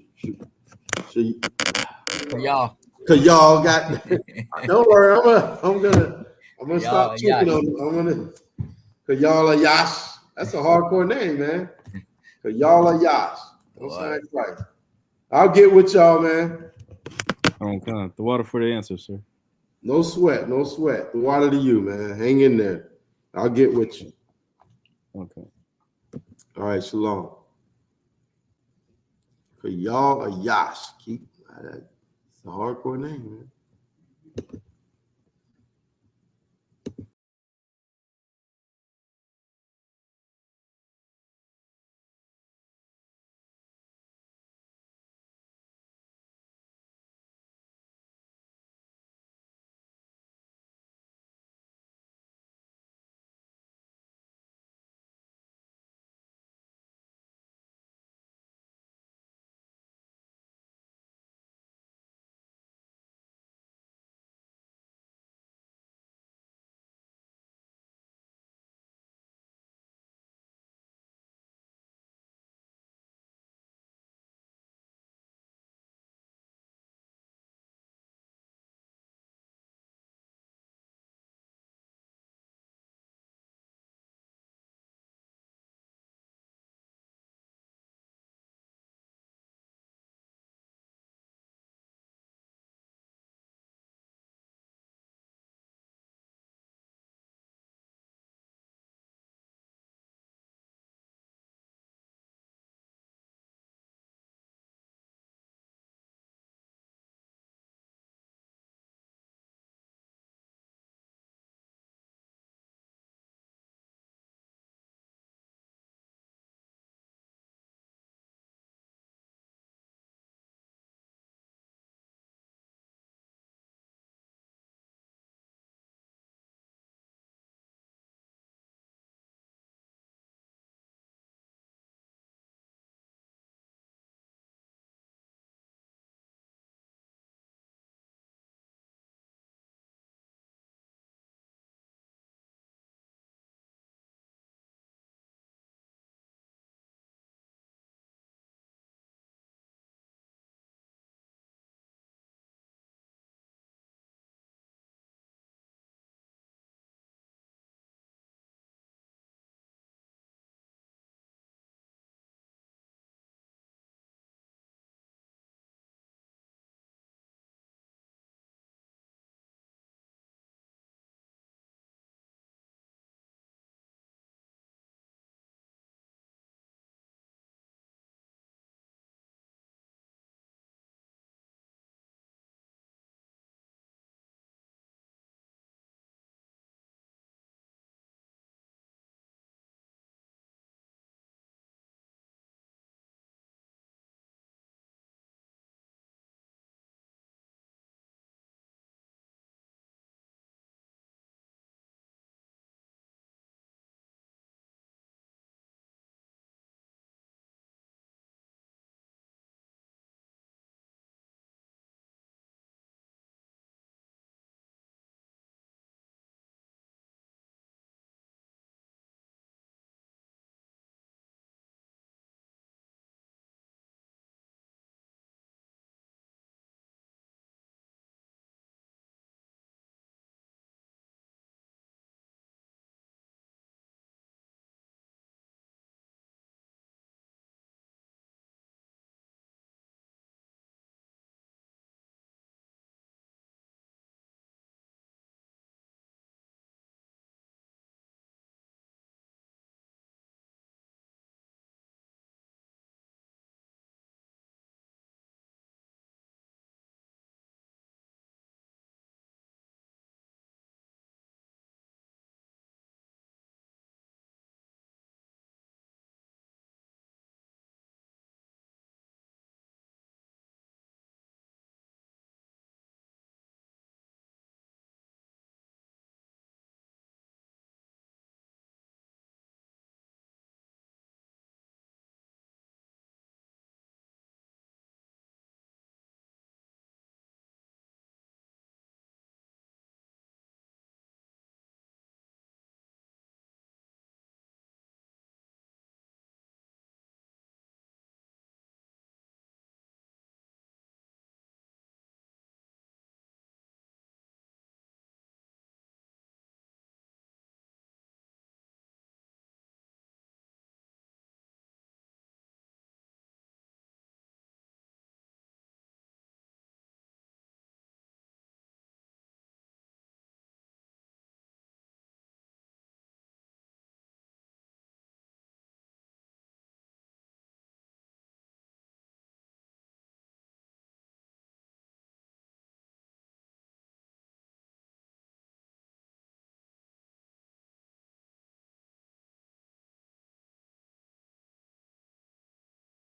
Y'all. Cause y'all got. Don't worry, I'm gonna stop choking on them. I'm gonna. Cause y'all are Yash. That's a hardcore name, man. Cause y'all are Yash. Don't sound right. I'll get with y'all, man. Okay. The water for the answer, sir. No sweat, no sweat. The water to you, man. Hang in there. I'll get with you. Okay. All right, shalom. Cause y'all are Yash. Keep that. It's a hardcore name, man.